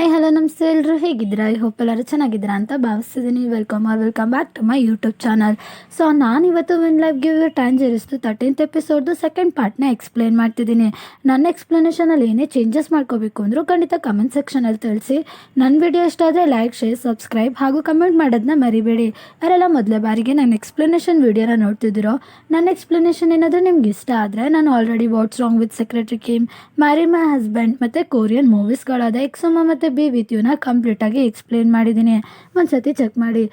Hi hello ನಮಸ್ತೆ ಎಲ್ಲರೂ ಹೇಗಿದ್ದೀರಾ? ಐ ಹೋಪ್ ಎಲ್ಲರೂ ಚೆನ್ನಾಗಿದ್ದೀರಾ ಅಂತ ಭಾವಿಸ್ತಿದ್ದೀನಿ. Welcome back to my YouTube channel. So ನಾನಿವತ್ತು ವೆನ್ ಲೈಫ್ ಗಿವ್ ಯು ಟ್ಯಾಂಜರಿಸ್ದು 13th ಎಪಿಸೋಡ್ದು ಸೆಕೆಂಡ್ ಪಾರ್ಟ್ನ ಎಕ್ಸ್ಪ್ಲೇನ್ ಮಾಡ್ತಿದ್ದೀನಿ. ನನ್ನ ಎಕ್ಸ್ಪ್ಲನೇಷನಲ್ಲಿ ಏನೇ ಚೇಂಜಸ್ ಮಾಡ್ಕೋಬೇಕು ಅಂದರೂ ಖಂಡಿತ ಕಮೆಂಟ್ ಸೆಕ್ಷನಲ್ಲಿ ತಿಳಿಸಿ. ನನ್ನ ವಿಡಿಯೋ ಇಷ್ಟ ಆದರೆ ಲೈಕ್, ಶೇರ್, ಸಬ್ಸ್ಕ್ರೈಬ್ ಹಾಗೂ ಕಮೆಂಟ್ ಮಾಡೋದನ್ನ ಮರಿಬೇಡಿ. ಯಾರೆಲ್ಲ ಮೊದಲೇ ಬಾರಿಗೆ ನನ್ನ ಎಕ್ಸ್ಪ್ಲನೇಷನ್ ವಿಡಿಯೋನ ನೋಡ್ತಿದ್ದೀರೋ, ನನ್ನ ಎಕ್ಸ್ಪ್ಲನೇಷನ್ ಏನಾದರೂ ನಿಮ್ಗೆ ಇಷ್ಟ ಆದರೆ ನಾನು already what's wrong with secretary Kim, marry my husband ಮತ್ತು ಕೊರಿಯನ್ ಮೂವೀಸ್ಗಳಾದ ಎಕ್ಸೋಮಾ ಮತ್ತು ಬಿ ವಿತ್ ಯುನ ಕಂಪ್ಲೀಟಾಗಿ ಎಕ್ಸ್ಪ್ಲೇನ್ ಮಾಡಿದ್ದೀನಿ. ಒಂದ್ಸತಿ ಚೆಕ್ ಮಾಡಿ.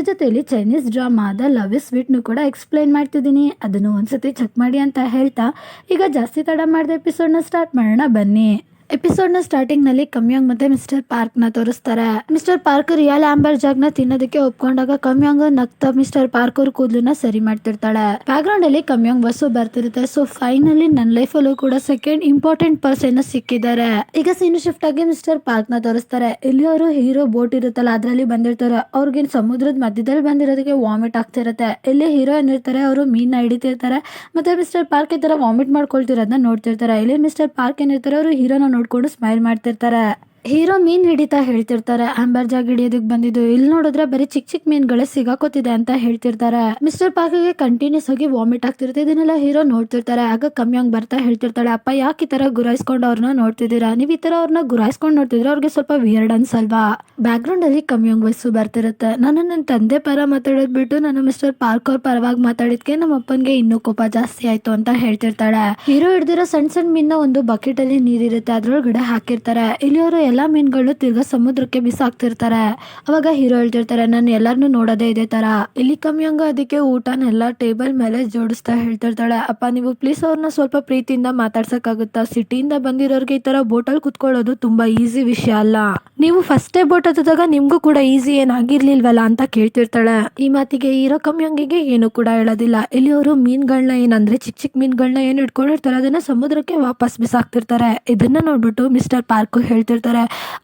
ಜೊತೆಲಿ ಚೈನೀಸ್ ಡ್ರಾಮಾದ ಲವ್ ಇಸ್ ಸ್ವೀಟ್ನು ಕೂಡ ಎಕ್ಸ್ಪ್ಲೇನ್ ಮಾಡ್ತಿದ್ದೀನಿ. ಅದನ್ನು ಒಂದ್ಸತಿ ಚೆಕ್ ಮಾಡಿ ಅಂತ ಹೇಳ್ತಾ ಈಗ ಜಾಸ್ತಿ ತಡ ಮಾಡಿದ ಎಪಿಸೋಡ್ನ ಸ್ಟಾರ್ಟ್ ಮಾಡೋಣ ಬನ್ನಿ. ಎಪಿಸೋಡ್ನ ಸ್ಟಾರ್ಟಿಂಗ್ನಲ್ಲಿ ಕಮ್ಯಾಂಗ್ ಮತ್ತೆ ಮಿಸ್ಟರ್ ಪಾರ್ಕ್ನ ತೋರಿಸ್ತಾರೆ. ಮಿಸ್ಟರ್ ಪಾರ್ಕ್ ರಿಯಲ್ ಆಂಬರ್ ಜಾಗ್ನ ತಿನ್ನೋದಕ್ಕೆ ಒಪ್ಕೊಂಡಾಗ ಕಮ್ಯಾಂಗ್ ನಗ್ತಾ ಮಿಸ್ಟರ್ ಪಾರ್ಕ್ ಅವ್ರ ಕೂದಲನ್ನ ಸರಿ ಮಾಡ್ತಿರ್ತಾಳೆ. ಬ್ಯಾಕ್ಗ್ರೌಂಡ್ ಅಲ್ಲಿ ಕಮ್ಯಾಂಗ್ ಬಸ್ಸು ಬರ್ತಿರುತ್ತೆ. ಸೊ ಫೈನಲಿ ನನ್ನ ಲೈಫಲ್ಲೂ ಕೂಡ ಸೆಕೆಂಡ್ ಇಂಪಾರ್ಟೆಂಟ್ ಪರ್ಸನ್ ಸಿಕ್ಕಿದ್ದಾರೆ. ಈಗ ಸೀನ್ ಶಿಫ್ಟ್ ಆಗಿ ಮಿಸ್ಟರ್ ಪಾರ್ಕ್ ನ ತೋರಿಸ್ತಾರೆ. ಇಲ್ಲಿ ಅವರು ಹೀರೋ ಬೋಟ್ ಇರುತ್ತಲ್ಲ ಅದ್ರಲ್ಲಿ ಬಂದಿರ್ತಾರೆ. ಅವ್ರಿಗೆ ಸಮುದ್ರದ ಮಧ್ಯದಲ್ಲಿ ಬಂದಿರೋದಕ್ಕೆ ವಾಮಿಟ್ ಆಗ್ತಿರುತ್ತೆ. ಇಲ್ಲಿ ಹೀರೋ ಏನಿರ್ತಾರೆ ಅವರು ಮೀನ್ ಹಿಡಿತಿರ್ತಾರೆ. ಮತ್ತೆ ಮಿಸ್ಟರ್ ಪಾರ್ಕ್ ಈ ತರ ವಾಮಿಟ್ ಮಾಡ್ಕೊಳ್ತಿರೋದನ್ನ ನೋಡ್ತಿರ್ತಾರೆ. ಇಲ್ಲಿ ಮಿಸ್ಟರ್ ಪಾರ್ಕ್ ಏನಿರ್ತಾರೆ ಅವರು ಹೀರೋನ ನೋಡ್ಕೊಂಡು ಸ್ಮೈಲ್ ಮಾಡ್ತಿರ್ತಾರೆ. ಹೀರೋ ಮೀನ್ ಹಿಡಿತಾ ಹೇಳ್ತಿರ್ತಾರೆ, ಆಂಬರ್ ಜಾಗ್ ಹಿಡಿಯೋದಕ್ಕೆ ಬಂದಿದ್ದು. ಇಲ್ಲಿ ನೋಡಿದ್ರೆ ಬರೀ ಚಿಕ್ಕ ಮೀನ್ಗಳೇ ಸಿಗಾಕೋತಿದೆ ಅಂತ ಹೇಳ್ತಿರ್ತಾರೆ. ಮಿಸ್ಟರ್ ಪಾರ್ಕ್ಗೆ ಕಂಟಿನ್ಯೂಸ್ ಆಗಿ ವಾಮಿಟ್ ಆಗ್ತಿರುತ್ತೆ. ಇದನ್ನೆಲ್ಲ ಹೀರೋ ನೋಡ್ತಿರ್ತಾರೆ. ಆಗ ಕಮ್ಯಾಂಗ್ ಬರ್ತಾ ಹೇಳ್ತಿರ್ತಾಳೆ, ಅಪ್ಪ ಯಾಕೆ ಈ ತರ ಗುರಾಯಿಸ್ಕೊಂಡು ಅವ್ರನ್ನ ನೋಡ್ತಿದ್ದೀರಾ? ನೀವ್ ಈ ತರ ಅವ್ರನ್ನ ಗುರಾಯಿಸ್ಕೊಂಡು ನೋಡ್ತಿದ್ರೆ ಅವ್ರಿಗೆ ಸ್ವಲ್ಪ ವಿಯರ್ಡ್ ಅನ್ಸಲ್ವಾ? ಬ್ಯಾಕ್ ಗ್ರೌಂಡ್ ಅಲ್ಲಿ ಕಮ್ಯಾಂಗ್ ವಯಸ್ಸು ಬರ್ತಿರುತ್ತೆ. ನನ್ನ ತಂದೆ ಪರ ಮಾತಾಡೋದ್ ಬಿಟ್ಟು ನಾನು ಮಿಸ್ಟರ್ ಪಾರ್ಕ್ ಅವ್ರ ಪರವಾಗಿ ಮಾತಾಡಿದ್ಕೆ ನಮ್ಮ ಅಪ್ಪನ್ಗೆ ಇನ್ನೂ ಕೋಪ ಜಾಸ್ತಿ ಆಯ್ತು ಅಂತ ಹೇಳ್ತಿರ್ತಾಳೆ. ಹೀರೋ ಹಿಡ್ದಿರೋ ಸಣ್ಣ ಮೀನ್ನ ಒಂದು ಬಕೆಟ್ ಅಲ್ಲಿ ನೀರಿರುತ್ತೆ, ಅದ್ರೊಳಗಡೆ ಹಾಕಿರ್ತಾರೆ. ಇಲ್ಲಿ ಅವರು ಎಲ್ಲಾ ಮೀನ್ಗಳು ತಿರ್ಗಾ ಸಮುದ್ರಕ್ಕೆ ಬಿಸಾಕ್ತಿರ್ತಾರೆ. ಅವಾಗ ಹೀರೋ ಹೇಳ್ತಿರ್ತಾರೆ, ನಾನು ಎಲ್ಲಾರ್ನು ನೋಡೋದೇ ಇದೇ ತರ. ಇಲ್ಲಿ ಕಮ್ಯಾಂಗ ಅದಕ್ಕೆ ಊಟನೆಲ್ಲ ಟೇಬಲ್ ಮೇಲೆ ಜೋಡಿಸ್ತಾ ಹೇಳ್ತಿರ್ತಾಳೆ, ಅಪ್ಪ ನೀವು ಪ್ಲೀಸ್ ಅವ್ರನ್ನ ಸ್ವಲ್ಪ ಪ್ರೀತಿಯಿಂದ ಮಾತಾಡ್ಸಕ್ಕಾಗುತ್ತಾ? ಸಿಟಿಯಿಂದ ಬಂದಿರೋರ್ಗೆ ಈ ತರ ಬೋಟಲ್ ಕುತ್ಕೊಳ್ಳೋದು ತುಂಬಾ ಈಸಿ ವಿಷಯ ಅಲ್ಲ. ನೀವು ಫಸ್ಟೇ ಬೋಟ್ ಹತ್ತದಾಗ ನಿಮ್ಗೂ ಕೂಡ ಈಸಿ ಏನಾಗಿರ್ಲಿಲ್ವಲ್ಲ ಅಂತ ಕೇಳ್ತಿರ್ತಾಳೆ. ಈ ಮಾತಿಗೆ ಹೀರೋ ಕಮ್ಯಾಂಗಿಗೆ ಏನು ಕೂಡ ಹೇಳೋದಿಲ್ಲ. ಇಲ್ಲಿ ಅವರು ಮೀನ್ಗಳನ್ನ ಏನಂದ್ರೆ ಚಿಕ್ಕ ಮೀನ್ಗಳನ್ನ ಏನ್ ಇಟ್ಕೊಂಡಿರ್ತಾರೆ ಅದನ್ನ ಸಮುದ್ರಕ್ಕೆ ವಾಪಸ್ ಬಿಸಾಕ್ತಿರ್ತಾರೆ. ಇದನ್ನ ನೋಡ್ಬಿಟ್ಟು ಮಿಸ್ಟರ್ ಪಾರ್ಕ್ ಹೇಳ್ತಿರ್ತಾರೆ,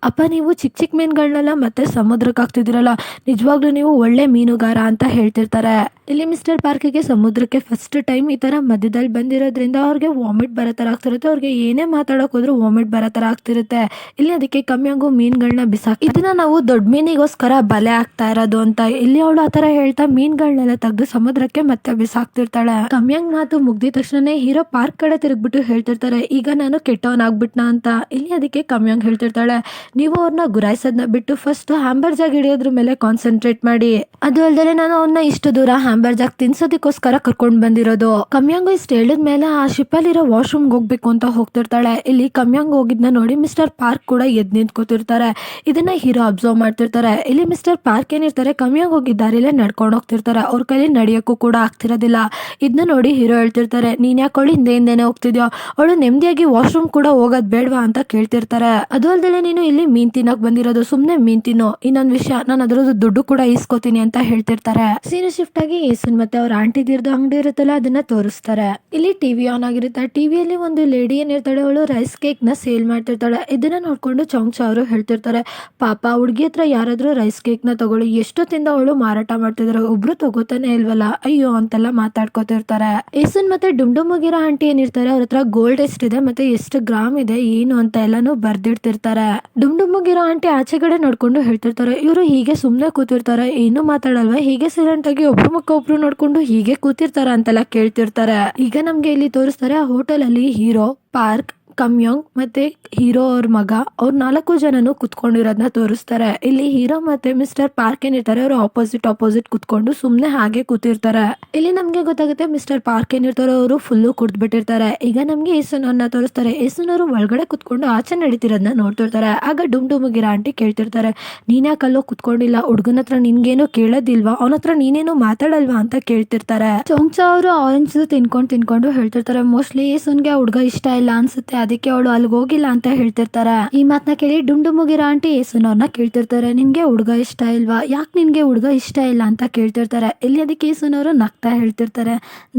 ಅಪ್ಪ ನೀವು ಚಿಕ್ಕ ಮೀನ್ಗಳನ್ನೆಲ್ಲ ಮತ್ತೆ ಸಮುದ್ರಕ್ಕೆ ಹಾಕ್ತಿದಿರಲ್ಲ, ನಿಜವಾಗ್ಲೂ ನೀವು ಒಳ್ಳೆ ಮೀನುಗಾರ ಅಂತ ಹೇಳ್ತಿರ್ತಾರೆ. ಇಲ್ಲಿ ಮಿಸ್ಟರ್ ಪಾರ್ಕ್ಗೆ ಸಮುದ್ರಕ್ಕೆ ಫಸ್ಟ್ ಟೈಮ್ ಈ ತರ ಮಧ್ಯದಲ್ಲಿ ಬಂದಿರೋದ್ರಿಂದ ಅವ್ರಿಗೆ ವಾಮಿಟ್ ಬರೋ ತರ ಆಗ್ತಿರುತ್ತೆ. ಅವ್ರಿಗೆ ಏನೇ ಮಾತಾಡಕ್ ಹೋದ್ರು ವಾಮಿಟ್ ಬರೋ ತರ ಆಗ್ತಿರುತ್ತೆ. ಇಲ್ಲಿ ಅದಕ್ಕೆ ಕಮ್ಯಾಂಗು ಮೀನ್ಗಳನ್ನ ಬಿಸಾಕಿ ಇದನ್ನ ನಾವು ದೊಡ್ಡ ಮೀನಿಗೋಸ್ಕರ ಬಲೆ ಆಗ್ತಾ ಇರೋದು ಅಂತ ಇಲ್ಲಿ ಅವಳು ಆತರ ಹೇಳ್ತಾ ಮೀನ್ಗಳನ್ನೆಲ್ಲ ತೆಗೆದು ಸಮುದ್ರಕ್ಕೆ ಮತ್ತೆ ಬಿಸಾಕ್ತಿರ್ತಾಳೆ. ಕಮ್ಯಾಂಗ್ ಮಾತು ಮುಗ್ದಿದ ತಕ್ಷಣ ಹೀರೋ ಪಾರ್ಕ್ ಕಡೆ ತಿರುಗ್ಬಿಟ್ಟು ಹೇಳ್ತಿರ್ತಾರೆ, ಈಗ ನಾನು ಕೆಟ್ಟವನಾಗ್ಬಿಟ್ನಾ ಅಂತ. ಇಲ್ಲಿ ಅದಕ್ಕೆ ಕಮ್ಯಾಂಗ್ ಹೇಳ್ತಿರ್ತಾಳೆ, ನೀವು ಅವ್ರನ್ನ ಗುರಾಯಿಸೋದನ್ನ ಬಿಟ್ಟು ಫಸ್ಟ್ ಹ್ಯಾಂಬರ್ ಜಾಗ್ ಹಿಡಿಯೋದ್ರ ಮೇಲೆ ಕಾನ್ಸಂಟ್ರೇಟ್ ಮಾಡಿ. ಅದು ಅಲ್ಲದೆ ನಾನು ಅವ್ರನ್ನ ಇಷ್ಟು ದೂರ ಹ್ಯಾಂಬರ್ ಜಾಗ್ ತಿನ್ಸೋದಕ್ಕೋಸ್ಕರ ಕರ್ಕೊಂಡ್ ಬಂದಿರೋದು. ಕಮ್ಯಾಂಗ್ ಇಷ್ಟು ಹೇಳಿದ ಮೇಲೆ ಆ ಶಿಪ್ ಅಲ್ಲಿರೋ ವಾಶ್ರೂಮ್ ಹೋಗ್ಬೇಕು ಅಂತ ಹೋಗ್ತಿರ್ತಾಳೆ. ಇಲ್ಲಿ ಕಮ್ಯಾಂಗ್ ಹೋಗಿದ್ನ ನೋಡಿ ಮಿಸ್ಟರ್ ಪಾರ್ಕ್ ಕೂಡ ಎದ್ ನಿಂತ್ಕೋತಿರ್ತಾರೆ. ಇದನ್ನ ಹೀರೋ ಅಬ್ಸರ್ವ್ ಮಾಡ್ತಿರ್ತಾರೆ. ಇಲ್ಲಿ ಮಿಸ್ಟರ್ ಪಾರ್ಕ್ ಏನಿರ್ತಾರೆ ಕಮ್ಯಾಂಗ್ ಹೋಗಿದ್ದಾರಿಲ್ಲೇ ನಡ್ಕೊಂಡು ಹೋಗ್ತಿರ್ತಾರೆ. ಅವ್ರ ಕೈಲಿ ನಡೆಯೋಕ್ಕೂ ಕೂಡ ಆಗ್ತಿರೋದಿಲ್ಲ. ಇದನ್ನ ನೋಡಿ ಹೀರೋ ಹೇಳ್ತಿರ್ತಾರೆ, ನೀನ್ ಯಾಕೆ ಅವಳು ಹಿಂದೆನೆ ಹೋಗ್ತಿದ್ಯೋ? ಅವಳು ನೆಮ್ಮದಿಯಾಗಿ ವಾಶ್ರೂಮ್ ಕೂಡ ಹೋಗೋದ್ ಬೇಡವಾ ಅಂತ ಕೇಳ್ತಿರ್ತಾರೆ. ಅದು ಅಲ್ಲದೆ ನೀನು ಇಲ್ಲಿ ಮೀನ್ ತಿನ್ನಕ್ ಬಂದಿರೋದು, ಸುಮ್ನೆ ಮೀನ್ ತಿನ್ನು. ಇನ್ನೊಂದ್ ವಿಷಯ, ನಾನು ಅದ್ರದ್ದು ದುಡ್ಡು ಕೂಡ ಇಸ್ಕೋತೀನಿ ಅಂತ ಹೇಳ್ತಿರ್ತಾರೆ. ಸೀನ್ ಶಿಫ್ಟ್ ಆಗಿ ಏಸುನ್ ಮತ್ತೆ ಅವ್ರ ಆಂಟಿ ದಿರ್ದು ಅಂಗಡಿ ಇರುತ್ತಲ್ಲ ಅದನ್ನ ತೋರಿಸ್ತಾರೆ. ಇಲ್ಲಿ ಟಿವಿ ಆನ್ ಆಗಿರುತ್ತೆ. ಟಿವಿಯಲ್ಲಿ ಒಂದು ಲೇಡಿ ಏನಿರ್ತಾಳೆ ಅವಳು ರೈಸ್ ಕೇಕ್ ನ ಸೇಲ್ ಮಾಡ್ತಿರ್ತಾಳೆ. ಇದನ್ನ ನೋಡ್ಕೊಂಡು ಚೌಂಗ್ಚ ಅವರು ಹೇಳ್ತಿರ್ತಾರೆ, ಪಾಪ ಹುಡುಗಿ ಹತ್ರ ಯಾರಾದ್ರೂ ರೈಸ್ ಕೇಕ್ ನ ತಗೊಳ್ಳಿ, ಎಷ್ಟೊತ್ತಿಂದ ಅವಳು ಮಾರಾಟ ಮಾಡ್ತಿದಾರೆ, ಒಬ್ರು ತಗೋತಾನೆ ಇಲ್ವಲ್ಲ, ಅಯ್ಯೋ ಅಂತೆಲ್ಲ ಮಾತಾಡ್ಕೋತಿರ್ತಾರೆ. ಏಸುನ್ ಮತ್ತೆ ಡುಮ್ಡುಮುಗಿರೋ ಆಂಟಿ ಏನಿರ್ತಾರೆ ಅವ್ರ ಹತ್ರ ಗೋಲ್ಡ್ ಎಷ್ಟಿದೆ ಮತ್ತೆ ಎಷ್ಟು ಗ್ರಾಮ್ ಇದೆ ಏನು ಅಂತ ಎಲ್ಲಾನು ಬರ್ದಿಡ್ತಿರ್ತಾರೆ. ಡುಮ್ಡುಮುಗಿರೋ ಆಂಟಿ ಆಚೆಗಡೆ ನೋಡ್ಕೊಂಡು ಹೇಳ್ತಿರ್ತಾರೆ, ಇವರು ಹೀಗೆ ಸುಮ್ನೆ ಕೂತಿರ್ತಾರೆ, ಏನು ಮಾತಾಡಲ್ವಾ, ಹೀಗೆ ಸೈಲೆಂಟ್ ಆಗಿ ಒಬ್ರು ಮುಖ ಒಬ್ರು ನೋಡ್ಕೊಂಡು ಹೀಗೆ ಕೂತಿರ್ತಾರ ಅಂತೆಲ್ಲ ಕೇಳ್ತಿರ್ತಾರೆ. ಈಗ ನಮ್ಗೆ ಇಲ್ಲಿ ತೋರಿಸ್ತಾರೆ ಆ ಹೋಟೆಲ್ ಅಲ್ಲಿ ಹೀರೋ, ಪಾರ್ಕ್, ಕಮ್ಯಾಂಗ್ ಮತ್ತೆ ಹೀರೋ ಅವ್ರ ಮಗ ಅವ್ರ 4 ಜನನು ಕುತ್ಕೊಂಡಿರೋದನ್ನ ತೋರಿಸ್ತಾರೆ. ಇಲ್ಲಿ ಹೀರೋ ಮತ್ತೆ ಮಿಸ್ಟರ್ ಪಾರ್ಕ್ ಏನಿರ್ತಾರೆ ಅವರು ಆಪೋಸಿಟ್ ಕುತ್ಕೊಂಡು ಸುಮ್ನೆ ಹಾಗೆ ಕೂತಿರ್ತಾರೆ. ಇಲ್ಲಿ ನಮ್ಗೆ ಗೊತ್ತಾಗುತ್ತೆ ಮಿಸ್ಟರ್ ಪಾರ್ಕ್ ಏನಿರ್ತಾರೆ ಅವರು ಫುಲ್ಲು ಕುಡ್ದ್ಬಿಟ್ಟಿರ್ತಾರೆ. ಈಗ ನಮ್ಗೆ ಏಸುನ್ ಅವ್ರನ್ನ ತೋರಿಸ್ತಾರೆ. ಏಸುನ್ ಅವರು ಒಳಗಡೆ ಕುತ್ಕೊಂಡು ಆಚೆ ನಡೀತಿರೋದನ್ನ ನೋಡ್ತಿರ್ತಾರೆ. ಆಗ ಡುಮ್ಡುಮುಗಿರ ಆಂಟಿ ಕೇಳ್ತಿರ್ತಾರೆ, ನೀನ್ ಯಾಕಲ್ಲೋ ಕುತ್ಕೊಂಡಿಲ್ಲ, ಹುಡ್ಗನ ಹತ್ರ ನಿನ್ಗೇನು ಕೇಳೋದಿಲ್ವಾ, ಅವನ ಹತ್ರ ನೀನೇನು ಮಾತಾಡಲ್ವಾ ಅಂತ ಕೇಳ್ತಿರ್ತಾರೆ. ಚೊಂಗ್ಚ ಅವರು ಆರೆಂಜ್ ತಿನ್ಕೊಂಡು ಹೇಳ್ತಿರ್ತಾರೆ, ಮೋಸ್ಟ್ಲಿ ಏಸುನ್ಗೆ ಹುಡ್ಗ ಇಷ್ಟ ಇಲ್ಲ ಅನ್ಸುತ್ತೆ, ಅದಕ್ಕೆ ಅವಳು ಅಲ್ಲಿಗೆ ಹೋಗಿಲ್ಲ ಅಂತ ಹೇಳ್ತಿರ್ತಾರೆ. ಈ ಮಾತನ್ನ ಕೇಳಿ ಡುಮ್ಡುಮುಗಿರ ಆಂಟಿ ಏಸುನ್ ಅವ್ರನ್ನ ಕೇಳ್ತಿರ್ತಾರೆ, ನಿನ್ಗೆ ಹುಡ್ಗ ಇಷ್ಟ ಇಲ್ವಾ, ಯಾಕೆ ನಿನ್ಗೆ ಹುಡ್ಗ ಇಷ್ಟ ಇಲ್ಲ ಅಂತ ಕೇಳ್ತಿರ್ತಾರೆ. ಇಲ್ಲಿ ಅದಕ್ಕೆ ಏಸುನ್ ಅವರು ನಗ್ತಾ ಹೇಳ್ತಿರ್ತಾರೆ,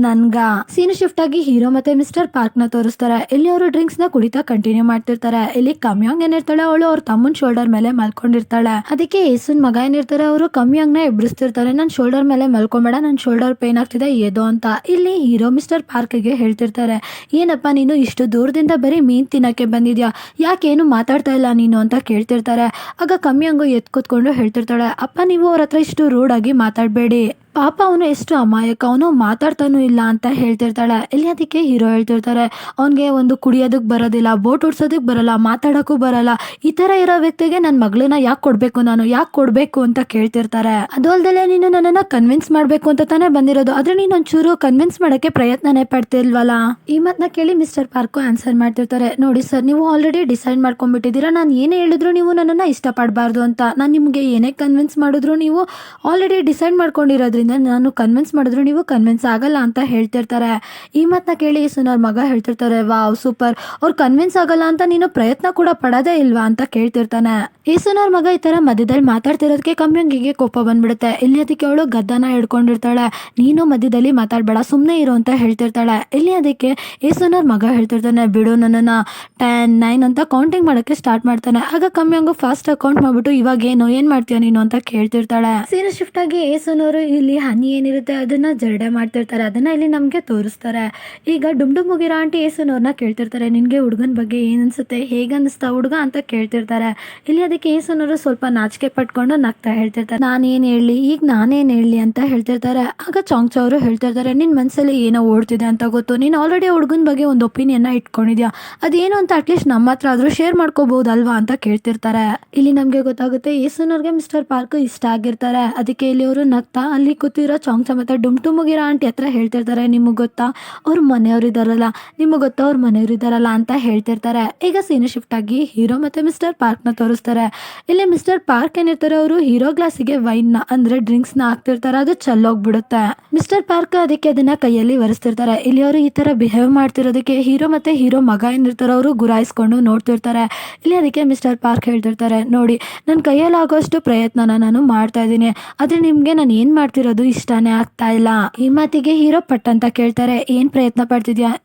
ನನ್ಗ. ಸೀನ್ ಶಿಫ್ಟ್ ಆಗಿ ಹೀರೋ ಮತ್ತೆ ಮಿಸ್ಟರ್ ಪಾರ್ಕ್ ನ ತೋರಿಸ್ತಾರೆ. ಇಲ್ಲಿ ಅವರು ಡ್ರಿಂಕ್ಸ್ ನ ಕುಡಿತಾ ಕಂಟಿನ್ಯೂ ಮಾಡ್ತಿರ್ತಾರೆ. ಇಲ್ಲಿ ಕಮ್ಯಾಂಗ್ ಏನಿರ್ತಾಳೆ ಅವಳು ಅವ್ರ ತಮ್ಮನ್ ಶೋಲ್ಡರ್ ಮೇಲೆ ಮಲ್ಕೊಂಡಿರ್ತಾಳೆ. ಅದಕ್ಕೆ ಏಸುನ್ ಮಗ ಏನಿರ್ತಾರೆ ಅವರು ಕಮ್ಯಾಂಗ್ ನ ಎಬ್ಬಿಸ್ತಿರ್ತಾರೆ, ನನ್ ಶೋಲ್ಡರ್ ಮೇಲೆ ಮಲ್ಕೊಂಬೇಡ, ನನ್ ಶೋಲ್ಡರ್ ಪೇನ್ ಆಗ್ತಿದೆ ಏದೋ ಅಂತ. ಇಲ್ಲಿ ಹೀರೋ ಮಿಸ್ಟರ್ ಪಾರ್ಕ್ ಗೆ ಹೇಳ್ತಿರ್ತಾರೆ, ಏನಪ್ಪ ನೀನು ಇಷ್ಟು ದೂರದಿಂದ ಬರೀ ಮೀನ್ ತಿನ್ನಕ್ಕೆ ಬಂದಿದ್ಯಾ, ಯಾಕೇನು ಮಾತಾಡ್ತಾ ಇಲ್ಲ ನೀನು ಅಂತ ಕೇಳ್ತಿರ್ತಾರೆ. ಆಗ ಕಮ್ಮಿಯಂಗು ಎತ್ ಕೂತ್ಕೊಂಡು ಹೇಳ್ತಿರ್ತಾಳೆ, ಅಪ್ಪ ನೀವು ಅವ್ರ ಹತ್ರ ಇಷ್ಟು ರೂಡಾಗಿ ಮಾತಾಡಬೇಡಿ, ಪಾಪ ಅವನು ಎಷ್ಟು ಅಮಾಯಕ, ಅವನು ಮಾತಾಡ್ತಾನೂ ಇಲ್ಲ ಅಂತ ಹೇಳ್ತಿರ್ತಾಳೆ. ಇಲ್ಲಿ ಅದಕ್ಕೆ ಹೀರೋ ಹೇಳ್ತಿರ್ತಾರೆ, ಅವನಿಗೆ ಒಂದು ಕುಡಿಯೋದಕ್ಕೆ ಬರೋದಿಲ್ಲ, ಬೋಟ್ ಓಡ್ಸೋದಕ್ಕೆ ಬರಲ್ಲ, ಮಾತಾಡೋಕ್ಕೂ ಬರಲ್ಲ, ಈ ಥರ ಇರೋ ವ್ಯಕ್ತಿಗೆ ನನ್ನ ಮಗಳನ್ನ ಯಾಕೆ ಕೊಡಬೇಕು, ನಾನು ಯಾಕೆ ಕೊಡಬೇಕು ಅಂತ ಕೇಳ್ತಿರ್ತಾರೆ. ಅದು ಅಲ್ದಲೆ ನೀನು ನನ್ನನ್ನು ಕನ್ವಿನ್ಸ್ ಮಾಡಬೇಕು ಅಂತ ತಾನೇ ಬಂದಿರೋದು, ಆದರೆ ನೀನು ಒಂಚೂರು ಕನ್ವಿನ್ಸ್ ಮಾಡೋಕ್ಕೆ ಪ್ರಯತ್ನನೇ ಪಡ್ತಿಲ್ವಲ್ಲ. ಈ ಮಾತನ್ನ ಕೇಳಿ ಮಿಸ್ಟರ್ ಪಾರ್ಕು ಆನ್ಸರ್ ಮಾಡ್ತಿರ್ತಾರೆ, ನೋಡಿ ಸರ್, ನೀವು ಆಲ್ರೆಡಿ ಡಿಸೈಡ್ ಮಾಡ್ಕೊಂಡ್ಬಿಟ್ಟಿದ್ದೀರಾ, ನಾನು ಏನೇ ಹೇಳಿದ್ರು ನೀವು ನನ್ನನ್ನು ಇಷ್ಟಪಡಬಾರ್ದು ಅಂತ. ನಾನು ನಿಮಗೆ ಏನೇ ಕನ್ವಿನ್ಸ್ ಮಾಡಿದ್ರು ನೀವು ಆಲ್ರೆಡಿ ಡಿಸೈಡ್ ಮಾಡ್ಕೊಂಡಿರೋದ್ರಿಂದ ನಾನು ಕನ್ವಿನ್ಸ್ ಮಾಡಿದ್ರು ನೀವು ಕನ್ವಿನ್ಸ್ ಆಗಲ್ಲ ಅಂತ ಹೇಳ್ತಿರ್ತಾರೆ. ಈ ಮಾತನ್ನ ಕೇಳಿ ಸುನರ್ ಮಗ ಹೇಳ್ತಿರ್ತಾರೆ, ವಾವ್ ಸೂಪರ್, ಅವ್ರು ಕನ್ವಿನ್ಸ್ ಆಗಲ್ಲ ಅಂತ ನೀನು ಪ್ರಯತ್ನ ಕೂಡ ಪಡೋದೇ ಇಲ್ವಾ ಅಂತ ಕೇಳ್ತಿರ್ತಾನೆ. ಈ ಸುನರ್ ಮಗ ಈ ತರ ಮಧ್ಯದಲ್ಲಿ ಮಾತಾಡ್ತಿರೋದಕ್ಕೆ ಕಮ್ಮಿಯಂಗಿಗೆ ಕೋಪ ಬಂದ್ಬಿಡುತ್ತೆ. ಇಲ್ಲಿ ಅದಕ್ಕೆ ಅವಳು ಗದ್ದನ ಹಿಡ್ಕೊಂಡಿರ್ತಾಳೆ, ನೀನು ಮಧ್ಯದಲ್ಲಿ ಮಾತಾಡ್ಬೇಡ, ಸುಮ್ಮನೆ ಇರು ಅಂತ ಹೇಳ್ತಿರ್ತಾಳೆ. ಇಲ್ಲಿ ಅದಕ್ಕೆ ಈ ಸುನರ್ ಮಗ ಹೇಳ್ತಿರ್ತಾನೆ, ಬಿಡು ನನ್ನನ್ನ, 10, 9 ಅಂತ ಕೌಂಟಿಂಗ್ ಮಾಡೋಕ್ಕೆ ಸ್ಟಾರ್ಟ್ ಮಾಡ್ತಾನೆ. ಆಗ ಕಮ್ಮಿಯಂಗು ಫಾಸ್ಟ್ ಕೌಂಟ್ ಮಾಡ್ಬಿಟ್ಟು, ಇವಾಗ ಏನ್ ಮಾಡ್ತೀಯ ನೀನು ಅಂತ ಕೇಳ್ತಿರ್ತಾಳೆ. ಸೀನ್ ಶಿಫ್ಟ್ ಆಗಿ ಏಸುನವರು ಇಲ್ಲಿ ಹನಿ ಏನಿರುತ್ತೆ ಅದನ್ನ ಜರಡೆ ಮಾಡ್ತಿರ್ತಾರೆ, ಅದನ್ನ ಇಲ್ಲಿ ನಮ್ಗೆ ತೋರಿಸ್ತಾರೆ. ಈಗ ಡುಮ್ ಮುಗಿರೋ ಆಂಟಿ ಏಸುನವ್ರನ್ನ ಕೇಳ್ತಿರ್ತಾರೆ, ನಿನ್ಗೆ ಹುಡುಗನ ಬಗ್ಗೆ ಏನ್ ಅನ್ಸುತ್ತೆ, ಹೇಗ ಅನಿಸ್ತಾ ಹುಡುಗ ಅಂತ ಕೇಳ್ತಿರ್ತಾರೆ. ಇಲ್ಲಿ ಅದಕ್ಕೆ ಏಸುನವರು ಸ್ವಲ್ಪ ನಾಚಿಕೆ ಪಟ್ಕೊಂಡು ನಗ್ತಾ ಹೇಳ್ತಿರ್ತಾರೆ, ನಾನೇನ್ ಹೇಳಿ, ಈಗ ನಾನೇನ್ ಹೇಳಿ ಅಂತ ಹೇಳ್ತಿರ್ತಾರೆ. ಆಗ ಚಾಂಗ್ಚ ಅವರು ಹೇಳ್ತಿರ್ತಾರೆ, ನಿನ್ ಮನ್ಸಲ್ಲಿ ಏನೋ ಓಡ್ತಿದೆ ಅಂತ ಗೊತ್ತು, ನೀನ್ ಆಲ್ರೆಡಿ ಹುಡುಗನ ಬಗ್ಗೆ ಒಂದು ಒಪಿನಿಯನ್ ಇಟ್ಕೊಂಡಿದ್ಯಾ, ಅದೇನು ಅಂತ ಅಟ್ಲೀಸ್ಟ್ ನಮ್ಮ ಹತ್ರ ಆದ್ರೂ ಶೇರ್ ಮಾಡ್ಕೋಬಹುದಲ್ವಾ ಅಂತ ಕೇಳ್ತಿರ್ತಾರೆ. ಇಲ್ಲಿ ನಮ್ಗೆ ಗೊತ್ತಾಗುತ್ತೆ ಏಸುನವ್ರಿಗೆ ಮಿಸ್ಟರ್ ಪಾರ್ಕ್ ಇಷ್ಟ ಆಗಿರ್ತಾರೆ. ಅದಕ್ಕೆ ಇಲ್ಲಿ ಅವರು ನಗ್ತಾ ಅಲ್ಲಿ ಕೂತಿರೋ ಚಾಂಗ್ಚ ಮತ್ತೆ ಮುಗಿರೋ ಆಂಟಿ ಹತ್ರ ಹೇಳ್ತಿರ್ತಾರೆ, ನಿಮಗೆ ಗೊತ್ತಾ ಅವ್ರ ಮನೆಯವ್ರು ಇದಾರಲ್ಲ, ನಿಮಗೆ ಗೊತ್ತಾ ಅವ್ರ ಮನೆಯವ್ರು ಇದಾರಲ್ಲ ಅಂತ ಹೇಳ್ತಿರ್ತಾರೆ. ಈಗ ಸೀನ್ ಶಿಫ್ಟ್ ಆಗಿ ಹೀರೋ ಮತ್ತೆ ಮಿಸ್ಟರ್ ಪಾರ್ಕ್ ನ ತೋರಿಸ್ತಾರೆ. ಇಲ್ಲಿ ಮಿಸ್ಟರ್ ಪಾರ್ಕ್ ಏನಿರ್ತಾರೆ, ಅವರು ಹೀರೋ ಗ್ಲಾಸಿಗೆ ವೈನ್ ನ ಅಂದ್ರೆ ಡ್ರಿಂಕ್ಸ್ ನ ಹಾಕ್ತಿರ್ತಾರೆ, ಅದು ಚೆಲ್ಲೋಗ್ಬಿಡುತ್ತೆ. ಮಿಸ್ಟರ್ ಪಾರ್ಕ್ ಅದಕ್ಕೆ ಅದನ್ನ ಕೈಯಲ್ಲಿ ಒರೆಸ್ತಿರ್ತಾರೆ. ಇಲ್ಲಿ ಅವರು ಈ ತರ ಬಿಹೇವ್ ಮಾಡ್ತಿರೋದಕ್ಕೆ ಹೀರೋ ಮತ್ತೆ ಹೀರೋ ಮಗ ಏನಿರ್ತಾರೆ ಅವರು ಗುರಾಯಿಸ್ಕೊಂಡು ನೋಡ್ತಿರ್ತಾರೆ. ಇಲ್ಲಿ ಅದಕ್ಕೆ ಮಿಸ್ಟರ್ ಪಾರ್ಕ್ ಹೇಳ್ತಿರ್ತಾರೆ, ನೋಡಿ ನನ್ನ ಕೈಯಲ್ಲಿ ಆಗೋಷ್ಟು ಪ್ರಯತ್ನನ ನಾನು ಮಾಡ್ತಾ ಇದ್ದೀನಿ, ಆದ್ರೆ ನಿಮ್ಗೆ ನಾನು ಏನ್ ಮಾಡ್ತಿರೋದು ಇಷ್ಟಾನೇ ಆಗ್ತಾ ಇಲ್ಲ. ಈ ಮಾತಿಗೆ ಹೀರೋ ಪಟ್ ಅಂತ ಕೇಳ್ತಾರೆ, ಏನ್ ಪ್ರಯತ್ನ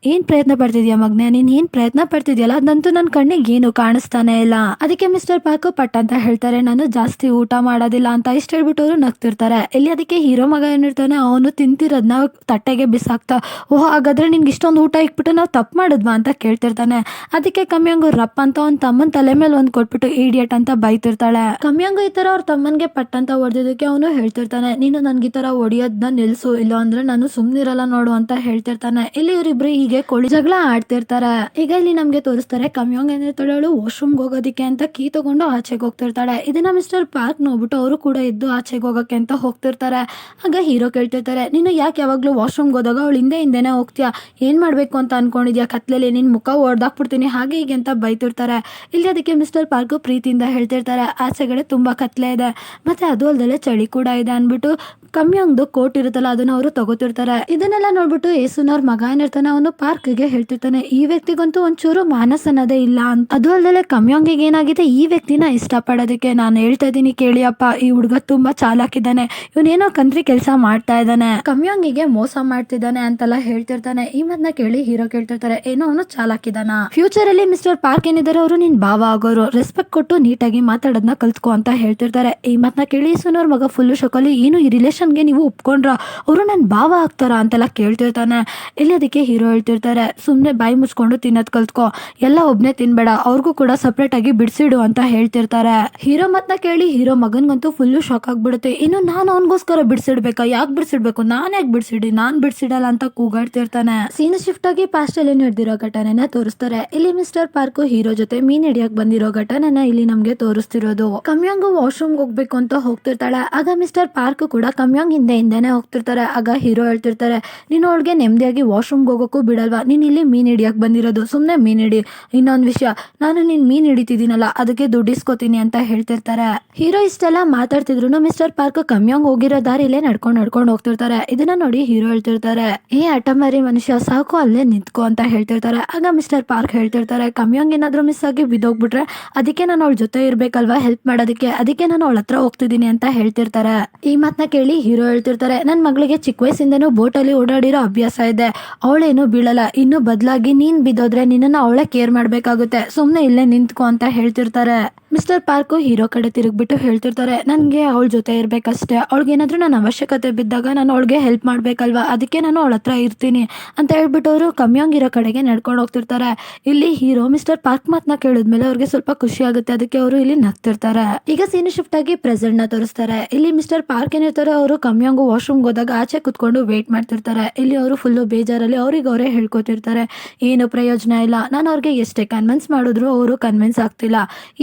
ಪಡ್ತಿದ್ಯಾ ಮಗ್ನೆ, ನೀನ್ ಏನ್ ಪ್ರಯತ್ನ ಪಡ್ತಿದ್ಯಲ್ಲ ಅದಂತೂ ನನ್ನ ಕಣ್ಣಿಗೆ ಏನು ಕಾಣಿಸ್ತಾನೆ ಇಲ್ಲ. ಅದಕ್ಕೆ ಮಿಸ್ಟರ್ ಪಾರ್ಕ್ ಪಟ್ ಅಂತ ಹೇಳ್ತಾರೆ, ನಾನು ಜಾಸ್ತಿ ಊಟ ಮಾಡೋದಿಲ್ಲ ಅಂತ ಇಷ್ಟ ಹೇಳ್ಬಿಟ್ಟು ಅವರು ನಗ್ತಿರ್ತಾರೆ. ಇಲ್ಲಿ ಅದಕ್ಕೆ ಹೀರೋ ಮಗ ಏನಿರ್ತಾನೆ, ಅವನು ತಿಂತಿರೋದ್ನ ತಟ್ಟೆಗೆ ಬಿಸಾಕ್ತಾ, ಓಹ್ ಹಾಗಾದ್ರೆ ನಿನ್ಗೆ ಇಷ್ಟೊಂದು ಊಟ ಇಕ್ಬಿಟ್ಟು ನಾವು ತಪ್ಪು ಮಾಡಿದ್ವಾ ಅಂತ ಕೇಳ್ತಿರ್ತಾನೆ. ಅದಕ್ಕೆ ಕಮ್ಮಿಯಂಗು ರಪ್ ಅಂತ ಅವ್ನ ತಮ್ಮನ್ ತಲೆ ಮೇಲೆ ಒಂದ್ ಕೊಟ್ಬಿಟ್ಟು ಇಡಿಯಟ್ ಅಂತ ಬೈತಿರ್ತಾಳೆ. ಕಮ್ಮಿಯಂಗು ಈ ತರ ಅವ್ರ ತಮ್ಮನ್ಗೆ ಪಟ್ ಅಂತ ಹೊಡೆದಿದ್ದಕ್ಕೆ ಅವನು ಹೇಳ್ತಿರ್ತಾನೆ, ನೀನು ನನ್ಗೆ ಈ ತರ ಹೊಡಿಯೋದನ್ನ ನಿಲ್ಸು, ಇಲ್ಲ ಅಂದ್ರೆ ನಾನು ಸುಮ್ನಿರಲ್ಲ ನೋಡು ಅಂತ ಹೇಳ್ತಿರ್ತಾನೆ. ಇಲ್ಲಿ ಇವರಿಬ್ರು ಹೀಗೆ ಕೋಳಿ ಜಗಳ ಆಡ್ತಿರ್ತಾರೆ. ಈಗ ಇಲ್ಲಿ ನಮ್ಗೆ ತೋರಿಸ್ತಾರೆ, ಕಮ್ಮಿಯಂಗ್ ಏನಿರ್ತಾಳೆ ಅವಳು ವಾಶ್ರೂಮ್ಗೆ ಹೋಗೋದಿಕ್ಕೆ ಅಂತ ಕೀ ತಗೊಂಡು ಆಚೆಗೆ ಹೋಗ್ತಿರ್ತಾಳೆ. ಇದನ್ನ ಮಿಸ್ಟರ್ ಪಾರ್ಕ್ ನೋಡ್ಬಿಟ್ಟು ಅವರು ಕೂಡ ಇದ್ದು ಆಚೆಗೆ ಹೋಗಕ್ಕೆ ಅಂತ ಹೋಗ್ತಿರ್ತಾರೆ. ಆಗ ಹೀರೋ ಕೇಳ್ತಿರ್ತಾರೆ, ನೀನು ಯಾಕೆ ಯಾವಾಗ್ಲೂ ವಾಶ್ರೂಮ್ಗೆ ಹೋದಾಗ ಅವಳು ಹಿಂದೆನೆ ಹೋಗ್ತೀಯಾ, ಏನ್ ಮಾಡ್ಬೇಕು ಅಂತ ಅನ್ಕೊಂಡಿದ್ಯಾ, ಕತ್ಲಲ್ಲಿ ನಿನ್ ಮುಖ ಹೊಡೆದಾಕ್ಬಿಡ್ತೀನಿ ಹಾಗೆ ಹೀಗೆ ಅಂತ ಬೈತಿರ್ತಾರೆ. ಇಲ್ಲಿ ಅದಕ್ಕೆ ಮಿಸ್ಟರ್ ಪಾರ್ಕ್ ಪ್ರೀತಿಯಿಂದ ಹೇಳ್ತಿರ್ತಾರೆ, ಆಚೆಗಡೆ ತುಂಬಾ ಕತ್ಲೆ ಇದೆ, ಮತ್ತೆ ಅದು ಅಲ್ದಲೆ ಚಳಿ ಕೂಡ ಇದೆ ಅನ್ಬಿಟ್ಟು ಕಮ್ಮಿಯಂಗ್ದು ಕೋಟ್ ಇರುತ್ತಲ್ಲ ಅದನ್ನ ಅವರು ತಗೋತಿರ್ತಾರೆ. ಇದನ್ನೆಲ್ಲ ನೋಡ್ಬಿಟ್ಟು ಏಸುನವ್ರ ಮಗ ಏನಿರ್ತಾನೆ, ಅವನು ಪಾರ್ಕ್ಗೆ ಹೇಳ್ತಿರ್ತಾನೆ, ಈ ವ್ಯಕ್ತಿಗಂತೂ ಒಂಚೂರು ಮಾನಸ್ ಅನ್ನೋದೇ ಇಲ್ಲ ಅಂತ. ಅದು ಅಲ್ಲದೆ ಕಮ್ಮಿಯಂಗಿಗೆ ಏನಾಗಿದೆ, ಈ ವ್ಯಕ್ತಿನ ಇಷ್ಟಪಡೋದಕ್ಕೆ. ನಾನು ಹೇಳ್ತಾ ಇದ್ದೀನಿ ಕೇಳಿಯಪ್ಪ, ಈ ಹುಡುಗ ತುಂಬಾ ಚಾಲಾಕಿದ್ದಾನೆ, ಇವನೇನೋ ಕಂತ್ರಿ ಕೆಲಸ ಮಾಡ್ತಾ ಇದ್ದಾನೆ, ಕಮ್ಮಿಯಂಗಿಗೆ ಮೋಸ ಮಾಡ್ತಿದ್ದಾನೆ ಅಂತೆಲ್ಲ ಹೇಳ್ತಿರ್ತಾನೆ. ಈ ಮಾತನ್ನ ಕೇಳಿ ಹೀರೋ ಕೇಳ್ತಿರ್ತಾರೆ, ಏನೋ ಅವನು ಚಾಲಾಕಿದಾನ, ಫ್ಯೂಚರ್ ಅಲ್ಲಿ ಮಿಸ್ಟರ್ ಪಾರ್ಕ್ ಏನಿದ್ದಾರೆ ಅವರು ನಿನ್ ಭಾವ ಆಗೋರು, ರೆಸ್ಪೆಕ್ಟ್ ಕೊಟ್ಟು ನೀಟಾಗಿ ಮಾತಾಡೋದನ್ನ ಕಲ್ತ್ಕೊ ಅಂತ ಹೇಳ್ತಿರ್ತಾರೆ. ಈ ಮಾತನ್ನ ಕೇಳಿ ಸುನೋರ್ ಮಗ ಫುಲ್ ಶೋಕಲ್ಲಿ, ಏನು ಈ ರಿಲೇಷನ್ಗೆ ನೀವು ಒಪ್ಕೊಂಡ್ರ, ಅವರು ನನ್ನ ಭಾವ ಆಗ್ತಾರ ಅಂತೆಲ್ಲ ಕೇಳ್ತಿರ್ತಾನೆ. ಇಲ್ಲಿ ಅದಕ್ಕೆ ಹೀರೋ ಹೇಳ್ತಿರ್ತಾರೆ, ಸುಮ್ನೆ ಬಾಯಿ ಮುಚ್ಕೊಂಡು ತಿನ್ನೋದ್ ಕಲ್ತ್ಕೊ, ಎಲ್ಲ ಒಬ್ನೇ ತಿನ್ಬೇಡ, ಅವ್ರಿಗೂ ಕೂಡ ಸಪ್ರೇಟ್ ಆಗಿ ಬಿಡಿಸಿಡು ಅಂತ ಹೇಳ್ತಿರ್ತಾರೆ. ಹೀರೋ ಮಾತನ್ನ ಕೇಳಿ ಹೀರೋ ಮಗನ್ಗಂತೂ ಫುಲ್ಲು ಶಾಕ್ ಆಗ್ಬಿಡುತ್ತೆ. ಇನ್ನು ನಾನು ಅವನಿಗೋಸ್ಕರ ಬಿಡಿಸಿಡ್ಬೇಕಾ, ಯಾಕೆ ಬಿಡಿಸಿಡ್ಬೇಕು, ನಾನ್ ಯಾಕೆ ಬಿಡಿಸಿಡಿ, ನಾನ್ ಬಿಡಿಸಿಡಲ್ಲ ಅಂತ ಕೂಗಾಡ್ತಿರ್ತಾನೆ. ಸೀನ್ ಶಿಫ್ಟ್ ಆಗಿ ಪಾಸ್ಟ್ ಅಲ್ಲಿ ನಡೆದಿರೋ ಘಟನೆನ ತೋರಿಸ್ತಾರೆ. ಇಲ್ಲಿ ಮಿಸ್ಟರ್ ಪಾರ್ಕ್ ಹೀರೋ ಜೊತೆ ಮೀನ್ ಹಿಡಿಯಕ್ ಬಂದಿರೋ ಘಟನೆನ ಇಲ್ಲಿ ನಮ್ಗೆ ತೋರಿಸ್ತಿರೋದು. ಕಮ್ಯಾಂಗು ವಾಶ್ರೂಮ್ಗೆ ಹೋಗ್ಬೇಕು ಅಂತ ಹೋಗ್ತಿರ್ತಾಳೆ. ಆಗ ಮಿಸ್ಟರ್ ಪಾರ್ಕ್ ಕೂಡ ಕಮ್ಯಾಂಗ್ ಹಿಂದೆನೆ ಹೋಗ್ತಿರ್ತಾರೆ. ಆಗ ಹೀರೋ ಹೇಳ್ತಿರ್ತಾರೆ, ನೀನು ಅವಳಿಗೆ ನೆಮ್ಮದಿಯಾಗಿ ವಾಶ್ರೂಮ್ಗೆ ಹೋಗೋಕ್ಕೂ ಬಿಡಲ್ವಾ, ನೀನ್ ಇಲ್ಲಿ ಮೀನ್ ಹಿಡಿಯಕ್ ಬಂದಿರೋದು, ಸುಮ್ನೆ ಮೀನ್ ಹಿಡಿ, ಇನ್ನೊಂದ್ ವಿಷಯ, ನಾನು ನೀನ್ ಮೀನ್ ಹಿಡಿತಿದ್ದೀನಲ್ಲ ಅದಕ್ಕೆ ದುಡ್ಡಿಸ್ಕೋತೀನಿ ಅಂತ ಹೇಳ್ತಿರ್ತಾರೆ. ಹೀರೋ ಇಷ್ಟೆಲ್ಲ ಮಾತಾಡ್ತಿದ್ರು ಮಿಸ್ಟರ್ ಪಾರ್ಕ್ ಕಮ್ಯಾಂಗ್ ಹೋಗಿರೋ ದಾರಿಲೇ ನಡ್ಕೊಂಡು ಹೋಗ್ತಿರ್ತಾರೆ. ಇದನ್ನ ನೋಡಿ ಹೀರೋ ಹೇಳ್ತಿರ್ತಾರೆ, ಏ ಅಟಮರಿ ಮನುಷ್ಯ ಸಾಕು ಅಲ್ಲೇ ನಿಂತ್ಕೋ ಅಂತ ಹೇಳ್ತಿರ್ತಾರೆ. ಆಗ ಮಿಸ್ಟರ್ ಪಾರ್ಕ್ ಹೇಳ್ತಿರ್ತಾರೆ, ಕಮ್ಯಾಂಗ್ ಏನಾದ್ರು ಮಿಸ್ ಆಗಿ ಬಿದ್ದೋಗ್ಬಿಟ್ರೆ ಅದಕ್ಕೆ ನಾನು ಅವಳ ಜೊತೆ ಇರ್ಬೇಕಲ್ವಾ ಹೆಲ್ಪ್ ಮಾಡೋದಕ್ಕೆ, ಅದಕ್ಕೆ ನಾನು ಅವಳ ಹತ್ರ ಹೋಗ್ತಿದ್ದೀನಿ ಅಂತ ಹೇಳ್ತಿರ್ತಾರೆ. ಈ ಮಾತನ್ನ ಕೇಳಿ ಹೀರೋ ಹೇಳ್ತಿರ್ತಾರೆ, ನನ್ನ ಮಗಳಿಗೆ ಚಿಕ್ಕ ವಯಸ್ಸಿಂದನೂ ಬೋಟಲ್ಲಿ ಓಡಾಡಿರೋ ಅಭ್ಯಾಸ ಇದೆ, ಅವಳೇನು ಬೀಳಲ್ಲ, ಇನ್ನು ಬದಲಾಗಿ ನೀನ್ ಬಿದ್ದೋದ್ರೆ ನಿನ್ನನ್ನು ಅವಳೇ ಕೇರ್ ಮಾಡ್ಬೇಕಾಗುತ್ತೆ, ಸುಮ್ನೆ ಇಲ್ಲೇ ನಿಂತ್ಕೊ ಅಂತ ಹೇಳ್ತಿರ್ತಾರೆ. ಮಿಸ್ಟರ್ ಪಾರ್ಕು ಹೀರೋ ಕಡೆ ತಿರುಗ್ಬಿಟ್ಟು ಹೇಳ್ತಿರ್ತಾರೆ, ನನಗೆ ಅವಳ ಜೊತೆ ಇರ್ಬೇಕಷ್ಟೇ, ಅವಳಿಗೇನಾದ್ರೂ ನನ್ನ ಅವಶ್ಯಕತೆ ಬಿದ್ದಾಗ ನಾನು ಅವಳಿಗೆ ಹೆಲ್ಪ್ ಮಾಡ್ಬೇಕಲ್ವಾ, ಅದಕ್ಕೆ ನಾನು ಅವಳ ಹತ್ರ ಇರ್ತೀನಿ ಅಂತ ಹೇಳ್ಬಿಟ್ಟು ಅವರು ಕಮ್ಯಾಂಗ್ ಇರೋ ಕಡೆಗೆ ನಡ್ಕೊಂಡು ಹೋಗ್ತಿರ್ತಾರೆ. ಇಲ್ಲಿ ಹೀರೋ ಮಿಸ್ಟರ್ ಪಾರ್ಕ್ ಮಾತನ್ನ ಕೇಳಿದ್ಮೇಲೆ ಅವ್ರಿಗೆ ಸ್ವಲ್ಪ ಖುಷಿ ಆಗುತ್ತೆ, ಅದಕ್ಕೆ ಅವರು ಇಲ್ಲಿ ನಗ್ತಿರ್ತಾರೆ. ಈಗ ಸೀನ್ ಶಿಫ್ಟ್ ಆಗಿ ಪ್ರೆಸೆಂಟ್ ನ ತೋರಿಸ್ತಾರೆ. ಇಲ್ಲಿ ಮಿಸ್ಟರ್ ಪಾರ್ಕ್ ಏನಿರ್ತಾರೆ, ಅವರು ಕಮ್ಯಾಂಗು ವಾಶ್ರೂಮ್ ಹೋದಾಗ ಆಚೆ ಕುತ್ಕೊಂಡು ವೇಟ್ ಮಾಡ್ತಿರ್ತಾರೆ. ಇಲ್ಲಿ ಅವರು ಫುಲ್ಲು ಬೇಜಾರಲ್ಲಿ ಅವ್ರಿಗೆ ಅವರೇ ಹೇಳ್ಕೊತಿರ್ತಾರೆ, ಏನು ಪ್ರಯೋಜನ ಇಲ್ಲ, ನಾನು ಅವ್ರಿಗೆ ಎಷ್ಟೇ ಕನ್ವಿನ್ಸ್ ಮಾಡಿದ್ರು ಅವರು ಕನ್ವಿನ್ಸ್ ಆಗ್ತಿಲ್ಲ,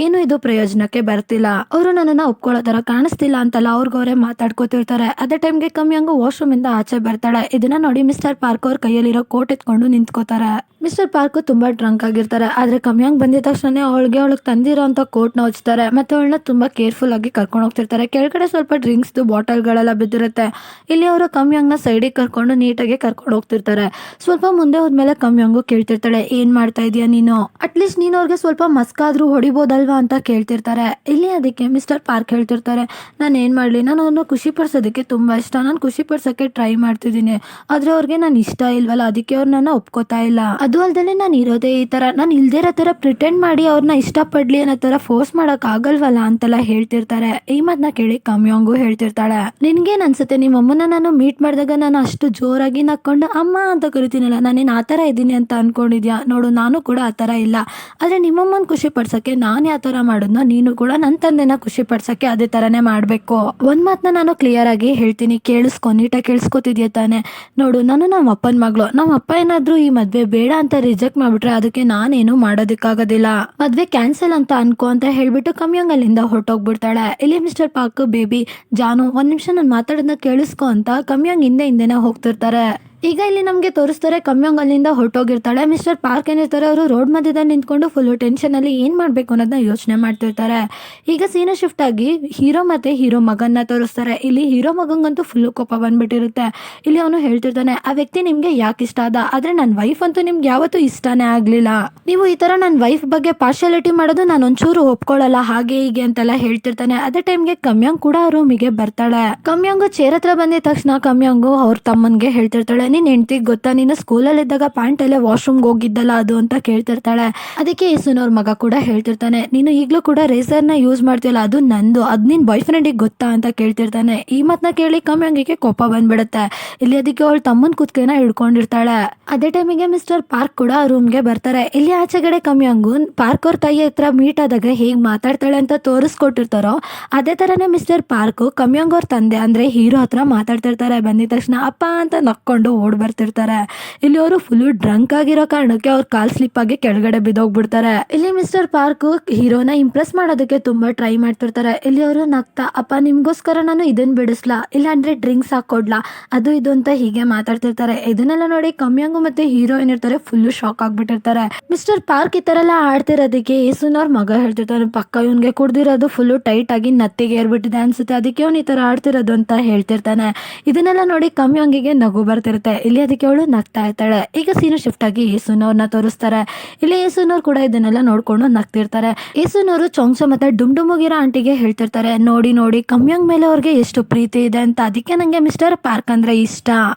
ಏನು ಇದು ಪ್ರಯೋಜನಕ್ಕೆ ಬರ್ತಿಲ್ಲ, ಅವರು ನನ್ನನ್ನ ಒಪ್ಕೊಳ್ಳೋ ತರ ಕಾಣಿಸ್ತಿಲ್ಲ ಅಂತೆಲ್ಲ ಅವ್ರಿಗವ್ರೆ ಮಾತಾಡ್ಕೋತಿರ್ತಾರೆ. ಅದೇ ಟೈಮ್ಗೆ ಕಮ್ಯಾಂಗು ವಾಶ್ರೂಮ್ ಇಂದ ಆಚೆ ಬರ್ತಾಳೆ. ಇದನ್ನ ನೋಡಿ ಮಿಸ್ಟರ್ ಪಾರ್ಕ್ ಅವ್ರ ಕೈಯಲ್ಲಿರೋ ಕೋಟ್ ಎತ್ಕೊಂಡು ನಿಂತ್ಕೋತಾರೆ. ಮಿಸ್ಟರ್ ಪಾರ್ಕ್ ತುಂಬಾ ಡ್ರಂಕ್ ಆಗಿರ್ತಾರೆ, ಆದ್ರೆ ಕಮ್ಯಾಂಗ್ ಬಂದಿದ ತಕ್ಷಣ ಅವಳಿಗೆ ತಂದಿರೋ ಅಂತ ಕೋಟ್ ನ ಹೊಚ್ತಾರೆ, ಮತ್ತೆ ಅವಳನ್ನ ತುಂಬಾ ಕೇರ್ಫುಲ್ ಆಗಿ ಕರ್ಕೊಂಡು ಹೋಗ್ತಿರ್ತಾರೆ. ಕೆಳಗಡೆ ಸ್ವಲ್ಪ ಡ್ರಿಂಕ್ಸ್ ಬಾಟಲ್ ಗಳೆಲ್ಲ ಬಿದ್ದಿರುತ್ತೆ. ಇಲ್ಲಿ ಅವರು ಕಮ್ಯಾಂಗ್ ನ ಸೈಡಿಗೆ ಕರ್ಕೊಂಡು ನೀಟಾಗಿ ಕರ್ಕೊಂಡು ಹೋಗ್ತಿರ್ತಾರೆ. ಸ್ವಲ್ಪ ಮುಂದೆ ಹೋದ್ಮೇಲೆ ಕಮ್ಯಾಂಗು ಕೇಳ್ತಿರ್ತಾಳೆ, ಏನ್ ಮಾಡ್ತಾ ಇದೀಯ ನೀನು, ಅಟ್ಲೀಸ್ಟ್ ನೀನು ಅವ್ರಿಗೆ ಸ್ವಲ್ಪ ಮಸ್ಕಾದ್ರೂ ಹೊಡಿಬೋದಲ್ವಾ ಅಂತ ಕೇಳ್ತಿರ್ತಾರೆ. ಇಲ್ಲಿ ಅದಕ್ಕೆ ಮಿಸ್ಟರ್ ಪಾರ್ಕ್ ಹೇಳ್ತಿರ್ತಾರೆ, ನಾನು ಏನ್ ಮಾಡ್ಲಿ, ನಾನು ಅವ್ರನ್ನ ಖುಷಿ ಪಡ್ಸೋದಕ್ಕೆ ತುಂಬಾ ಇಷ್ಟ, ನಾನು ಖುಷಿ ಪಡ್ಸಕ್ಕೆ ಟ್ರೈ ಮಾಡ್ತಿದ್ದೀನಿ, ಆದ್ರೆ ಅವ್ರಿಗೆ ನಾನು ಇಷ್ಟ ಇಲ್ವಲ್ಲ, ಅದಕ್ಕೆ ಅವ್ರು ನನ್ನ ಒಪ್ಕೋತಾ ಇಲ್ಲ, ಅದು ಅಲ್ದಲೆ ನಾನು ಇರೋದೇ ಈ ತರ, ನಾನು ಇಲ್ದೇ ಇರೋ ತರ ಪ್ರಿಟೆಂಡ್ ಮಾಡಿ ಅವ್ರನ್ನ ಇಷ್ಟಪಡ್ಲಿ ಅನ್ನೋ ತರ ಫೋರ್ಸ್ ಮಾಡಕ್ ಆಗಲ್ವಲ್ಲ ಅಂತೆಲ್ಲ ಹೇಳ್ತಿರ್ತಾರೆ. ಈ ಮಾತನ್ನ ಕೇಳಿ ಕಮ್ಯಾಂಗು ಹೇಳ್ತಿರ್ತಾಳೆ, ನಿನ್ಗೇನ್ ಅನ್ಸುತ್ತೆ, ನಿಮ್ಮ ಅಮ್ಮನ ನಾನು ಮೀಟ್ ಮಾಡಿದಾಗ ನಾನು ಅಷ್ಟು ಜೋರಾಗಿ ನಕ್ಕೊಂಡು ಅಮ್ಮ ಅಂತ ಕರಿತೀನಲ್ಲ, ನಾನೇನು ಆ ಥರ ಇದ್ದೀನಿ ಅಂತ ಅನ್ಕೊಂಡಿದ್ಯಾ, ನೋಡು ನಾನು ಕೂಡ ಆ ಥರ ಇಲ್ಲ, ಆದರೆ ನಿಮ್ಮಮ್ಮನ ಖುಷಿ ಪಡ್ಸೋಕ್ಕೆ ನಾನು ಯಾವ ಥರ ಮಾಡೋದ್ನೋ ನೀನು ಕೂಡ ನನ್ನ ತಂದೆನ ಖುಷಿ ಪಡ್ಸೋಕ್ಕೆ ಅದೇ ಥರನೇ ಮಾಡಬೇಕು. ಒಂದು ಮಾತನ್ನ ನಾನು ಕ್ಲಿಯರ್ ಆಗಿ ಹೇಳ್ತೀನಿ, ಕೇಳಿಸ್ಕೊ, ನೀಟಾಗಿ ಕೇಳಿಸ್ಕೊತಿದ್ಯಾ ತಾನೆ, ನೋಡು ನಾನು ನಮ್ಮ ಅಪ್ಪನ ಮಗಳು, ನಮ್ಮ ಅಪ್ಪ ಏನಾದರೂ ಈ ಮದುವೆ ಬೇಡ ಅಂತ ರಿಜೆಕ್ಟ್ ಮಾಡ್ಬಿಟ್ರೆ ಅದಕ್ಕೆ ನಾನೇನು ಮಾಡೋದಕ್ಕಾಗೋದಿಲ್ಲ, ಮದುವೆ ಕ್ಯಾನ್ಸಲ್ ಅಂತ ಅನ್ಕೋ ಅಂತ ಹೇಳ್ಬಿಟ್ಟು ಕಮ್ಯಾಂಗ್ ಅಲ್ಲಿಂದ ಹೊರಟೋಗ್ಬಿಡ್ತಾಳೆ. ಇಲ್ಲಿ ಮಿಸ್ಟರ್ ಪಾರ್ಕ್, ಬೇಬಿ ಜಾನು ಒಂದ್ ನಿಮಿಷ ನಾನು ಮಾತಾಡೋದನ್ನ ಕೇಳಿಸ್ಕೊ ಅಂತ ಕಮ್ಯಾಂಗ್ ಹಿಂದೆನೆ ಹೋಗ್ತಿರ್ತಾರೆ. ಈಗ ಇಲ್ಲಿ ನಮಗೆ ತೋರಿಸ್ತಾರೆ, ಕಮ್ಯಾಂಗ್ ಅಲ್ಲಿಂದ ಹೊರಟೋಗಿರ್ತಾಳೆ. ಮಿಸ್ಟರ್ ಪಾರ್ಕ್ ಏನಿರ್ತಾರೆ, ಅವರು ರೋಡ್ ಮಧ್ಯದಲ್ಲಿ ನಿಂತ್ಕೊಂಡು ಫುಲ್ ಟೆನ್ಷನ್ ಅಲ್ಲಿ ಏನ್ ಮಾಡ್ಬೇಕು ಅನ್ನೋದನ್ನ ಯೋಚನೆ ಮಾಡ್ತಿರ್ತಾರೆ. ಈಗ ಸೀನ ಶಿಫ್ಟ್ ಆಗಿ ಹೀರೋ ಮತ್ತೆ ಹೀರೋ ಮಗನ್ನ ತೋರಿಸ್ತಾರೆ. ಇಲ್ಲಿ ಹೀರೋ ಮಗಂಗಂತೂ ಫುಲ್ ಕೋಪ ಬಂದ್ಬಿಟ್ಟಿರುತ್ತೆ. ಇಲ್ಲಿ ಅವನು ಹೇಳ್ತಿರ್ತಾನೆ, ಆ ವ್ಯಕ್ತಿ ನಿಮ್ಗೆ ಯಾಕೆ ಇಷ್ಟ ಆದ, ಆದ್ರೆ ನನ್ನ ವೈಫ್ ಅಂತೂ ನಿಮ್ಗೆ ಯಾವತ್ತೂ ಇಷ್ಟನೇ ಆಗ್ಲಿಲ್ಲ, ನೀವು ಈ ತರ ನನ್ನ ವೈಫ್ ಬಗ್ಗೆ ಪಾರ್ಶಾಲಿಟಿ ಮಾಡೋದು ನಾನು ಒಂಚೂರು ಒಪ್ಕೊಳ್ಳಲ್ಲ, ಹಾಗೆ ಹೀಗೆ ಅಂತೆಲ್ಲ ಹೇಳ್ತಿರ್ತಾನೆ. ಅದೇ ಟೈಮ್ಗೆ ಕಮ್ಯಾಂಗ್ ಕೂಡ ರೂಮಿಗೆ ಬರ್ತಾಳೆ. ಕಮ್ಯಾಂಗು ಚೇರ್ ಹತ್ರ ಬಂದಿದ ತಕ್ಷಣ ಕಮ್ಯಾಂಗು ಅವ್ರ ತಮ್ಮನ್ಗೆ ಹೇಳ್ತಿರ್ತಾಳೆ, ನೀನ್ ಹೆಂಡ್ತಿಗ್ ಗೊತ್ತಾ, ನೀನು ಸ್ಕೂಲಲ್ಲಿ ಇದ್ದಾಗ ಪ್ಯಾಂಟ್ ಅಲ್ಲೇ ವಾಶ್ರೂಮ್ಗೆ ಹೋಗಿದ್ದಲ್ಲ ಅದು ಅಂತ ಕೇಳ್ತಿರ್ತಾಳೆ. ಅದಕ್ಕೆ ಯೇಸುನವ್ರ ಮಗ ಕೂಡ ಹೇಳ್ತಿರ್ತಾನೆ, ನೀನು ಈಗಲೂ ಕೂಡ ರೇಸರ್ನ ಯೂಸ್ ಮಾಡ್ತೀಯಲ್ಲ ಅದು ನಂದು, ಅದ್ ನಿನ್ ಬಾಯ್ ಫ್ರೆಂಡಿಗೆ ಗೊತ್ತಾ ಅಂತ ಕೇಳ್ತಿರ್ತಾನೆ. ಈ ಮಾತನ್ನ ಕೇಳಿ ಕಮ್ಯಾಂಗಿಗೆ ಕೋಪ ಬಂದ್ಬಿಡುತ್ತೆ. ಇಲ್ಲಿ ಅದಕ್ಕೆ ಅವಳು ತಮ್ಮನ್ ಕುತ್ಕೆನ ಹಿಡ್ಕೊಂಡಿರ್ತಾಳೆ. ಅದೇ ಟೈಮಿಗೆ ಮಿಸ್ಟರ್ ಪಾರ್ಕ್ ಕೂಡ ರೂಮ್ಗೆ ಬರ್ತಾರೆ. ಇಲ್ಲಿ ಆಚೆಗಡೆ ಕಮ್ಯಾಂಗು ಪಾರ್ಕ್ ಅವ್ರ ತಾಯಿ ಹತ್ರ ಮೀಟ್ ಆದಾಗ ಹೇಗ್ ಮಾತಾಡ್ತಾಳೆ ಅಂತ ತೋರಿಸ್ಕೊಟ್ಟಿರ್ತಾರೋ ಅದೇ ತರನೇ ಮಿಸ್ಟರ್ ಪಾರ್ಕ್ ಕಮ್ಯಾಂಗ್ ಅವ್ರ ತಂದೆ ಅಂದ್ರೆ ಹೀರೋ ಹತ್ರ ಮಾತಾಡ್ತಿರ್ತಾರೆ. ಬಂದಿದ ತಕ್ಷಣ ಅಪ್ಪ ಅಂತ ನಕ್ಕೊಂಡು ಓಡ್ ಬರ್ತಿರ್ತಾರೆ. ಇಲ್ಲಿ ಅವರು ಫುಲ್ ಡ್ರಂಕ್ ಆಗಿರೋ ಕಾರಣಕ್ಕೆ ಅವ್ರ ಕಾಲ್ ಸ್ಲಿಪ್ ಆಗಿ ಕೆಳಗಡೆ ಬಿದ್ದೋಗ್ಬಿಡ್ತಾರೆ. ಇಲ್ಲಿ ಮಿಸ್ಟರ್ ಪಾರ್ಕ್ ಹೀರೋನ ಇಂಪ್ರೆಸ್ ಮಾಡೋದಕ್ಕೆ ತುಂಬಾ ಟ್ರೈ ಮಾಡ್ತಿರ್ತಾರೆ. ಇಲ್ಲಿ ಅವರು ನಗ್ತಾ, ಅಪ್ಪ ನಿಮ್ಗೋಸ್ಕರ ನಾನು ಇದನ್ ಬಿಡಿಸ್ಲಾ, ಇಲ್ಲಾಂದ್ರೆ ಡ್ರಿಂಕ್ಸ್ ಹಾಕೊಡ್ಲಾ, ಅದು ಇದು ಅಂತ ಹೀಗೆ ಮಾತಾಡ್ತಿರ್ತಾರೆ. ಇದನ್ನೆಲ್ಲ ನೋಡಿ ಕಮ್ಯಾಂಗು ಮತ್ತೆ ಹೀರೋ ಏನಿರ್ತಾರೆ ಫುಲ್ ಶಾಕ್ ಆಗ್ಬಿಟ್ಟಿರ್ತಾರೆ. ಮಿಸ್ಟರ್ ಪಾರ್ಕ್ ಈ ತರ ಎಲ್ಲ ಆಡ್ತಿರೋದಕ್ಕೆ ಯೇಸುನವ್ರ ಮಗ ಹೇಳ್ತಿರ್ತಾರೆ, ಪಕ್ಕ ಇವನ್ಗೆ ಕುಡ್ದಿರೋದು ಫುಲ್ ಟೈಟ್ ಆಗಿ ನತ್ತಿಗೆ ಏರ್ಬಿಟ್ಟಿದೆ ಅನ್ಸುತ್ತೆ, ಅದಕ್ಕೆ ಅವ್ನು ಈ ತರ ಆಡ್ತಿರೋದು ಅಂತ ಹೇಳ್ತಿರ್ತಾನೆ. ಇದನ್ನೆಲ್ಲ ನೋಡಿ ಕಮ್ಯಾಂಗಿಗೆ ನಗು ಬರ್ತಿರುತ್ತೆ. ಇಲ್ಲಿ ಅದಕ್ಕೆ ಅವಳು ನಗ್ತಾ ಇರ್ತಾಳೆ. ಈಗ ಸೀನು ಶಿಫ್ಟ್ ಆಗಿ ಯೇಸುನವ್ರನ್ನ ತೋರಿಸ್ತಾರೆ. ಇಲ್ಲಿ ಯೇಸುನವ್ರು ಕೂಡ ಇದನ್ನೆಲ್ಲ ನೋಡ್ಕೊಂಡು ನಗ್ತಿರ್ತಾರೆ. ಯೇಸುನವರು ಚೊಂಗ್ಸ ಮತ್ತೆ ಡುಮ್ಡುಮುಗಿರೋ ಆಂಟಿಗೆ ಹೇಳ್ತಿರ್ತಾರೆ, ನೋಡಿ ನೋಡಿ ಕಮ್ಯಾಂಗ್ ಮೇಲೆ ಅವ್ರಿಗೆ ಎಷ್ಟು ಪ್ರೀತಿ ಇದೆ ಅಂತ, ಅದಕ್ಕೆ ನಂಗೆ ಮಿಸ್ಟರ್ ಪಾರ್ಕ್ ಅಂದ್ರೆ ಇಷ್ಟ.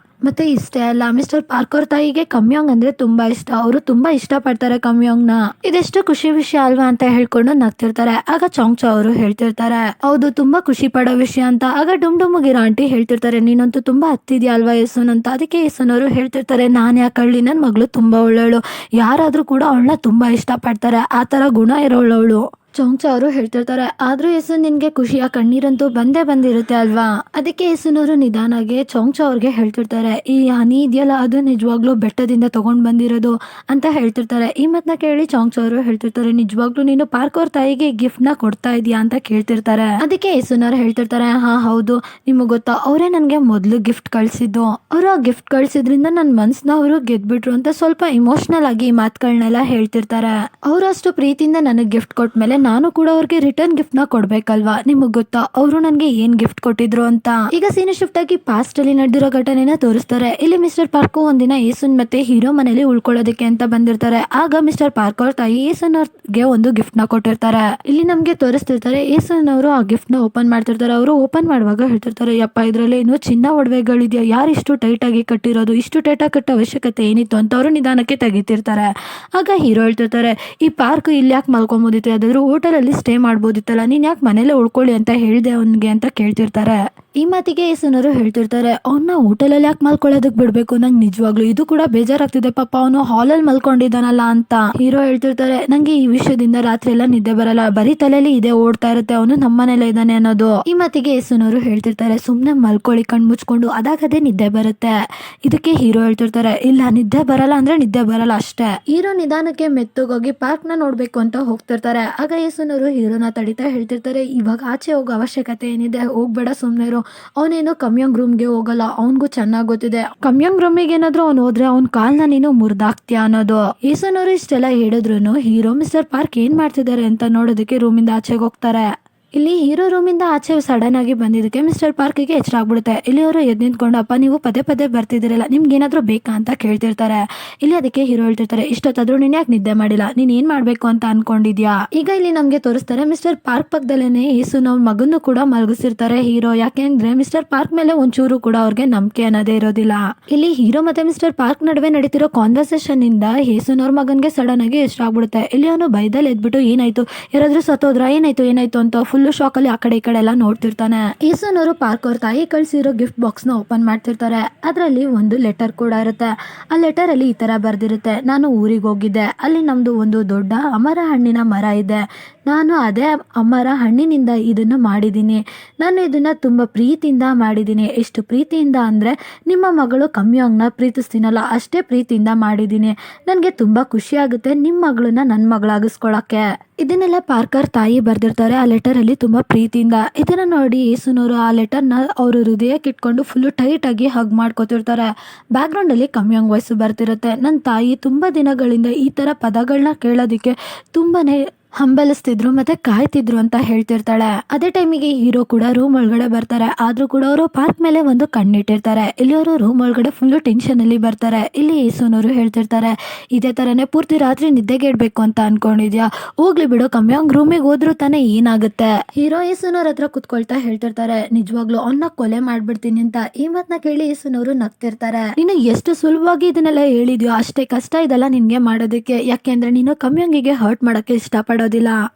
ಮತ್ತೆ ಇಷ್ಟೇ ಅಲ್ಲ, ಮಿಸ್ಟರ್ ಪಾರ್ಕ್ ಅವ್ರ ತಾಯಿಗೆ ಕಮ್ಯಾಂಗ್ ಅಂದ್ರೆ ತುಂಬಾ ಇಷ್ಟ, ಅವರು ತುಂಬಾ ಇಷ್ಟ ಪಡ್ತಾರೆ ಕಮ್ಯಾಂಗ್ನ, ಇದೆಷ್ಟು ಖುಷಿ ವಿಷಯ ಅಲ್ವಾ ಅಂತ ಹೇಳ್ಕೊಂಡು ನಗ್ತಿರ್ತಾರೆ. ಆಗ ಚೊಂಗ್ಚ ಅವರು ಹೇಳ್ತಿರ್ತಾರೆ, ಹೌದು ತುಂಬಾ ಖುಷಿ ಪಡೋ ವಿಷಯ ಅಂತ. ಆಗ ಡುಮ್ಡುಮುಗಿರೋ ಆಂಟಿ ಹೇಳ್ತಿರ್ತಾರೆ, ನೀನಂತೂ ತುಂಬಾ ಹತ್ತಿದ್ಯಾ ಅಲ್ವಾ ಯೇಸುನ್ ಅಂತ. ಅದಕ್ಕೆ ಯೇಸುನವರು ಹೇಳ್ತಿರ್ತಾರೆ, ನಾನ್ ಯಾಕೆ ಹೇಳಿ, ನನ್ ಮಗಳು ತುಂಬಾ ಒಳ್ಳೆಯವಳು, ಯಾರಾದ್ರೂ ಕೂಡ ಅವಳನ್ನ ತುಂಬಾ ಇಷ್ಟ ಪಡ್ತಾರೆ, ಆ ತರ ಗುಣ ಇರೋಳವಳು. ಚೊಂಗ್ಚ ಅವರು ಹೇಳ್ತಿರ್ತಾರೆ, ಆದ್ರೂ ಯೇಸು ನಿನ್ಗೆ ಖುಷಿಯ ಕಣ್ಣೀರಂತೂ ಬಂದೇ ಬಂದಿರುತ್ತೆ ಅಲ್ವಾ. ಅದಕ್ಕೆ ಯೇಸುನವರು ನಿಧಾನಾಗೆ ಚೊಂಗ್ಚ ಅವ್ರಿಗೆ ಹೇಳ್ತಿರ್ತಾರೆ, ಈ ಹನಿ ಇದೆಯಲ್ಲ ಅದು ನಿಜವಾಗ್ಲೂ ಬೆಟ್ಟದಿಂದ ತಗೊಂಡ್ ಬಂದಿರೋದು ಅಂತ ಹೇಳ್ತಿರ್ತಾರೆ. ಈ ಮಾತನ್ನ ಕೇಳಿ ಚೊಂಗ್ಚ ಅವರು ಹೇಳ್ತಿರ್ತಾರೆ, ನಿಜವಾಗ್ಲೂ ನೀನು ಪಾರ್ಕ್ ಅವ್ರ ತಾಯಿಗೆ ಗಿಫ್ಟ್ ನ ಕೊಡ್ತಾ ಇದೀಯಾ ಅಂತ ಕೇಳ್ತಿರ್ತಾರೆ. ಅದಕ್ಕೆ ಯೇಸುನವ್ರು ಹೇಳ್ತಿರ್ತಾರೆ, ಹಾ ಹೌದು, ನಿಮಗ್ ಗೊತ್ತಾ ಅವರೇ ನನ್ಗೆ ಮೊದ್ಲು ಗಿಫ್ಟ್ ಕಳ್ಸಿದ್ದು, ಅವರು ಆ ಗಿಫ್ಟ್ ಕಳ್ಸಿದ್ರಿಂದ ನನ್ ಮನ್ಸ್ನ ಅವರು ಗೆದ್ಬಿಟ್ರು ಅಂತ ಸ್ವಲ್ಪ ಇಮೋಷನಲ್ ಆಗಿ ಈ ಮಾತುಗಳನ್ನೆಲ್ಲ ಹೇಳ್ತಿರ್ತಾರೆ. ಅವರು ಅಷ್ಟು ಪ್ರೀತಿಯಿಂದ ನನಗ್ ಗಿಫ್ಟ್ ಕೊಟ್ಮೇಲೆ ನಾನು ಕೂಡ ಅವ್ರಿಗೆ ರಿಟರ್ನ್ ಗಿಫ್ಟ್ ನ ಕೊಡ್ಬೇಕಲ್ವಾ, ನಿಮಗ್ ಗೊತ್ತಾ ಅವರು ನನ್ಗೆ ಏನ್ ಗಿಫ್ಟ್ ಕೊಟ್ಟಿದ್ರು ಅಂತ. ಈಗ ಸೀನ್ ಶಿಫ್ಟ್ ಆಗಿ ಪಾಸ್ಟ್ ಅಲ್ಲಿ ನಡೆದಿರೋ ಘಟನೆನ ತೋರಿಸ್ತಾರೆ. ಇಲ್ಲಿ ಮಿಸ್ಟರ್ ಪಾರ್ಕ್ ಒಂದಿನ ಏಸುನ್ ಮತ್ತೆ ಹೀರೋ ಮನೇಲಿ ಉಳ್ಕೊಳ್ಳೋದಕ್ಕೆ ಅಂತ ಬಂದಿರ್ತಾರೆ. ಆಗ ಮಿಸ್ಟರ್ ಪಾರ್ಕ್ ಅವ್ರ ತಾಯಿ ಏಸನ್ ಅವ್ರಿಗೆ ಒಂದು ಗಿಫ್ಟ್ ನ ಕೊಟ್ಟಿರ್ತಾರೆ. ಇಲ್ಲಿ ನಮ್ಗೆ ತೋರಿಸ್ತಿರ್ತಾರೆ ಏಸನ್ ಅವರು ಆ ಗಿಫ್ಟ್ ನ ಓಪನ್ ಮಾಡ್ತಿರ್ತಾರೆ. ಅವರು ಓಪನ್ ಮಾಡುವಾಗ ಹೇಳ್ತಿರ್ತಾರೆ, ಯಪ್ಪ ಇದ್ರಲ್ಲಿ ಇನ್ನು ಚಿನ್ನ ಒಡವೆಗಳಿದೆಯಾ, ಯಾರು ಇಷ್ಟು ಟೈಟ್ ಆಗಿ ಕಟ್ಟಿರೋದು, ಇಷ್ಟು ಟೈಟ್ ಆಗಿ ಕಟ್ಟೋ ಅವಶ್ಯಕತೆ ಏನಿತ್ತು ಅಂತ ಅವರು ನಿಧಾನಕ್ಕೆ ತೆಗಿತಿರ್ತಾರೆ. ಆಗ ಹೀರೋ ಹೇಳ್ತಿರ್ತಾರೆ, ಈ ಪಾರ್ಕ್ ಇಲ್ಲಿ ಯಾಕೆ ಮಲ್ಕೊಂಬೋದಿತ್ತು, ಯಾವ್ದಾದ್ರು ಹೋಟೆಲ್ ಅಲ್ಲಿ ಸ್ಟೇ ಮಾಡ್ಬೋದಿತ್ತಲ್ಲ, ನೀನ್ ಯಾಕೆ ಮನೇಲೆ ಉಳ್ಕೊಳ್ಳಿ ಅಂತ ಹೇಳ್ದೆ ಅವನ್ಗೆ ಅಂತ ಕೇಳ್ತಿರ್ತಾರೆ. ಈ ಮಾತಿಗೆ ಏಸನವರು ಹೇಳ್ತಿರ್ತಾರೆ, ಅವ್ನ ಹೋಟೆಲಲ್ಲಿ ಯಾಕೆ ಮಲ್ಕೊಳ್ಳೋದಕ್ ಬಿಡ್ಬೇಕು, ನಂಗೆ ನಿಜವಾಗ್ಲು ಇದು ಕೂಡ ಬೇಜಾರಾಗ್ತಿದೆ, ಪಾಪ ಅವನು ಹಾಲಲ್ಲಿ ಮಲ್ಕೊಂಡಿದ್ದಾನಲ್ಲ ಅಂತ. ಹೀರೋ ಹೇಳ್ತಿರ್ತಾರೆ, ನಂಗೆ ಈ ವಿಷಯದಿಂದ ರಾತ್ರಿ ಎಲ್ಲ ನಿದ್ದೆ ಬರಲ್ಲ, ಬರೀ ತಲೆಯಲ್ಲಿ ಇದೆ ಓಡ್ತಾ ಇರುತ್ತೆ, ಅವನು ನಮ್ಮನೇಲೆ ಇದ್ದಾನೆ ಅನ್ನೋದು. ಈ ಮಾತಿಗೆ ಏಸನವರು ಹೇಳ್ತಿರ್ತಾರೆ, ಸುಮ್ನೆ ಮಲ್ಕೊಳ್ಳಿ ಕಣ್ ಮುಚ್ಕೊಂಡು, ಅದಾಗದೇ ನಿದ್ದೆ ಬರುತ್ತೆ. ಇದಕ್ಕೆ ಹೀರೋ ಹೇಳ್ತಿರ್ತಾರೆ, ಇಲ್ಲ ನಿದ್ದೆ ಬರಲ್ಲ ಅಂದ್ರೆ ನಿದ್ದೆ ಬರಲ್ಲ ಅಷ್ಟೇ. ಹೀರೋ ನಿಧಾನಕ್ಕೆ ಮೆತ್ತಗೋಗಿ ಪಾರ್ಕ್ ನ ನೋಡ್ಬೇಕು ಅಂತ ಹೋಗ್ತಿರ್ತಾರೆ. ಆಗ ಏಸನವರು ಹೀರೋನ ತಡಿತಾ ಹೇಳ್ತಿರ್ತಾರೆ, ಇವಾಗ ಆಚೆ ಹೋಗೋ ಅವಶ್ಯಕತೆ ಏನಿದೆ, ಹೋಗ್ಬೇಡ ಸುಮ್ನೆ ಇರು, ಅವನೇನು ಕಮ್ಯಂಗ್ ರೂಮ್ಗೆ ಹೋಗಲ್ಲ, ಅವನ್ಗೂ ಚೆನ್ನಾಗ್ ಗೊತ್ತಿದೆ, ಕಮ್ಯಂಗ್ ರೂಮಿಗೆ ಏನಾದ್ರು ಅವ್ನು ಹೋದ್ರೆ ಅವ್ನ ಕಾಲ್ನ ನೀನು ಮುರ್ದಾಕ್ತೀಯ ಅನ್ನೋದು. ಏಸನವರು ಇಷ್ಟೆಲ್ಲ ಹೇಳಿದ್ರು ಹೀರೋ ಮಿಸ್ಟರ್ ಪಾರ್ಕ್ ಏನ್ ಮಾಡ್ತಿದ್ದಾರೆ ಅಂತ ನೋಡೋದಕ್ಕೆ ರೂಮಿಂದ ಆಚೆಗೆ ಹೋಗ್ತಾರೆ. ಇಲ್ಲಿ ಹೀರೋ ರೂಮಿಂದ ಆಚೆ ಸಡನ್ ಆಗಿ ಬಂದಿದ್ದಕ್ಕೆ ಮಿಸ್ಟರ್ ಪಾರ್ಕಿಗೆ ಎಚ್ಚರ ಆಗ್ಬಿಡುತ್ತೆ. ಇಲ್ಲಿ ಅವರು ಎದ್ದು ನಿಂತ್ಕೊಂಡು, ಅಪ್ಪ ನೀವು ಪದೇ ಪದೇ ಬರ್ತಿದ್ದೀರಲ್ಲ, ನಿಮ್ಗೆ ಏನಾದ್ರು ಬೇಕಾ ಅಂತ ಕೇಳ್ತಿರ್ತಾರೆ. ಇಲ್ಲಿ ಅದಕ್ಕೆ ಹೀರೋ ಹೇಳ್ತಿರ್ತಾರೆ, ಇಷ್ಟೊತ್ತಾದ್ರೂ ನೀನ್ ಯಾಕೆ ನಿದ್ದೆ ಮಾಡಿಲ್ಲ, ನೀನ್ ಏನ್ ಮಾಡ್ಬೇಕು ಅಂತ ಅನ್ಕೊಂಡಿದ್ಯಾ. ಈಗ ಇಲ್ಲಿ ನಮ್ಗೆ ತೋರಿಸ್ತಾರೆ, ಮಿಸ್ಟರ್ ಪಾರ್ಕ್ ಪಕ್ಕದಲ್ಲೇನೆ ಯೇಸುನ ಮಗನ್ನು ಕೂಡ ಮಲಗಿಸಿರ್ತಾರೆ ಹೀರೋ. ಯಾಕೆಂದ್ರೆ ಮಿಸ್ಟರ್ ಪಾರ್ಕ್ ಮೇಲೆ ಒಂಚೂರು ಕೂಡ ಅವ್ರಿಗೆ ನಂಬಿಕೆ ಅನ್ನೋದೇ ಇರೋದಿಲ್ಲ. ಇಲ್ಲಿ ಹೀರೋ ಮತ್ತೆ ಮಿಸ್ಟರ್ ಪಾರ್ಕ್ ನಡುವೆ ನಡೀತಿರೋ ಕಾನ್ವರ್ಸೇಷನ್ ಇಂದ ಯೇಸುನವ್ರ ಮಗನ್ಗೆ ಸಡನ್ ಆಗಿ ಎಚ್ಚರ ಆಗ್ಬಿಡುತ್ತೆ. ಇಲ್ಲಿ ಅವನು ಬೈದಲ್ಲಿ ಎದ್ಬಿಟ್ಟು, ಏನಾಯ್ತು, ಯಾರಾದ್ರೂ ಸತ್ತೋದ್ರ, ಏನಾಯ್ತು ಅಂತ ಫುಲ್ ಶಾಕ್ ಅಲ್ಲಿ ಆ ಕಡೆ ಈ ಕಡೆ ಎಲ್ಲ ನೋಡ್ತಿರ್ತಾನೆ. ಈಸನವರು ಪಾರ್ಕ್ ಅವ್ರ ತಾಯಿ ಕಳ್ಸಿರೋ ಗಿಫ್ಟ್ ಬಾಕ್ಸ್ ನ ಓಪನ್ ಮಾಡ್ತಿರ್ತಾರೆ. ಅದರಲ್ಲಿ ಒಂದು ಲೆಟರ್ ಕೂಡ ಇರುತ್ತೆ. ಆ ಲೆಟರ್ ಅಲ್ಲಿ ಈ ತರ ಬರ್ದಿರುತ್ತೆ, ನಾನು ಊರಿಗೆ ಹೋಗಿದ್ದೆ, ಅಲ್ಲಿ ನಮ್ದು ಒಂದು ದೊಡ್ಡ ಅಮರ ಹಣ್ಣಿನ ಮರ ಇದೆ, ನಾನು ಅದೇ ಅಮರ ಹಣ್ಣಿನಿಂದ ಇದನ್ನು ಮಾಡಿದ್ದೀನಿ, ನಾನು ಇದನ್ನ ತುಂಬಾ ಪ್ರೀತಿಯಿಂದ ಮಾಡಿದ್ದೀನಿ. ಎಷ್ಟು ಪ್ರೀತಿಯಿಂದ ಅಂದ್ರೆ ನಿಮ್ಮ ಮಗಳು ಕಮ್ಯಾಂಗ್ನ ಪ್ರೀತಿಸ್ತೀನಲ್ಲ ಅಷ್ಟೇ ಪ್ರೀತಿಯಿಂದ ಮಾಡಿದ್ದೀನಿ. ನನಗೆ ತುಂಬಾ ಖುಷಿ ಆಗುತ್ತೆ ನಿಮ್ಮ ಮಗಳನ್ನ ನನ್ನ ಮಗಳಾಗಿಸ್ಕೊಳಕ್ಕೆ. ಇದನ್ನೆಲ್ಲ ಪಾರ್ಕರ್ ತಾಯಿ ಬರ್ದಿರ್ತಾರೆ ಆ ಲೆಟರ್ ಅಲ್ಲಿ ತುಂಬಾ ಪ್ರೀತಿಯಿಂದ. ಇದನ್ನ ನೋಡಿ ಯೇಸುನವರು ಆ ಲೆಟರ್ನ ಅವ್ರ ಹೃದಯಕ್ಕೆ ಇಟ್ಕೊಂಡು ಫುಲ್ ಟೈಟ್ ಆಗಿ ಹಗ್ ಮಾಡ್ಕೋತಿರ್ತಾರೆ. ಬ್ಯಾಕ್ ಗ್ರೌಂಡ್ ಅಲ್ಲಿ ಕಮ್ಯಾಂಗ್ ವಾಯ್ಸ್ ಬರ್ತಿರುತ್ತೆ, ನನ್ನ ತಾಯಿ ತುಂಬಾ ದಿನಗಳಿಂದ ಈ ತರ ಪದಗಳನ್ನ ಕೇಳೋದಿಕ್ಕೆ ತುಂಬಾನೇ ಹಂಬಲಿಸ್ತಿದ್ರು ಮತ್ತೆ ಕಾಯ್ತಿದ್ರು ಅಂತ ಹೇಳ್ತಿರ್ತಾಳೆ. ಅದೇ ಟೈಮಿಗೆ ಹೀರೋ ಕೂಡ ರೂಮ್ ಒಳಗಡೆ ಬರ್ತಾರೆ. ಆದ್ರೂ ಕೂಡ ಅವರು ಪಾರ್ಕ್ ಮೇಲೆ ಒಂದು ಕಣ್ಣಿಟ್ಟಿರ್ತಾರೆ. ಇಲ್ಲಿ ಅವರು ರೂಮ್ ಒಳಗಡೆ ಫುಲ್ ಟೆನ್ಷನ್ ಅಲ್ಲಿ ಬರ್ತಾರೆ. ಇಲ್ಲಿ ಯೇಸುನವರು ಹೇಳ್ತಿರ್ತಾರೆ, ಇದೇ ತರನೇ ಪೂರ್ತಿ ರಾತ್ರಿ ನಿದ್ದೆಗೆ ಇಡ್ಬೇಕು ಅಂತ ಅನ್ಕೊಂಡಿದ್ಯಾ, ಹೋಗ್ಲಿ ಬಿಡು, ಕಮ್ಯಾಂಗ್ ರೂಮಿಗೆ ಹೋದ್ರು ತಾನೇ ಏನಾಗುತ್ತೆ. ಹೀರೋ ಯೇಸುನವ್ರ ಹತ್ರ ಕುತ್ಕೊಳ್ತಾ ಹೇಳ್ತಿರ್ತಾರೆ, ನಿಜವಾಗ್ಲು ಅವನ್ನ ಕೊಲೆ ಮಾಡ್ಬಿಡ್ತೀನಿ ಅಂತ. ಈ ಮಾತನ್ನ ಕೇಳಿ ಯೇಸುನವರು ನಗ್ತಿರ್ತಾರೆ, ನೀನು ಎಷ್ಟು ಸುಲಭವಾಗಿ ಇದನ್ನೆಲ್ಲ ಹೇಳಿದ್ಯೋ ಅಷ್ಟೇ ಕಷ್ಟ ಇದೆಲ್ಲ ನಿನ್ಗೆ ಮಾಡೋದಕ್ಕೆ, ಯಾಕೆಂದ್ರೆ ನೀನು ಕಮ್ಯಾಂಗಿಗೆ ಹರ್ಟ್ ಮಾಡಕ್ಕೆ ಇಷ್ಟಪಡೋದಿಲ್ಲ.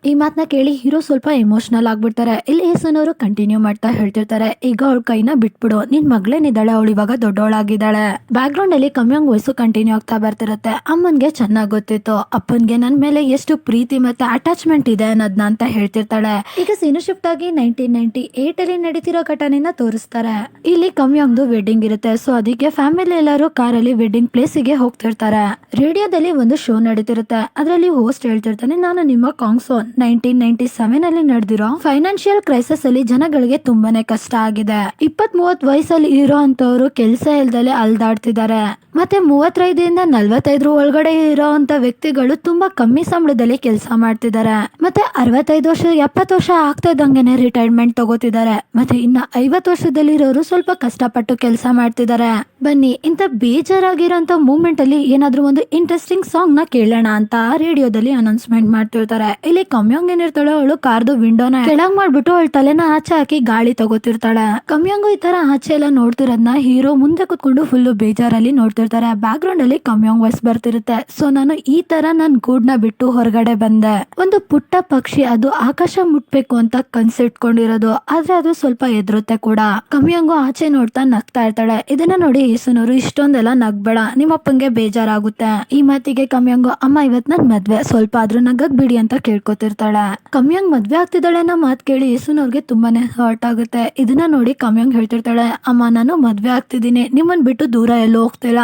ಈ ಮಾತನ್ನ ಕೇಳಿ ಹೀರೋ ಸ್ವಲ್ಪ ಎಮೋಷನಲ್ ಆಗ್ಬಿಡ್ತಾರೆ. ಇಲ್ಲಿ ಯೇಸುನವರು ಕಂಟಿನ್ಯೂ ಮಾಡ್ತಾ ಹೇಳ್ತಿರ್ತಾರೆ, ಈಗ ಅವಳ ಕೈನ ಬಿಟ್ಬಿಡು, ನಿನ್ ಮಗಳೇನಿದ್ದಾಳೆ ಅವಳು ಇವಾಗ ದೊಡ್ಡವಳಾಗಿದ್ದಾಳೆ. ಬ್ಯಾಕ್ ಗ್ರೌಂಡ್ ಅಲ್ಲಿ ಕಮ್ಯಾಂಗ್ ವಯಸ್ಸು ಕಂಟಿನ್ಯೂ ಆಗ್ತಾ ಬರ್ತಿರುತ್ತೆ. ಅಮ್ಮನ್ಗೆ ಚೆನ್ನಾಗ್ ಗೊತ್ತಿತ್ತು ಅಪ್ಪನ್ಗೆ ನನ್ ಮೇಲೆ ಎಷ್ಟು ಪ್ರೀತಿ ಮತ್ತೆ ಅಟ್ಯಾಚ್ಮೆಂಟ್ ಇದೆ ಅನ್ನೋದ್ನ ಅಂತ ಹೇಳ್ತಿರ್ತಾಳೆ. ಈಗ ಸೀನು ಶಿಫ್ಟ್ ಆಗಿ 1998 ಅಲ್ಲಿ ನಡೀತಿರೋ ಘಟನೆನ ತೋರಿಸ್ತಾರೆ. ಇಲ್ಲಿ ಕಮ್ಯಾಂಗ್ದು ವೆಡ್ಡಿಂಗ್ ಇರುತ್ತೆ. ಸೊ ಅದಕ್ಕೆ ಫ್ಯಾಮಿಲಿ ಎಲ್ಲರೂ ಕಾರಲ್ಲಿ ವೆಡ್ಡಿಂಗ್ ಪ್ಲೇಸಿಗೆ ಹೋಗ್ತಿರ್ತಾರೆ. ರೇಡಿಯೋದಲ್ಲಿ ಒಂದು ಶೋ ನಡೀತಿರುತ್ತೆ. ಅದರಲ್ಲಿ ಹೋಸ್ಟ್ ಹೇಳ್ತಿರ್ತಾನೆ, ನಾನು ನಿಮ್ಮ ಕಾಂಗ್ಸೋನ್ 1997 ಅಲ್ಲಿ ನಡೆದಿರೋ ಫೈನಾನ್ಷಿಯಲ್ ಕ್ರೈಸಿಸ್ ಅಲ್ಲಿ ಜನಗಳಿಗೆ ತುಂಬಾನೇ ಕಷ್ಟ ಆಗಿದೆ. 20-30 ವಯಸ್ಸಲ್ಲಿ ಇರೋ ಅಂತವ್ರು ಕೆಲಸ ಇಲ್ದಲೆ ಅಲ್ದಾಡ್ತಿದ್ದಾರೆ. ಮತ್ತೆ 35ರಿಂದ 45 ಒಳಗಡೆ ಇರೋ ಅಂತ ವ್ಯಕ್ತಿಗಳು ತುಂಬಾ ಕಮ್ಮಿ ಸಂಬಳದಲ್ಲಿ ಕೆಲಸ ಮಾಡ್ತಿದ್ದಾರೆ. ಮತ್ತೆ 65 ವರ್ಷ 70 ವರ್ಷ ಆಗ್ತಾ ಇದ್ದಂಗೆನೆ ರಿಟೈರ್ಮೆಂಟ್ ತಗೋತಿದ್ದಾರೆ. ಮತ್ತೆ ಇನ್ನ 50 ವರ್ಷದಲ್ಲಿ ಇರೋರು ಸ್ವಲ್ಪ ಕಷ್ಟಪಟ್ಟು ಕೆಲಸ ಮಾಡ್ತಿದ್ದಾರೆ. ಬನ್ನಿ ಇಂತ ಬೇಜಾರಾಗಿರೋಂತ ಮೂಮೆಂಟ್ ಅಲ್ಲಿ ಏನಾದ್ರೂ ಒಂದು ಇಂಟ್ರೆಸ್ಟಿಂಗ್ ಸಾಂಗ್ ನ ಕೇಳೋಣ ಅಂತ ರೇಡಿಯೋದಲ್ಲಿ ಅನೌನ್ಸ್ಮೆಂಟ್ ಮಾಡ್ತಿರ್ತಾರೆ. ಇಲ್ಲಿ ಕಮ್ಯಾಂಗ್ ಏನಿರ್ತಾಳೆ ಅವಳು ಕಾರ್ದು ವಿಂಡೋನ ಕೆಳಗ್ ಮಾಡ್ಬಿಟ್ಟು ಅವಳ ತಲೆನ ಆಚೆ ಹಾಕಿ ಗಾಳಿ ತಗೋತಿರ್ತಾಳೆ. ಕಮ್ಯಾಂಗು ಈ ತರ ಆಚೆ ಎಲ್ಲ ನೋಡ್ತಿರೋದ್ನ ಹೀರೋ ಮುಂದೆ ಕುತ್ಕೊಂಡು ಫುಲ್ ಬೇಜಾರಲ್ಲಿ ನೋಡ್ತಿರ್ತಾರೆ. ಬ್ಯಾಕ್ ಗ್ರೌಂಡ್ ಅಲ್ಲಿ ಕಮ್ಯಾಂಗ್ ವಾಯ್ಸ್ ಬರ್ತಿರುತ್ತೆ, ಸೊ ನಾನು ಈ ತರ ನನ್ ಗೂಡ್ನ ಬಿಟ್ಟು ಹೊರಗಡೆ ಬಂದೆ. ಒಂದು ಪುಟ್ಟ ಪಕ್ಷಿ ಅದು ಆಕಾಶ ಮುಟ್ಬೇಕು ಅಂತ ಕನ್ಸಿಟ್ಕೊಂಡಿರೋದು, ಆದ್ರೆ ಅದು ಸ್ವಲ್ಪ ಎದುರುತ್ತೆ ಕೂಡ. ಕಮ್ಯಾಂಗು ಆಚೆ ನೋಡ್ತಾ ನಗ್ತಾ ಇರ್ತಾಳೆ. ಇದನ್ನ ನೋಡಿ ಯೇಸುನವರು, ಇಷ್ಟೊಂದೆಲ್ಲ ನಗ್ಬೇಡ, ನಿಮ್ಮಪ್ಪಂಗೆ ಬೇಜಾರಾಗುತ್ತೆ. ಈ ಮಾತಿಗೆ ಕಮ್ಯಾಂಗು, ಅಮ್ಮ ಇವತ್ ನನ್ ಮದ್ವೆ, ಸ್ವಲ್ಪ ಆದ್ರೂ ನಗಕ್ ಬಿಡಿ ಅಂತ ಕೇಳ್ಕೊತಿರ್ತಾಳೆ. ಕಮ್ಯಾಂಗ್ ಮದ್ವೆ ಆಗ್ತಿದ್ದಾಳೆ ಅನ್ನೋ ಮಾತ್ ಕೇಳಿ ಯೇಸುನವ್ರಿಗೆ ತುಂಬಾನೇ ಹರ್ಟ್ ಆಗುತ್ತೆ. ಇದನ್ನ ನೋಡಿ ಕಮ್ಯಾಂಗ್ ಹೇಳ್ತಿರ್ತಾಳೆ, ಅಮ್ಮ ನಾನು ಮದ್ವೆ ಆಗ್ತಿದ್ದೀನಿ, ನಿಮ್ಮನ್ ಬಿಟ್ಟು ದೂರ ಎಲ್ಲೋ ಹೋಗ್ತಿಲ್ಲ,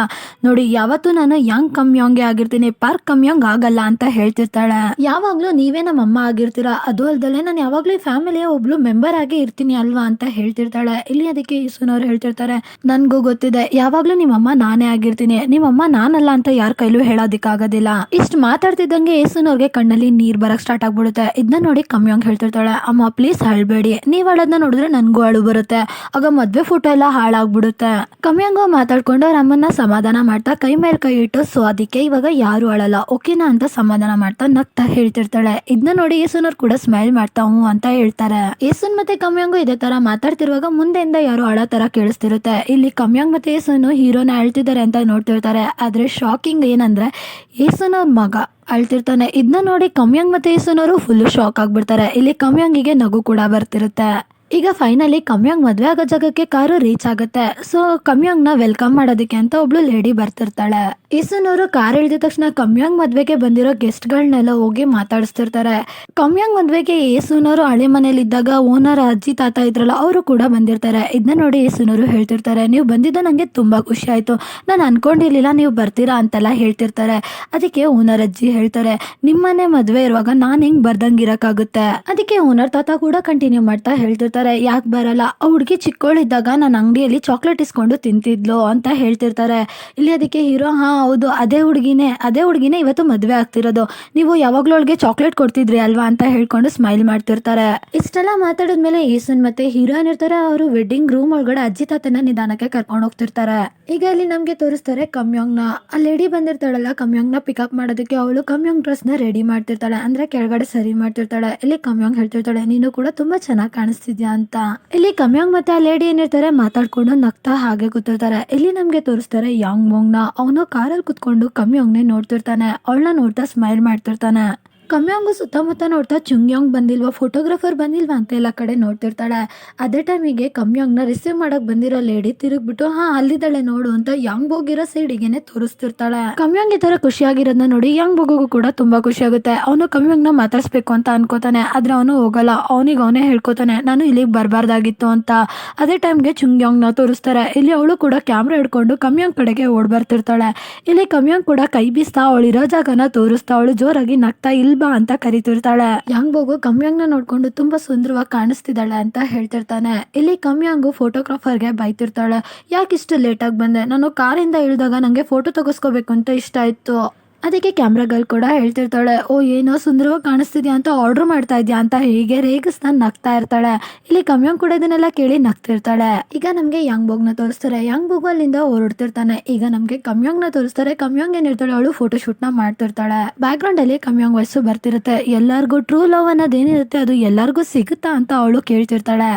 ನೋಡಿ ಯಾವತ್ತೂ ನಾನು ಯಂಗ್ ಕಮ್ಯಾಂಗೆ ಆಗಿರ್ತೀನಿ, ಪಾರ್ಕ್ ಕಮ್ಯಾಂಗ್ ಆಗಲ್ಲ ಅಂತ ಹೇಳ್ತಿರ್ತಾಳೆ. ಯಾವಾಗ್ಲೂ ನೀವೇ ನಮ್ಮ ಅಮ್ಮ ಆಗಿರ್ತೀರಾ, ಅದು ಅಲ್ದಲೆ ನಾನು ಯಾವಾಗ್ಲೂ ಈ ಫ್ಯಾಮಿಲಿಯ ಒಬ್ಳು ಮೆಂಬರ್ ಆಗಿ ಇರ್ತೀನಿ ಅಲ್ವಾ ಅಂತ ಹೇಳ್ತಿರ್ತಾಳೆ. ಇಲ್ಲಿ ಅದಕ್ಕೆ ಯೇಸುನವ್ರು ಹೇಳ್ತಿರ್ತಾರೆ, ನನ್ಗೂ ಗೊತ್ತಿದೆ ಯಾವಾಗ್ಲೂ ನಿಮ್ಮಮ್ಮ ನಾನೇ ಆಗಿರ್ತೀನಿ, ನಿಮ್ಮಮ್ಮ ನಾನಲ್ಲ ಅಂತ ಯಾರ ಕೈಲೂ ಹೇಳೋದಿಕ್ಕಾಗೋದಿಲ್ಲ. ಇಷ್ಟ ಮಾತಾಡ್ತಿದ್ದಂಗೆ ಯೇಸುನವ್ರಿಗೆ ಕಣ್ಣಲ್ಲಿ ನೀರ್ ಬರಕ್ ಸ್ಟಾರ್ಟ್ ಆಗ್ಬಿಡುತ್ತೆ. ಇದನ್ನ ನೋಡಿ ಕಮ್ಯಾಂಗ್ ಹೇಳ್ತಿರ್ತಾಳೆ, ಅಮ್ಮ ಪ್ಲೀಸ್ ಅಳ್ಬೇಡಿ, ನೀವ್ ಅಳೋದನ್ನ ನೋಡಿದ್ರೆ ನನ್ಗೂ ಅಳು ಬರುತ್ತೆ, ಆಗ ಮದ್ವೆ ಫೋಟೋ ಎಲ್ಲ ಹಾಳಾಗ್ಬಿಡುತ್ತೆ. ಕಮ್ಯಾಂಗು ಮಾತಾಡ್ಕೊಂಡು ಅವ್ರ ಅಮ್ಮನ್ನ ಸಮಾಧಾನ ಮಾಡ್ತಾ ಕೈ ಮೇಲೆ ಕೈ ಇಟ್ಟು, ಸೊ ಅದಕ್ಕೆ ಇವಾಗ ಯಾರು ಅಳಲ್ಲ ಓಕೆನಾ ಅಂತ ಸಮಾಧಾನ ಮಾಡ್ತಾ ನಗ್ತಾ ಹೇಳ್ತಿರ್ತಾಳೆ. ಇದನ್ನ ನೋಡಿ ಯೇಸುನವ್ರು ಕೂಡ ಸ್ಮೈಲ್ ಮಾಡ್ತಾ ಹ್ಞೂ ಅಂತ ಹೇಳ್ತಾರೆ. ಯೇಸುನ್ ಮತ್ತೆ ಕಮ್ಯಾಂಗು ಇದೇ ತರ ಮಾತಾಡ್ತಿರುವಾಗ ಮುಂದೆಯಿಂದ ಯಾರು ಅಳೋ ತರ ಕೇಳಿಸ್ತಿರುತ್ತೆ. ಇಲ್ಲಿ ಕಮ್ಯಾಂಗ್ ಮತ್ತೆ ಯೇಸುನು ಹೀರೋನ ಅಳ್ತಿದ್ದಾರೆ ಅಂತ ನೋಡ್ತಿರ್ತಾರೆ. ಆದ್ರೆ ಶಾಕಿಂಗ್ ಏನಂದ್ರೆ ಯೇಸುನವ್ರ ಮಗ ಅಳ್ತಿರ್ತಾನೆ. ಇದನ್ನ ನೋಡಿ ಕಮ್ಯಾಂಗ್ ಮತ್ತೆ ಯೇಸುನವರು ಫುಲ್ ಶಾಕ್ ಆಗ್ಬಿಡ್ತಾರೆ. ಇಲ್ಲಿ ಕಮ್ಯಾಂಗಿಗೆ ನಗು ಕೂಡ ಬರ್ತಿರುತ್ತೆ. ಈಗ ಫೈನಲಿ ಕಮ್ಯಾಂಗ್ ಮದ್ವೆ ಆಗೋ ಜಾಗಕ್ಕೆ ಕಾರು ರೀಚ್ ಆಗುತ್ತೆ. ಸೊ ಕಮ್ಯಾಂಗ್ ನ ವೆಲ್ಕಮ್ ಮಾಡೋದಕ್ಕೆ ಅಂತ ಒಬ್ಳು ಲೇಡಿ ಬರ್ತಿರ್ತಾಳೆ. ಯೇಸುನವರು ಕಾರ್ ಇಳಿದ ತಕ್ಷಣ ಕಮ್ಯಾಂಗ್ ಮದ್ವೆಗೆ ಬಂದಿರೋ ಗೆಸ್ಟ್ ಗಳನ್ನೆಲ್ಲ ಹೋಗಿ ಮಾತಾಡಿಸ್ತಿರ್ತಾರೆ. ಕಮ್ಯಾಂಗ್ ಮದ್ವೆಗೆ ಯೇಸುನವರು ಹಳೆ ಮನೇಲಿ ಇದ್ದಾಗ ಓನರ್ ಅಜ್ಜಿ ತಾತ ಇದ್ರಲ್ಲ ಅವರು ಕೂಡ ಬಂದಿರ್ತಾರೆ. ಇದನ್ನ ನೋಡಿ ಯೇಸುನವರು ಹೇಳ್ತಿರ್ತಾರೆ, ನೀವು ಬಂದಿದ್ದು ನಂಗೆ ತುಂಬಾ ಖುಷಿ ಆಯ್ತು, ನಾನು ಅನ್ಕೊಂಡಿರ್ಲಿಲ್ಲ ನೀವು ಬರ್ತೀರಾ ಅಂತೆಲ್ಲ ಹೇಳ್ತಿರ್ತಾರೆ. ಅದಕ್ಕೆ ಓನರ್ ಅಜ್ಜಿ ಹೇಳ್ತಾರೆ, ನಿಮ್ಮನೆ ಮದ್ವೆ ಇರುವಾಗ ನಾನ್ ಹೆಂಗ್ ಬರ್ದಂಗಿರಕ್ಕಾಗುತ್ತೆ. ಅದಕ್ಕೆ ಓನರ್ ತಾತ ಕೂಡ ಕಂಟಿನ್ಯೂ ಮಾಡ್ತಾ ಹೇಳ್ತಿರ್ತಾರೆ, ಯಾಕೆ ಬರಲ್ಲ, ಆ ಹುಡುಗಿ ಚಿಕ್ಕವಳಿದ್ದಾಗ ನನ್ನ ಅಂಗಡಿಯಲ್ಲಿ ಚಾಕ್ಲೇಟ್ ಇಸ್ಕೊಂಡು ತಿಂತಿದ್ಲು ಅಂತ ಹೇಳ್ತಿರ್ತಾರೆ. ಇಲ್ಲಿ ಅದಕ್ಕೆ ಹೀರೋ, ಹಾ ಹೌದು ಅದೇ ಹುಡುಗಿನೇ ಇವತ್ತು ಮದ್ವೆ ಆಗ್ತಿರೋದು, ನೀವು ಯಾವಾಗ್ಲೂ ಅವಳಿಗೆ ಚಾಕ್ಲೇಟ್ ಕೊಡ್ತಿದ್ರಿ ಅಲ್ವಾ ಅಂತ ಹೇಳ್ಕೊಂಡು ಸ್ಮೈಲ್ ಮಾಡ್ತಿರ್ತಾರೆ. ಇಷ್ಟೆಲ್ಲ ಮಾತಾಡಿದ್ಮೇಲೆ ಯೇಸುನ್ ಮತ್ತೆ ಹೀರೋಯಿನ್ ಇರ್ತಾರೆ, ಅವರು ವೆಡ್ಡಿಂಗ್ ರೂಮ್ ಒಳಗಡೆ ಅಜ್ಜಿ ತಾತನ ನಿಧಾನಕ್ಕೆ ಕರ್ಕೊಂಡು ಹೋಗ್ತಿರ್ತಾರೆ. ಈಗ ಇಲ್ಲಿ ನಮ್ಗೆ ತೋರಿಸ್ತಾರೆ ಕಮ್ಯಾಂಗ್ ನ. ಆ ಲೇಡಿ ಬಂದಿರ್ತಾಳಲ್ಲ ಕಮ್ಯಾಂಗ್ ನ ಪಿಕಪ್ ಮಾಡೋದಕ್ಕೆ, ಅವಳು ಕಮ್ಯಾಂಗ್ ಡ್ರೆಸ್ ನ ರೆಡಿ ಮಾಡ್ತಿರ್ತಾಳೆ, ಅಂದ್ರೆ ಕೆಳಗಡೆ ಸರಿ ಮಾಡ್ತಿರ್ತಾಳೆ. ಇಲ್ಲಿ ಕಮ್ಯಾಂಗ್ ಹೇಳ್ತಿರ್ತಾಳೆ, ನೀನು ಕೂಡ ತುಂಬಾ ಚೆನ್ನಾಗಿ ಕಾಣಿಸ್ತಿದ್ಯಾ ಅಂತ. ಇಲ್ಲಿ ಕಮ್ಯಾಂಗ್ ಮತ್ತೆ ಆ ಲೇಡಿ ಏನಿರ್ತಾರೆ ಮಾತಾಡ್ಕೊಂಡು ನಗ್ತಾ ಹಾಗೆ ಕೂತಿರ್ತಾರೆ. ಇಲ್ಲಿ ನಮ್ಗೆ ತೋರಿಸ್ತಾರೆ ಯಾಂಗ್ ಬೋಂಗ್ ನ. ಅವನು ಕಾರಲ್ಲಿ ಕುತ್ಕೊಂಡು ಕಮ್ಯಾಂಗ್ನೇ ನೋಡ್ತಿರ್ತಾನೆ, ಅವಳನ್ನ ನೋಡ್ತಾ ಸ್ಮೈಲ್ ಮಾಡ್ತಿರ್ತಾನೆ. ಕಮ್ಯಾಂಗು ಸುತ್ತಮುತ್ತ ನೋಡ್ತಾ ಚುಂಗ್ಯಾಂಗ್ ಬಂದಿಲ್ವಾ, ಫೋಟೋಗ್ರಾಫರ್ ಬಂದಿಲ್ವಾ ಅಂತ ಎಲ್ಲ ಕಡೆ ನೋಡ್ತಿರ್ತಾಳೆ. ಅದೇ ಟೈಮಿಗೆ ಕಮ್ಯಾಂಗ್ನ ರಿಸೀವ್ ಮಾಡಕ್ ಬಂದಿರೋ ಲೇಡಿ ತಿರುಗ್ಬಿಟ್ಟು, ಹಾ ಅಲ್ಲಿದ್ದಾಳೆ ನೋಡು ಅಂತ ಯಾಂಗ್ ಬೋಗಿರೋ ಸೈಡಿಗೆನೆ ತೋರಿಸ್ತಿರ್ತಾಳೆ. ಕಮ್ಯಾಂಗ್ ಈ ತರ ಖುಷಿಯಾಗಿರೋದನ್ನ ನೋಡಿ ಯಾಂಗ್ ಬೋಗಿಗೂ ಕೂಡ ತುಂಬಾ ಖುಷಿ ಆಗುತ್ತೆ. ಅವನು ಕಮ್ಯಾಂಗ್ನ ಮಾತಾಡ್ಸ್ಬೇಕು ಅಂತ ಅನ್ಕೋತಾನೆ, ಆದ್ರೆ ಅವನು ಹೋಗಲ್ಲ. ಅವನೇ ಹೇಳ್ಕೊತಾನೆ, ನಾನು ಇಲ್ಲಿಗೆ ಬರಬಾರ್ದಾಗಿತ್ತು ಅಂತ. ಅದೇ ಟೈಮ್ಗೆ ಚುಂಗ್ಯಾಂಗ್ನ ತೋರಿಸ್ತಾರೆ. ಇಲ್ಲಿ ಅವಳು ಕೂಡ ಕ್ಯಾಮ್ರಾ ಹಿಡ್ಕೊಂಡು ಕಮ್ಯಾಂಗ್ ಕಡೆಗೆ ಓಡ್ ಬರ್ತಿರ್ತಾಳೆ. ಇಲ್ಲಿ ಕಮ್ಯಾಂಗ್ ಕೂಡ ಕೈ ಬೀಸ್ತಾ ಅವಳಿರೋ ಜಾಗನ ತೋರಿಸ್ತಾ ಅವಳು ಜೋರಾಗಿ ನಗ್ತಾ ಇಲ್ ಬಾ ಅಂತ ಕರಿತಿರ್ತಾಳೆ. ಯಾಂಗ್ ಬೋಗು ಕಮ್ಯಾಂಗ್ ನ ನೋಡ್ಕೊಂಡು ತುಂಬಾ ಸುಂದರವಾಗಿ ಕಾಣಿಸ್ತಿದ್ದಾಳೆ ಅಂತ ಹೇಳ್ತಿರ್ತಾನೆ. ಇಲ್ಲಿ ಕಮ್ಯಾಂಗು ಫೋಟೋಗ್ರಾಫರ್ಗೆ ಬೈತಿರ್ತಾಳೆ, ಯಾಕಿಷ್ಟು ಲೇಟ್ ಆಗಿ ಬಂದೆ, ನಾನು ಕಾರಿಂದ ಇಳಿದಾಗ ನಂಗೆ ಫೋಟೋ ತೆಗೆಸ್ಕೋಬೇಕು ಅಂತ ಇಷ್ಟ ಇತ್ತು. ಅದಕ್ಕೆ ಕ್ಯಾಮ್ರಾಗಳು ಕೂಡ ಹೇಳ್ತಿರ್ತಾಳೆ, ಓ ಏನೋ ಸುಂದರವಾಗಿ ಕಾಣಿಸ್ತಿದ್ಯಾ ಅಂತ ಆರ್ಡರ್ ಮಾಡ್ತಾ ಇದ್ಯಾ ಅಂತ ಹೀಗೆ ರೇಗಿಸ್ತಾ ನಗ್ತಾ ಇರ್ತಾಳೆ. ಇಲ್ಲಿ ಕಮ್ಯಾಂಗ್ ಕೂಡ ಇದನ್ನೆಲ್ಲ ಕೇಳಿ ನಗ್ತಿರ್ತಾಳೆ. ಈಗ ನಮ್ಗೆ ಯಾಂಗ್ ಬೋಗ್ ನ ತೋರಿಸ್ತಾರೆ. ಯಾಂಗ್ ಬೋಗು ಅಲ್ಲಿಂದ ಹೊರಡ್ತಿರ್ತಾನೆ. ಈಗ ನಮ್ಗೆ ಕಮ್ಯಾಂಗ್ ನ ತೋರಿಸ್ತಾರೆ. ಕಮ್ಯಾಂಗ್ ಏನಿರ್ತಾಳೆ ಅವಳು ಫೋಟೋ ಶೂಟ್ ನ ಮಾಡ್ತಿರ್ತಾಳೆ. ಬ್ಯಾಕ್ ಗ್ರೌಂಡ್ ಅಲ್ಲಿ ಕಮ್ಯಾಂಗ್ ವಾಯ್ಸು ಬರ್ತಿರುತ್ತೆ. ಎಲ್ಲಾರ್ಗು ಟ್ರೂ ಲವ್ ಅನ್ನೋದೇನಿರುತ್ತೆ ಅದು ಎಲ್ಲಾರ್ಗು ಸಿಗುತ್ತಾ ಅಂತ ಅವಳು ಕೇಳ್ತಿರ್ತಾಳೆ.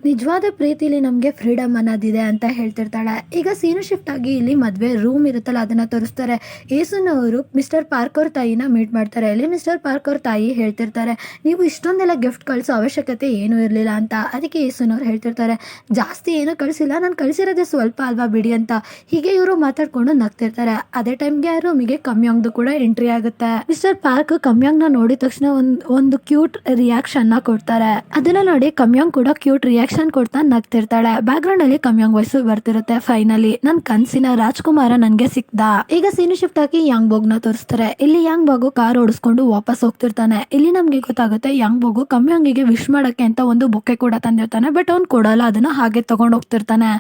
ನಿಜವಾದ ಪ್ರೀತಿಲಿ ನಮಗೆ ಫ್ರೀಡಮ್ ಅನ್ನೋದಿದೆ ಅಂತ ಹೇಳ್ತಿರ್ತಾಳೆ. ಈಗ ಸೀನು ಶಿಫ್ಟ್ ಆಗಿ ಇಲ್ಲಿ ಮದುವೆ ರೂಮ್ ಇರುತ್ತಲ್ಲ ಅದನ್ನ ತೋರಿಸ್ತಾರೆ. ಯೇಸುನ್ ಅವರು ಮಿಸ್ಟರ್ ಪಾರ್ಕ್ ಅವ್ರ ತಾಯಿನ ಮೀಟ್ ಮಾಡ್ತಾರೆ. ಇಲ್ಲಿ ಮಿಸ್ಟರ್ ಪಾರ್ಕ್ ಅವ್ರ ತಾಯಿ ಹೇಳ್ತಿರ್ತಾರೆ, ನೀವು ಇಷ್ಟೊಂದೆಲ್ಲ ಗಿಫ್ಟ್ ಕಳಿಸೋ ಅವಶ್ಯಕತೆ ಏನೂ ಇರಲಿಲ್ಲ ಅಂತ. ಅದಕ್ಕೆ ಯೇಸುನ್ ಅವ್ರು ಹೇಳ್ತಿರ್ತಾರೆ, ಜಾಸ್ತಿ ಏನೂ ಕಳಿಸಿಲ್ಲ, ನಾನು ಕಳಿಸಿರೋದೇ ಸ್ವಲ್ಪ ಅಲ್ವಾ ಬಿಡಿ ಅಂತ. ಹೀಗೆ ಇವರು ಮಾತಾಡ್ಕೊಂಡು ನಗ್ತಿರ್ತಾರೆ. ಅದೇ ಟೈಮ್ಗೆ ಆ ರೂಮಿಗೆ ಕಮ್ಯಾಂಗ್ದು ಕೂಡ ಎಂಟ್ರಿ ಆಗುತ್ತೆ. ಮಿಸ್ಟರ್ ಪಾರ್ಕ್ ಕಮ್ಯಾಂಗ್ನ ನೋಡಿದ ತಕ್ಷಣ ಒಂದು ಕ್ಯೂಟ್ ರಿಯಾಕ್ಷನ್ ನ ಕೊಡ್ತಾರೆ. ಅದನ್ನ ನೋಡಿ ಕಮ್ಯಾಂಗ್ ಕೂಡ ಕ್ಯೂಟ್ ರಿಯಾಕ್ಷನ್ ಕೊಡ್ತಾ ನಗ್ತಿರ್ತಾಳೆ. ಬ್ಯಾಕ್ ಗ್ರೌಂಡ್ ಅಲ್ಲಿ ಕಮ್ಯಾಂಗ್ ವಾಯ್ಸ್ ಬರ್ತಿರುತ್ತೆ. ಫೈನಲಿ ನನ್ ಕನ್ಸಿನ ರಾಜ್ಕುಮಾರ ನನ್ಗೆ ಸಿಕ್ದ. ಈಗ ಸೀನು ಶಿಫ್ಟ್ ಆಗಿ ಯಾಂಗ್ ಬೋಗ್ ನ ತೋರಿಸ್ತಾರೆ. ಇಲ್ಲಿ ಯಾಂಗ್ ಬೋಗು ಕಾರ್ ಓಡಿಸ್ಕೊಂಡು ವಾಪಸ್ ಹೋಗ್ತಿರ್ತಾನೆ. ಇಲ್ಲಿ ನಮ್ಗೆ ಗೊತ್ತಾಗುತ್ತೆ ಯಾಂಗ್ ಬೋಗು ಕಮ್ಯಾಂಗಿಗೆ ವಿಶ್ ಮಾಡಕ್ಕೆ ಅಂತ ಒಂದು ಬೊಕ್ಕೆ ಕೂಡ ತಂದಿರ್ತಾನೆ. ಬಟ್ ಅವ್ನು ಕೊಡಲ್ಲ, ಅದನ್ನ ಹಾಗೆ ತಗೊಂಡ್ ಹೋಗ್ತಿರ್ತಾನೆ.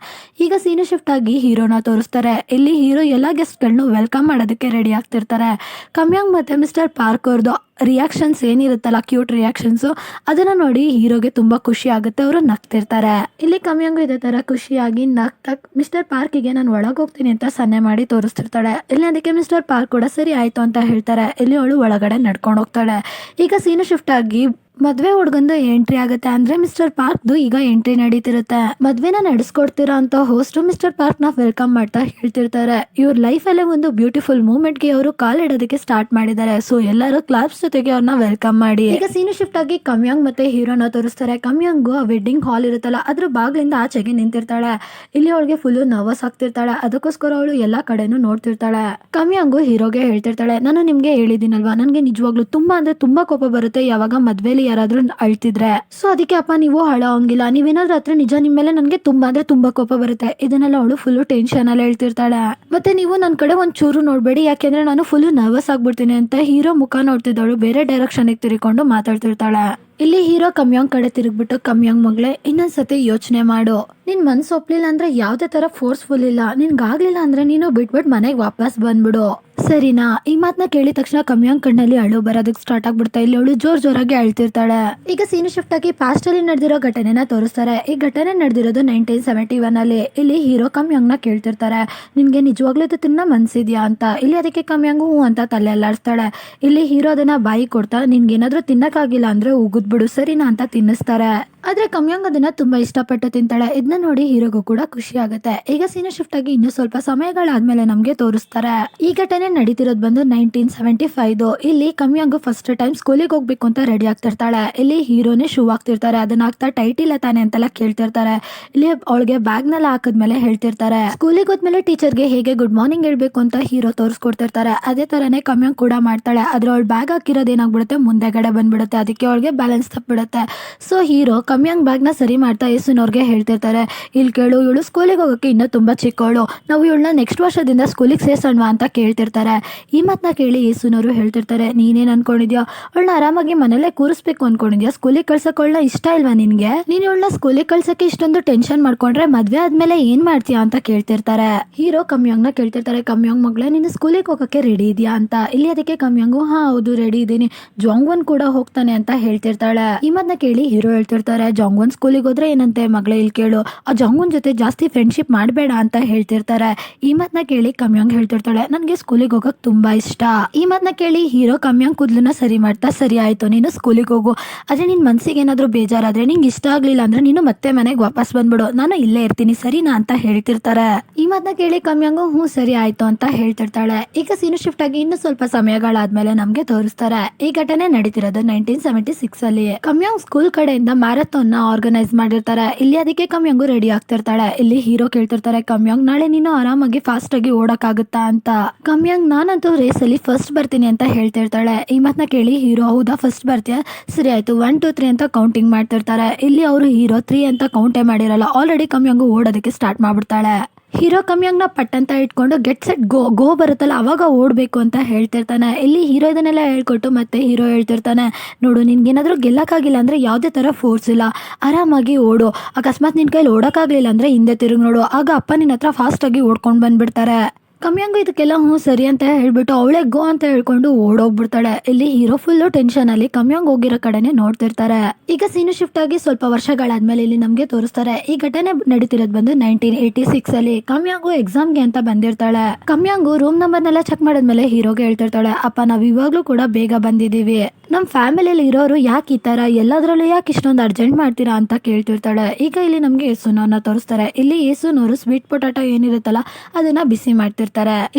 ಈಗ ಸೀನು ಶಿಫ್ಟ್ ಆಗಿ ಹೀರೋನ ತೋರಿಸ್ತಾರೆ. ಇಲ್ಲಿ ಹೀರೋ ಎಲ್ಲಾ ಗೆಸ್ಟ್ ಗಳನ್ನೂ ವೆಲ್ಕಮ್ ಮಾಡೋದಕ್ಕೆ ರೆಡಿ ಆಗ್ತಿರ್ತಾರೆ. ಕಮ್ಯಾಂಗ್ ಮತ್ತೆ ಮಿಸ್ಟರ್ ಪಾರ್ಕ್ ಅವ್ರದ್ದು ರಿಯಾಕ್ಷನ್ಸ್ ಏನಿರುತ್ತಲ್ಲ ಕ್ಯೂಟ್ ರಿಯಾಕ್ಷನ್ಸ್, ಅದನ್ನ ನೋಡಿ ಹೀರೋಗೆ ತುಂಬಾ ಖುಷಿ ಆಗುತ್ತೆ. ಅವರು ನಗ್ತಿರ್ತಾರೆ. ಇಲ್ಲಿ ಕಮ್ಯಾಂಗು ಇದೇ ತರ ಖುಷಿಯಾಗಿ ನಗ್ತಾ ಮಿಸ್ಟರ್ ಪಾರ್ಕಿಗೆ ನಾನು ಒಳಗೆ ಹೋಗ್ತೀನಿ ಅಂತ ಸನ್ನೆ ಮಾಡಿ ತೋರಿಸ್ತಿರ್ತಾಳೆ. ಇಲ್ಲಿ ಅದಕ್ಕೆ ಮಿಸ್ಟರ್ ಪಾರ್ಕ್ ಕೂಡ ಸರಿ ಆಯ್ತು ಅಂತ ಹೇಳ್ತಾರೆ. ಇಲ್ಲಿ ಅವಳು ಒಳಗಡೆ ನಡ್ಕೊಂಡು ಹೋಗ್ತಾಳೆ. ಈಗ ಸೀನು ಶಿಫ್ಟ್ ಆಗಿ ಮದ್ವೆ ಹುಡ್ಗಂದು ಎಂಟ್ರಿ ಆಗುತ್ತೆ. ಅಂದ್ರೆ ಮಿಸ್ಟರ್ ಪಾರ್ಕ್ದು ಈಗ ಎಂಟ್ರಿ ನಡೀತಿರುತ್ತೆ. ಮದ್ವೆನ ನಡೆಸ್ಕೊಡ್ತೀರಾ ಅಂತ ಹೋಸ್ಟ್ ಮಿಸ್ಟರ್ ಪಾರ್ಕ್ ನ ವೆಲ್ಕಮ್ ಮಾಡ್ತಾ ಹೇಳ್ತಿರ್ತಾರೆ. ಇವ್ರ ಲೈಫ್ ಅಲ್ಲೇ ಒಂದು ಬ್ಯೂಟಿಫುಲ್ ಮೂಮೆಂಟ್ ಗೆ ಅವರು ಕಾಲಿಡೋದಕ್ಕೆ ಸ್ಟಾರ್ಟ್ ಮಾಡಿದ್ದಾರೆ. ಸೊ ಎಲ್ಲರೂ ಕ್ಲಾಪ್ಸ್ ಜೊತೆಗೆ ಅವ್ರನ್ನ ವೆಲ್ಕಮ್ ಮಾಡಿ. ಈಗ ಸೀನು ಶಿಫ್ಟ್ ಆಗಿ ಕಮ್ಯಾಂಗ್ ಮತ್ತೆ ಹೀರೋನ ತೋರಿಸ್ತಾರೆ. ಕಮ್ಯಾಂಗು ವೆಡ್ಡಿಂಗ್ ಹಾಲ್ ಇರುತ್ತಲ್ಲ ಅದ್ರ ಬಾಗ್ಲಿಂದ ಆಚೆಗೆ ನಿಂತಿರ್ತಾಳೆ. ಇಲ್ಲಿ ಅವಳಿಗೆ ಫುಲ್ ನರ್ವಸ್ ಆಗ್ತಿರ್ತಾಳೆ. ಅದಕ್ಕೋಸ್ಕರ ಅವಳು ಎಲ್ಲಾ ಕಡೆನೂ ನೋಡ್ತಿರ್ತಾಳೆ. ಕಮ್ಯಾಂಗು ಹೀರೋಗೆ ಹೇಳ್ತಿರ್ತಾಳೆ, ನಾನು ನಿಮ್ಗೆ ಹೇಳಿದ್ದೀನಲ್ವಾ, ನನ್ಗೆ ನಿಜವಾಗ್ಲೂ ತುಂಬಾ ಅಂದ್ರೆ ತುಂಬಾ ಕೋಪ ಬರುತ್ತೆ ಯಾವಾಗ ಮದ್ವೆಲಿ ಯಾರಾದ್ರೂ ಅಳ್ತಿದ್ರೆ. ಸೊ ಅದಕ್ಕೆ ಅಪ್ಪ ನೀವು ಹಂಗಿಲ್ಲ, ನೀವೇನಾದ್ರೂ ಹತ್ರ ನಿಜ ನಿಮ್ಮ ಮೇಲೆ ನನ್ಗೆ ತುಂಬಾ ಅಂದ್ರೆ ತುಂಬಾ ಕೋಪ ಬರುತ್ತೆ. ಇದನ್ನೆಲ್ಲ ಅವಳು ಫುಲ್ ಟೆನ್ಷನ್ ಅಲ್ಲಿ ಹೇಳ್ತಿರ್ತಾಳೆ. ಮತ್ತೆ ನೀವು ನನ್ ಕಡೆ ಒಂದ್ ಚೂರು ನೋಡ್ಬೇಡಿ, ಯಾಕೆಂದ್ರೆ ನಾನು ಫುಲ್ ನರ್ವಸ್ ಆಗ್ಬಿಡ್ತೀನಿ ಅಂತ ಹೀರೋ ಮುಖ ನೋಡ್ತಿದ್ದವಳು ಬೇರೆ ಡೈರೆಕ್ಷನ್ ತಿರ್ಕೊಂಡು ಮಾತಾಡ್ತಿರ್ತಾಳೆ. ಇಲ್ಲಿ ಹೀರೋ ಕಮ್ಯಾಂಗ್ ಕಡೆ ತಿರುಗ್ಬಿಟ್ಟು, ಕಮ್ಯಾಂಗ್ ಮಗಳೇ ಇನ್ನೊಂದ್ಸತಿ ಯೋಚನೆ ಮಾಡು, ನಿನ್ ಮನ್ಸು ಒಪ್ಲಿಲ್ಲ ಅಂದ್ರೆ ಯಾವುದೇ ತರ ಫೋರ್ಸ್ಫುಲ್ ಇಲ್ಲ, ನಿನ್ಗಾಗ್ಲಿಲ್ಲ ಅಂದ್ರೆ ನೀನು ಬಿಟ್ಬಿಟ್ಟು ಮನೆಗೆ ವಾಪಸ್ ಬಂದ್ಬಿಡು, ಸರಿನಾ? ಈ ಮಾತನ್ನ ಕೇಳಿದ ತಕ್ಷಣ ಕಮ್ಯಾಂಗ್ ಕಣ್ಣಲ್ಲಿ ಅಳು ಬರೋದಕ್ಕೆ ಸ್ಟಾರ್ಟ್ ಆಗ್ಬಿಡ್ತಾ. ಇಲ್ಲಿ ಅವಳು ಜೋರಾಗಿ ಅಳ್ತಿರ್ತಾಳೆ. ಈಗ ಸೀನ್ ಶಿಫ್ಟ್ ಆಗಿ ಪಾಸ್ಟ್ ಅಲ್ಲಿ ನಡೆದಿರೋ ಘಟನೆನ ತೋರಿಸ್ತಾರೆ. ಈ ಘಟನೆ ನಡೆದಿರೋದು 1971 ಅಲ್ಲಿ. ಇಲ್ಲಿ ಹೀರೋ ಕಮ್ಯಾಂಗ್ ನ ಕೇಳ್ತಿರ್ತಾರೆ, ನಿನ್ಗೆ ನಿಜವಾಗ್ಲೂ ಇದು ತಿನ್ನ ಮನ್ಸಿದ್ಯಾ ಅಂತ. ಇಲ್ಲಿ ಅದಕ್ಕೆ ಕಮ್ಯಾಂಗು ಹೂ ಅಂತ ತಲೆ ಅಲ್ಲಾಡ್ಸ್ತಾಳೆ. ಇಲ್ಲಿ ಹೀರೋ ಅದನ್ನ ಬಾಯಿ ಕೊಡ್ತಾ, ನಿನ್ಗೇನಾದ್ರೂ ತಿನ್ನಕ್ಕಾಗಿಲ್ಲ ಅಂದ್ರೆ ಉಗಿದ್ಬಿಡು ಸರಿನಾ ಅಂತ ತಿನ್ನಿಸ್ತಾರೆ. ಆದ್ರೆ ಕಮ್ಯಾಂಗ್ ಅದನ್ನ ತುಂಬಾ ಇಷ್ಟಪಟ್ಟು ತಿಂತಾಳೆ. ಇದನ್ನ ನೋಡಿ ಹೀರೋಗೂ ಕೂಡ ಖುಷಿ ಆಗುತ್ತೆ. ಈಗ ಸೀನ್ ಶಿಫ್ಟ್ ಆಗಿ ಇನ್ನು ಸ್ವಲ್ಪ ಸಮಯಗಳಾದ್ಮೇಲೆ ನಮ್ಗೆ ತೋರಿಸ್ತಾರೆ. ಈ ಘಟನೆ ನಡೀತಿರೋದು ಬಂದು 1975. ಇಲ್ಲಿ ಕಮ್ಯಾಂಗ್ ಫಸ್ಟ್ ಟೈಮ್ ಸ್ಕೂಲಿಗೆ ಹೋಗ್ಬೇಕು ಅಂತ ರೆಡಿ ಆಗ್ತಿರ್ತಾಳೆ. ಇಲ್ಲಿ ಹೀರೋನೇ ಶೂ ಆಗ್ತಿರ್ತಾರೆ. ಅದನ್ನ ಹಾಕ್ತಾ ಟೈಟ್ ಇಲ್ಲ ತಾನೆ ಅಂತೆಲ್ಲ ಕೇಳ್ತಿರ್ತಾರೆ. ಇಲ್ಲಿ ಅವಳಿಗೆ ಬ್ಯಾಗ್ ನೆಲ್ಲ ಹಾಕದ್ಮೇಲೆ ಹೇಳ್ತಿರ್ತಾರೆ, ಸ್ಕೂಲಿಗೆ ಹೋದ್ಮೇಲೆ ಟೀಚರ್ಗೆ ಹೇಗೆ ಗುಡ್ ಮಾರ್ನಿಂಗ್ ಹೇಳ್ಬೇಕು ಅಂತ ಹೀರೋ ತೋರಿಸ್ಕೊಡ್ತಿರ್ತಾರೆ. ಅದೇ ತರನೇ ಕಮ್ಯಾಂಗ್ ಕೂಡ ಮಾಡ್ತಾಳೆ. ಆದ್ರೆ ಅವಳು ಬ್ಯಾಗ್ ಹಾಕಿರೋದು ಏನಾಗ್ಬಿಡುತ್ತೆ, ಮುಂದೆಗಡೆ ಬಂದ್ಬಿಡುತ್ತೆ. ಅದಕ್ಕೆ ಅವಳಿಗೆ ಬ್ಯಾಲೆನ್ಸ್ ತಪ್ಪಿಡುತ್ತೆ. ಸೊ ಹೀರೋ ಕಮ್ಯಾಂಗ್ ಬ್ಯಾಗ್ ನ ಸರಿ ಮಾಡ್ತಾ ಯೇಸುನವ್ರಿಗೆ ಹೇಳ್ತಿರ್ತಾರೆ, ಇಲ್ಲಿ ಕೇಳು, ಇವಳು ಸ್ಕೂಲಿಗೆ ಹೋಗೋಕೆ ಇನ್ನೂ ತುಂಬಾ ಚಿಕ್ಕವಳು, ನಾವು ಇವಳನ್ನ ನೆಕ್ಸ್ಟ್ ವರ್ಷದಿಂದ ಸ್ಕೂಲಿಗೆ ಸೇರ್ಸೋಣವಾ ಅಂತ ಕೇಳ್ತಿರ್ತಾರೆ. ಈ ಮಾತನ್ನ ಕೇಳಿ ಯೇಸುನವರು ಹೇಳ್ತಿರ್ತಾರೆ, ನೀನೇನ್ ಅನ್ಕೊಂಡಿದ್ಯಾ, ಅವಳನ್ನ ಆರಾಮಾಗಿ ಮನೇಲೆ ಕೂರಿಸ್ಬೇಕು ಅನ್ಕೊಂಡಿದ್ಯಾ, ಸ್ಕೂಲಿಗೆ ಕಳ್ಸಕ್ ಅವಳನ್ನ ಇಷ್ಟ ಇಲ್ವಾ ನಿನ್ಗೆ? ನೀನ್ ಇವಳನ್ನ ಸ್ಕೂಲಿಗೆ ಕಳ್ಸಕ್ಕೆ ಇಷ್ಟೊಂದು ಟೆನ್ಷನ್ ಮಾಡ್ಕೊಂಡ್ರೆ ಮದ್ವೆ ಆದ್ಮೇಲೆ ಏನ್ ಮಾಡ್ತೀಯಾ ಅಂತ ಕೇಳ್ತಿರ್ತಾರೆ. ಹೀರೋ ಕಮ್ಯಾಂಗ್ ನ ಕೇಳ್ತಿರ್ತಾರೆ, ಕಮ್ಯಾಂಗ್ ಮಗಳೇ ನೀನು ಸ್ಕೂಲಿಗೆ ಹೋಗಕ್ಕೆ ರೆಡಿ ಇದೆಯಾ ಅಂತ. ಇಲ್ಲಿ ಅದಕ್ಕೆ ಕಮ್ಯಾಂಗು ಹಾ ಹೌದು ರೆಡಿ ಇದೀನಿ, ಜಾಂಗ್ವನ್ ಕೂಡ ಹೋಗ್ತಾನೆ ಅಂತ ಹೇಳ್ತಿರ್ತಾಳೆ. ಈ ಮಾತನ್ನ ಕೇಳಿ ಹೀರೋ ಹೇಳ್ತಿರ್ತಾರೆ, ಜಾಂಗ್ವನ್ ಸ್ಕೂಲಿಗೆ ಹೋದ್ರೆ ಏನಂತೆ ಮಗಳೇ, ಇಲ್ಲಿ ಕೇಳು, ಆ ಜಾಂಗ್ವನ್ ಜೊತೆ ಜಾಸ್ತಿ ಫ್ರೆಂಡ್ಶಿಪ್ ಮಾಡಬೇಡ ಅಂತ ಹೇಳ್ತಿರ್ತಾರೆ. ಈ ಮಾತನ್ನ ಕೇಳಿ ಕಮ್ಯಾಂಗ್ ಹೇಳ್ತಿರ್ತಾಳೆ, ನನ್ಗೆ ಸ್ಕೂಲಿಗೆ ಹೋಗಕ್ ತುಂಬಾ ಇಷ್ಟ. ಈ ಮಾತನ್ನ ಕೇಳಿ ಹೀರೋ ಕಮ್ಯಾಂಗ್ ಕೂದ್ಲನ್ನ ಸರಿ ಮಾಡ್ತಾ, ಸರಿ ಆಯ್ತು ನೀನು ಸ್ಕೂಲಿಗೆ ಹೋಗು, ಆದ್ರೆ ನಿನ್ ಮನ್ಸಿಗೆ ಏನಾದ್ರು ಬೇಜಾರಾದ್ರೆ, ನಿಂಗೆ ಇಷ್ಟ ಆಗ್ಲಿಲ್ಲ ಅಂದ್ರೆ ನೀನು ಮತ್ತೆ ಮನೆಗೆ ವಾಪಸ್ ಬಂದ್ಬಿಡು, ನಾನು ಇಲ್ಲೇ ಇರ್ತೀನಿ ಸರಿನಾ ಅಂತ ಹೇಳ್ತಿರ್ತಾರೆ. ಈ ಮಾತನ್ನ ಕೇಳಿ ಕಮ್ಯಾಂಗು ಹ್ಞೂ ಸರಿ ಆಯ್ತು ಅಂತ ಹೇಳ್ತಿರ್ತಾಳೆ. ಈಗ ಸೀನು ಶಿಫ್ಟ್ ಆಗಿ ಇನ್ನು ಸ್ವಲ್ಪ ಸಮಯಗಳಾದ್ಮೇಲೆ ನಮ್ಗೆ ತೋರಿಸ್ತಾರೆ. ಈ ಘಟನೆ ನಡೀತಿರೋದು 1976 ಅಲ್ಲಿ. ಕಮ್ಯಾಂಗ್ ಸ್ಕೂಲ್ ಕಡೆಯಿಂದ ಮ್ಯಾರಥಾನ್ ನ ಆರ್ಗನೈಸ್ ಮಾಡಿರ್ತಾರೆ. ಇಲ್ಲಿ ಅದಕ್ಕೆ ಕಮ್ಯಾಂಗು ರೆಡಿ ಆಗ್ತಿರ್ತಾಳೆ. ಇಲ್ಲಿ ಹೀರೋ ಕೇಳ್ತಿರ್ತಾರೆ, ಕಮ್ಯಾಂಗ್ ನಾಳೆ ನೀನು ಆರಾಮಾಗಿ ಫಾಸ್ಟ್ ಆಗಿ ಓಡಕ್ಕಾಗುತ್ತಾ ಅಂತ. ಕಮ್ಯಾಂಗ್ ನಾನಂತೂ ರೇಸ್ ಅಲ್ಲಿ ಫಸ್ಟ್ ಬರ್ತೀನಿ ಅಂತ ಹೇಳ್ತಿರ್ತಾಳೆ. ಈ ಮಾತನ್ನ ಕೇಳಿ ಹೀರೋ ಹೌದಾ ಫಸ್ಟ್ ಬರ್ತೀಯ, ಸರಿ ಆಯ್ತು 1 2 3 ಅಂತ ಕೌಂಟಿಂಗ್ ಮಾಡ್ತಿರ್ತಾರೆ. ಇಲ್ಲಿ ಅವರು ಹೀರೋ 3 ಅಂತ ಕೌಂಟೇ ಮಾಡಿರಲ್ಲ, ಆಲ್ರೆಡಿ ಕಮ್ಯಾಂಗು ಓಡೋದಕ್ಕೆ ಸ್ಟಾರ್ಟ್ ಮಾಡ್ಬಿಡ್ತಾಳೆ. ಹೀರೋ ಕಮ್ಯಾಂಗ್ ನ ಪಟ್ ಅಂತ ಇಟ್ಕೊಂಡು ಗೆಟ್ ಸೆಟ್ ಗೋ ಗೋ ಬರುತ್ತಲ್ಲ ಅವಾಗ ಓಡ್ಬೇಕು ಅಂತ ಹೇಳ್ತಿರ್ತಾನೆ. ಇಲ್ಲಿ ಹೀರೋ ಇದನ್ನೆಲ್ಲ ಹೇಳ್ಕೊಟ್ಟು ಮತ್ತೆ ಹೀರೋ ಹೇಳ್ತಿರ್ತಾನೆ, ನೋಡು ನಿನ್ಗೇನಾದ್ರೂ ಗೆಲ್ಲಕ್ಕಾಗಿಲ್ಲ ಅಂದ್ರೆ ಯಾವುದೇ ತರ ಫೋರ್ಸ್ ಇಲ್ಲ, ಆರಾಮಾಗಿ ಓಡು, ಅಕಸ್ಮಾತ್ ನಿನ್ ಕೈಲಿ ಓಡಕ್ಕಾಗ್ಲಿಲ್ಲ ಅಂದ್ರೆ ಹಿಂದೆ ತಿರುಗಿ ನೋಡು, ಆಗ ಅಪ್ಪ ನಿನ್ನ ಹತ್ರ ಫಾಸ್ಟ್ ಆಗಿ ಓಡ್ಕೊಂಡ್ ಬಂದ್ಬಿಡ್ತಾರೆ. ಕಮ್ಯಾಂಗು ಇದಕ್ಕೆಲ್ಲ ಹ್ಞೂ ಸರಿ ಅಂತ ಹೇಳ್ಬಿಟ್ಟು ಅವಳೇ ಗೋ ಅಂತ ಹೇಳ್ಕೊಂಡು ಓಡೋಗ್ಬಿಡ್ತಾಳೆ. ಇಲ್ಲಿ ಹೀರೋ ಫುಲ್ಲು ಟೆನ್ಷನ್ ಅಲ್ಲಿ ಕಮ್ಯಾಂಗ್ ಹೋಗಿರೋ ಕಡೆನೆ ನೋಡ್ತಿರ್ತಾರೆ. ಈಗ ಸೀನು ಶಿಫ್ಟ್ ಆಗಿ ಸ್ವಲ್ಪ ವರ್ಷಗಳಾದ್ಮೇಲೆ ಇಲ್ಲಿ ನಮ್ಗೆ ತೋರಿಸ್ತಾರೆ. ಈ ಘಟನೆ ನಡೀತಿರೋದು ಬಂದು 1986 ಅಲ್ಲಿ. ಕಮ್ಯಾಂಗು ಎಕ್ಸಾಮ್ಗೆ ಅಂತ ಬಂದಿರ್ತಾಳೆ. ಕಮ್ಯಾಂಗು ರೂಮ್ ನಂಬರ್ನೆಲ್ಲ ಚೆಕ್ ಮಾಡಿದ್ಮೇಲೆ ಹೀರೋಗೆ ಹೇಳ್ತಿರ್ತಾಳೆ, ಅಪ್ಪ ನಾವ್ ಇವಾಗ್ಲೂ ಕೂಡ ಬೇಗ ಬಂದಿದೀವಿ, ನಮ್ ಫ್ಯಾಮಿಲಿಯಲ್ಲಿ ಇರೋರು ಯಾಕೆ ಈ ತರ ಎಲ್ಲದ್ರಲ್ಲೂ ಯಾಕೆ ಇಷ್ಟೊಂದು ಅರ್ಜೆಂಟ್ ಮಾಡ್ತೀರಾ ಅಂತ ಕೇಳ್ತಿರ್ತಾಳೆ. ಈಗ ಇಲ್ಲಿ ನಮ್ಗೆ ಯೇಸುನವ್ರನ್ನ ತೋರಿಸ್ತಾರೆ. ಇಲ್ಲಿ ಯೇಸುನವರು ಸ್ವೀಟ್ ಪೊಟಾಟೋ ಏನಿರುತ್ತಲ್ಲ ಅದನ್ನ ಬಿಸಿ ಮಾಡ್ತಿರ್ತಾರೆ.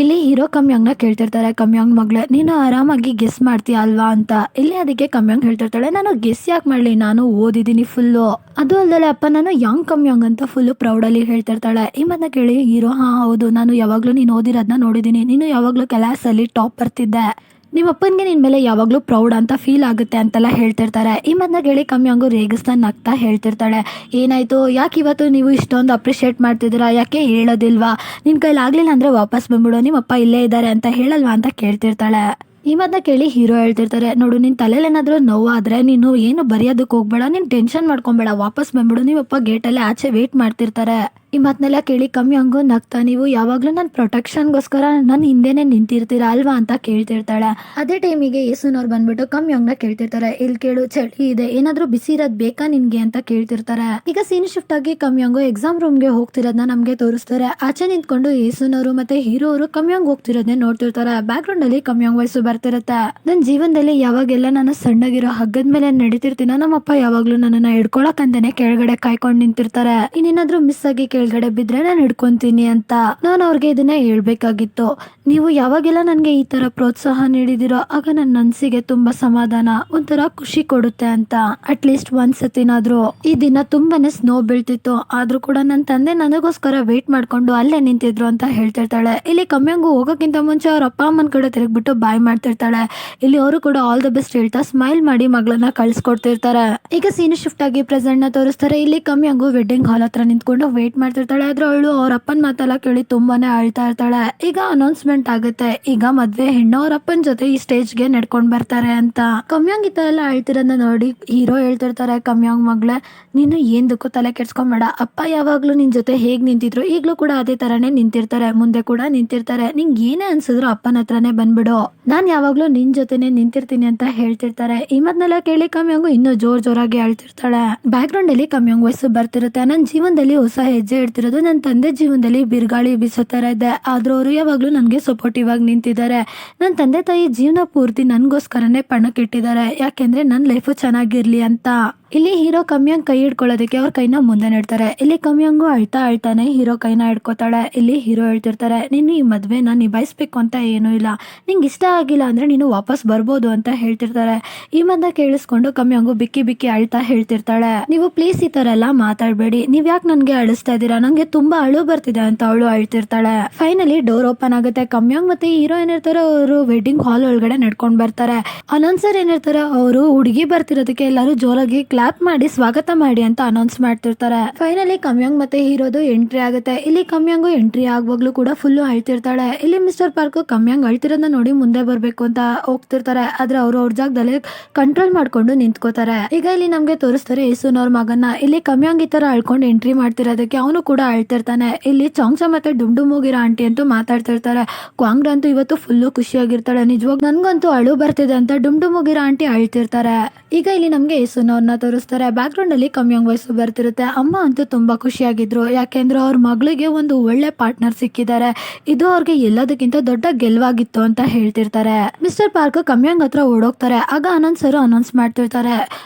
ಇಲ್ಲಿ ಹೀರೋ ಕಮ್ಯಾಂಗ್ ನ ಕೇಳ್ತಿರ್ತಾರೆ, ಕಮ್ಯಾಂಗ್ ಮಗಳೇ ನೀನು ಆರಾಮಾಗಿ ಗೆಸ್ ಮಾಡ್ತೀಯ ಅಲ್ವಾ ಅಂತ. ಇಲ್ಲಿ ಅದಕ್ಕೆ ಕಮ್ಯಾಂಗ್ ಹೇಳ್ತಿರ್ತಾಳೆ, ನಾನು ಗೆಸ್ ಯಾಕೆ ಮಾಡ್ಲಿ, ನಾನು ಓದಿದ್ದೀನಿ ಫುಲ್ಲು, ಅದು ಅಲ್ಲದೆ ಅಪ್ಪ ನಾನು ಯಂಗ್ ಕಮ್ಯಾಂಗ್ ಅಂತ ಫುಲ್ ಪ್ರೌಡ್ ಅಲ್ಲಿ ಹೇಳ್ತಿರ್ತಾಳೆ. ಈ ಮಾತನ್ನ ಕೇಳಿ ಹೀರೋ ಹಾ ಹೌದು ನಾನು ಯಾವಾಗ್ಲೂ ನೀನು ಓದಿರೋದನ್ನ ನೋಡಿದೀನಿ, ನೀನು ಯಾವಾಗ್ಲೂ ಕ್ಲಾಸ್ ಅಲ್ಲಿ ಟಾಪ್ ಬರ್ತಿದ್ದೆ, ನಿಮ್ಮ ಅಪ್ಪನಿಗೆ ನಿನ್ ಮೇಲೆ ಯಾವಾಗ್ಲೂ ಪ್ರೌಡ್ ಅಂತ ಫೀಲ್ ಆಗುತ್ತೆ ಅಂತೆಲ್ಲ ಹೇಳ್ತಿರ್ತಾರೆ. ಈ ಮಾತನ್ನ ಕೇಳಿ ಕಮ್ಯಾಂಗು ರೇಗಿಸ್ತಾನ್ ನಗ್ತಾ ಹೇಳ್ತಿರ್ತಾಳೆ, ಏನಾಯ್ತು ಯಾಕೆ ಇವತ್ತು ನೀವು ಇಷ್ಟೊಂದು ಅಪ್ರಿಶಿಯೇಟ್ ಮಾಡ್ತಿದ್ದೀರಾ, ಯಾಕೆ ಹೇಳೋದಿಲ್ವಾ, ನಿನ್ ಕೈಲಿ ಆಗ್ಲಿಲ್ಲ ಅಂದ್ರೆ ವಾಪಸ್ ಬಂದ್ಬಿಡು, ನಿಮ್ಮ ಅಪ್ಪ ಇಲ್ಲೇ ಇದ್ದಾರೆ ಅಂತ ಹೇಳಲ್ವಾ ಅಂತ ಕೇಳ್ತಿರ್ತಾಳೆ. ಈ ಮಾತನ್ನ ಕೇಳಿ ಹೀರೋ ಹೇಳ್ತಿರ್ತಾರೆ, ನೋಡು ನಿನ್ ತಲೆಯಲ್ಲಿ ಏನಾದ್ರೂ ನೋವಾದ್ರೆ ನೀನು ಏನು ಬರೆಯೋದಕ್ಕೆ ಹೋಗ್ಬೇಡ, ನೀನ್ ಟೆನ್ಷನ್ ಮಾಡ್ಕೊಂಬೇಡ, ವಾಪಸ್ ಬಂದ್ಬಿಡು, ನಿಮ್ಮಪ್ಪ ಗೇಟಲ್ಲಿ ಆಚೆ ವೇಟ್ ಮಾಡ್ತಿರ್ತಾರೆ. ಈ ಮಾತನ್ನೆಲ್ಲ ಕೇಳಿ ಕಮ್ಯಾಂಗು ನಗ್ತಾ, ನೀವು ಯಾವಾಗ್ಲೂ ನನ್ನ ಪ್ರೊಟೆಕ್ಷನ್ಗೋಸ್ಕರ ನನ್ನ ಹಿಂದೆನೆ ನಿಂತಿರ್ತೀರಾ ಅಲ್ವಾ ಅಂತ ಕೇಳ್ತಿರ್ತಾಳೆ. ಅದೇ ಟೈಮಿಗೆ ಯೇಸುನವ್ರು ಬಂದ್ಬಿಟ್ಟು ಕಮ್ಯಾಂಗ್ನ ಕೇಳ್ತಿರ್ತಾರೆ, ಇಲ್ಲಿ ಕೇಳು ಚಳಿ ಇದೆ, ಏನಾದ್ರೂ ಬಿಸಿ ಇರೋದ್ ಬೇಕಾ ನಿನ್ಗೆ ಅಂತ ಕೇಳ್ತಿರ್ತಾರೆ. ಈಗ ಸೀನ್ ಶಿಫ್ಟ್ ಆಗಿ ಕಮ್ಯಾಂಗು ಎಕ್ಸಾಮ್ ರೂಮ್ಗೆ ಹೋಗ್ತಿರೋದನ್ನ ನಮ್ಗೆ ತೋರಿಸ್ತಾರೆ. ಆಚೆ ನಿಂತ್ಕೊಂಡು ಯೇಸುನವರು ಮತ್ತೆ ಹೀರೋ ಅವರು ಕಮ್ಯಾಂಗ್ ಹೋಗ್ತಿರೋದನ್ನೇ ನೋಡ್ತಿರ್ತಾರೆ. ಬ್ಯಾಕ್ ಗ್ರೌಂಡ್ ಅಲ್ಲಿ ಕಮ್ಯಾಂಗ್ ವಯಸ್ಸು ಬರ್ತಿರತ್ತೆ. ನನ್ನ ಜೀವನದಲ್ಲಿ ಯಾವಾಗೆಲ್ಲ ನಾನು ಸಣ್ಣಗಿರೋ ಹಗ್ಗದ ಮೇಲೆ ನಡೀತಿರ್ತೀನೋ ನಮ್ಮಪ್ಪ ಯಾವಾಗ್ಲೂ ನನ್ನನ್ನ ಹಿಡ್ಕೊಳಕಂತಾನೆ ಕೆಳಗಡೆ ಕಾಯ್ಕೊಂಡು ನಿಂತಿರ್ತಾರೆ. ಇನ್ನೇನಾದ್ರೂ ಮಿಸ್ ಆಗಿ ಕೆಳಗಡೆ ಬಿದ್ರೆ ನಾನು ಹಿಡ್ಕೊಂತೀನಿ ಅಂತ. ನಾನು ಅವ್ರಿಗೆ ಇದನ್ನ ಹೇಳ್ಬೇಕಾಗಿತ್ತು. ನೀವು ಯಾವಾಗೆಲ್ಲ ನನ್ಗೆ ಈ ತರ ಪ್ರೋತ್ಸಾಹ ನೀಡಿದಿರೋ ಆಗ ನನ್ನ ಮನ್ಸಿಗೆ ತುಂಬಾ ಸಮಾಧಾನ, ಒಂಥರ ಖುಷಿ ಕೊಡುತ್ತೆ ಅಂತ. ಅಟ್ಲೀಸ್ಟ್ ಒಂದ್ಸತಿನಾದ್ರೂ. ಈ ದಿನ ತುಂಬಾನೇ ಸ್ನೋ ಬೀಳ್ತಿತ್ತು, ಆದ್ರೂ ಕೂಡ ನನ್ನ ತಂದೆ ನನಗೋಸ್ಕರ ವೇಟ್ ಮಾಡ್ಕೊಂಡು ಅಲ್ಲೇ ನಿಂತಿದ್ರು ಅಂತ ಹೇಳ್ತಿರ್ತಾಳೆ. ಇಲ್ಲಿ ಕಮ್ಯಾಂಗು ಹೋಗೋಕ್ಕಿಂತ ಮುಂಚೆ ಅವ್ರ ಅಪ್ಪ ಅಮ್ಮನ ಕಡೆ ತಿರುಗ್ಬಿಟ್ಟು ಬಾಯ್ ಮಾಡ್ತಿರ್ತಾಳೆ. ಇಲ್ಲಿ ಅವರು ಕೂಡ ಆಲ್ ದ ಬೆಸ್ಟ್ ಹೇಳ್ತಾ ಸ್ಮೈಲ್ ಮಾಡಿ ಮಗಳನ್ನ ಕಳ್ಸ್ಕೊಡ್ತಿರ್ತಾರೆ. ಈಗ ಸೀನ್ ಶಿಫ್ಟ್ ಆಗಿ ಪ್ರೆಸೆಂಟ್ ನ ತೋರಿಸ್ತಾರೆ. ಇಲ್ಲಿ ಕಮ್ಯಾಂಗು ವೆಡ್ಡಿಂಗ್ ಹಾಲ್ ಹತ್ರ ನಿಂತ್ಕೊಂಡು ವೇಟ್ ಮಾಡ್ತಾ ಮಾಡ್ತಿರ್ತಾಳೆ. ಆದ್ರೆ ಅವಳು ಅವ್ರ ಅಪ್ಪನ ಮಾತೆಲ್ಲ ಕೇಳಿ ತುಂಬಾನೇ ಅಳ್ತಾ ಇರ್ತಾಳೆ. ಈಗ ಅನೌನ್ಸ್ಮೆಂಟ್ ಆಗುತ್ತೆ, ಈಗ ಮದ್ವೆ ಹೆಣ್ಣು ಅವ್ರ ಅಪ್ಪನ ಜೊತೆ ಈ ಸ್ಟೇಜ್ಗೆ ನಡ್ಕೊಂಡ್ ಬರ್ತಾರೆ ಅಂತ. ಕಮ್ಯಾಂಗ್ ಈ ತರ ಎಲ್ಲ ಅಳ್ತಿರೋದನ್ನ ನೋಡಿ ಹೀರೋ ಹೇಳ್ತಿರ್ತಾರೆ, ಕಮ್ಯಾಂಗ್ ಮಗಳೇ ನೀನು ಏನ್ದಕ್ಕೂ ತಲೆ ಕೆಡ್ಸ್ಕೊಂಬೇಡ, ಅಪ್ಪ ಯಾವಾಗ್ಲೂ ನಿನ್ ಜೊತೆ ಹೇಗ್ ನಿಂತಿದ್ರು ಈಗ್ಲೂ ಕೂಡ ಅದೇ ತರಾನೇ ನಿಂತಿರ್ತಾರೆ, ಮುಂದೆ ಕೂಡ ನಿಂತಿರ್ತಾರೆ, ನಿಂಗ್ ಏನೇ ಅನ್ಸಿದ್ರು ಅಪ್ಪನ ಹತ್ರನೇ ಬಂದ್ಬಿಡು, ನಾನ್ ಯಾವಾಗ್ಲೂ ನಿನ್ ಜೊತೆನೆ ನಿಂತಿರ್ತೀನಿ ಅಂತ ಹೇಳ್ತಿರ್ತಾರೆ. ಈ ಮಾತನ್ನೆಲ್ಲ ಕೇಳಿ ಕಮ್ಯಾಂಗು ಇನ್ನೂ ಜೋರಾಗಿ ಅಳ್ತಿರ್ತಾಳೆ. ಬ್ಯಾಕ್ ಗ್ರೌಂಡ್ ಅಲ್ಲಿ ಕಮ್ಯಾಂಗ್ ವಯಸ್ಸು ಬರ್ತಿರುತ್ತೆ. ನನ್ನ ಜೀವನದಲ್ಲಿ ಹೊಸ ಹೆಜ್ಜೆ ಇಡ್ತಿರೋದು ನನ್ನ ತಂದೆ ಜೀವನದಲ್ಲಿ ಬಿರುಗಾಳಿ ಬೀಸೋ ತರ ಇದೆ, ಆದ್ರೂ ಅವರು ಯಾವಾಗ್ಲೂ ನನ್ಗೆ ಸಪೋರ್ಟಿವ್ ಆಗಿ ನಿಂತಿದ್ದಾರೆ. ನನ್ನ ತಂದೆ ತಾಯಿ ಜೀವನ ಪೂರ್ತಿ ನನ್ಗೋಸ್ಕರನೇ ಪಣಕ್ಕಿಟ್ಟಿದ್ದಾರೆ, ಯಾಕೆಂದ್ರೆ ನನ್ನ ಲೈಫು ಚೆನ್ನಾಗಿರ್ಲಿ ಅಂತ. ಇಲ್ಲಿ ಹೀರೋ ಕಮ್ಯಾಂಗ್ ಕೈ ಹಿಡ್ಕೊಳ್ಳೋದಕ್ಕೆ ಅವ್ರ ಕೈನ ಮುಂದೆ ನೆಡ್ತಾರೆ. ಇಲ್ಲಿ ಕಮ್ಯಾಂಗು ಅಳ್ತಾನೆ ಹೀರೋ ಕೈನ ಹಿಡ್ಕೋತಾಳೆ. ಇಲ್ಲಿ ಹೀರೋ ಹೇಳ್ತಿರ್ತಾರೆ, ನೀನು ಈ ಮದ್ವೆನ ನಿಭಾಯಿಸ್ಬೇಕು ಅಂತ ಏನೂ ಇಲ್ಲ, ನಿಂಗೆ ಇಷ್ಟ ಆಗಿಲ್ಲ ಅಂದ್ರೆ ನೀನು ವಾಪಸ್ ಬರ್ಬೋದು ಅಂತ ಹೇಳ್ತಿರ್ತಾರೆ. ಈ ಮಾತನ್ನ ಕೇಳಿಸ್ಕೊಂಡು ಕಮ್ಯಾಂಗು ಬಿಕ್ಕಿ ಅಳ್ತಾ ಹೇಳ್ತಿರ್ತಾಳೆ, ನೀವು ಪ್ಲೀಸ್ ಈ ತರ ಎಲ್ಲ ಮಾತಾಡ್ಬೇಡಿ, ನೀವ್ ಯಾಕೆ ನನ್ಗೆ ಅಳಿಸ್ತಾ ಇದ್ದೀರಾ, ನಂಗೆ ತುಂಬಾ ಅಳು ಬರ್ತಿದೆ ಅಂತ ಅವಳು ಅಳ್ತಿರ್ತಾಳೆ. ಫೈನಲಿ ಡೋರ್ ಓಪನ್ ಆಗುತ್ತೆ. ಕಮ್ಯಾಂಗ್ ಮತ್ತೆ ಹೀರೋ ಏನಿರ್ತಾರೆ ಅವರು ವೆಡ್ಡಿಂಗ್ ಹಾಲ್ ಒಳಗಡೆ ನಡ್ಕೊಂಡ್ ಬರ್ತಾರೆ. ಅನೌನ್ಸರ್ ಏನಿರ್ತಾರೆ ಅವರು ಹುಡುಗಿ ಬರ್ತಿರೋದಕ್ಕೆ ಎಲ್ಲರೂ ಜೋರಾಗಿ ಕ್ಲಾಪ್ ಮಾಡಿ ಸ್ವಾಗತ ಮಾಡಿ ಅಂತ ಅನೌನ್ಸ್ ಮಾಡ್ತಿರ್ತಾರೆ. ಫೈನಲಿ ಕಮ್ಯಾಂಗ್ ಮತ್ತೆ ಹೀರೋದು ಎಂಟ್ರಿ ಆಗುತ್ತೆ. ಇಲ್ಲಿ ಕಮ್ಯಾಂಗು ಎಂಟ್ರಿ ಆಗುವಾಗ್ಲೂ ಕೂಡ ಫುಲ್ ಅಳ್ತಿರ್ತಾಳೆ. ಇಲ್ಲಿ ಮಿಸ್ಟರ್ ಪಾರ್ಕ್ ಕಮ್ಯಾಂಗ್ ಅಳ್ತಿರೋದನ್ನ ನೋಡಿ ಮುಂದೆ ಬರ್ಬೇಕು ಅಂತ ಹೋಗ್ತಿರ್ತಾರೆ, ಆದ್ರೆ ಅವರು ಅವ್ರ ಜಾಗದಲ್ಲಿ ಕಂಟ್ರೋಲ್ ಮಾಡ್ಕೊಂಡು ನಿಂತ್ಕೋತಾರೆ. ಈಗ ಇಲ್ಲಿ ನಮ್ಗೆ ತೋರಿಸ್ತಾರೆ ಯೇಸುನ್ ಅವ್ರ ಮಗನ್ನ. ಇಲ್ಲಿ ಕಮ್ಯಾಂಗ್ ಈ ತರ ಅಳ್ಕೊಂಡು ಎಂಟ್ರಿ ಮಾಡ್ತಿರೋದಕ್ಕೆ ಅವನು ಕೂಡ ಅಳ್ತಿರ್ತಾನೆ. ಇಲ್ಲಿ ಚಾಂಗ್ಸ ಮತ್ತೆ ಡುಮ್ ಹೋಗಿರೋ ಆಂಟಿ ಅಂತೂ ಮಾತಾಡ್ತಿರ್ತಾರೆ. ಕ್ವಾಂಗ್ಡ ಅಂತೂ ಇವತ್ತು ಫುಲ್ಲು ಖುಷಿಯಾಗಿರ್ತಾಳೆ, ನಿಜವಾಗ ನನ್ಗಂತೂ ಅಳು ಬರ್ತಿದೆ ಅಂತ ಡುಮ್ ಹೋಗಿರೋ ಆಂಟಿ ಅಳ್ತಿರ್ತಾರೆ. ಈಗ ಇಲ್ಲಿ ನಮ್ಗೆ ಯೇಸುನ್ ಅವ್ರನ್ನ ತೋರಿಸ್ತಾರೆ. ಬ್ಯಾಕ್ ಗ್ರೌಂಡ್ ಅಲ್ಲಿ ಕಮ್ಯಾಂಗ್ ವಯಸ್ಸು ಬರ್ತಿರುತ್ತೆ. ಅಮ್ಮ ಅಂತೂ ತುಂಬಾ ಖುಷಿಯಾಗಿದ್ರು, ಯಾಕೆಂದ್ರೆ ಅವ್ರ ಮಗಳಿಗೆ ಒಂದು ಒಳ್ಳೆ ಪಾರ್ಟ್ನರ್ ಸಿಕ್ಕಿದ್ದಾರೆ, ಇದು ಅವ್ರಿಗೆ ಎಲ್ಲದಕ್ಕಿಂತ ದೊಡ್ಡ ಗೆಲುವಾಗಿತ್ತು ಅಂತ ಹೇಳ್ತಿರ್ತಾರೆ. ಮಿಸ್ಟರ್ ಪಾರ್ಕ್ ಕಮ್ಯಾಂಗ್ ಹತ್ರ ಓಡೋಗ್ತಾರೆ. ಆಗ ಅನೌನ್ಸರ್ ಅನೌನ್ಸ್ ಮಾಡ್ತಿರ್ತಾರೆ,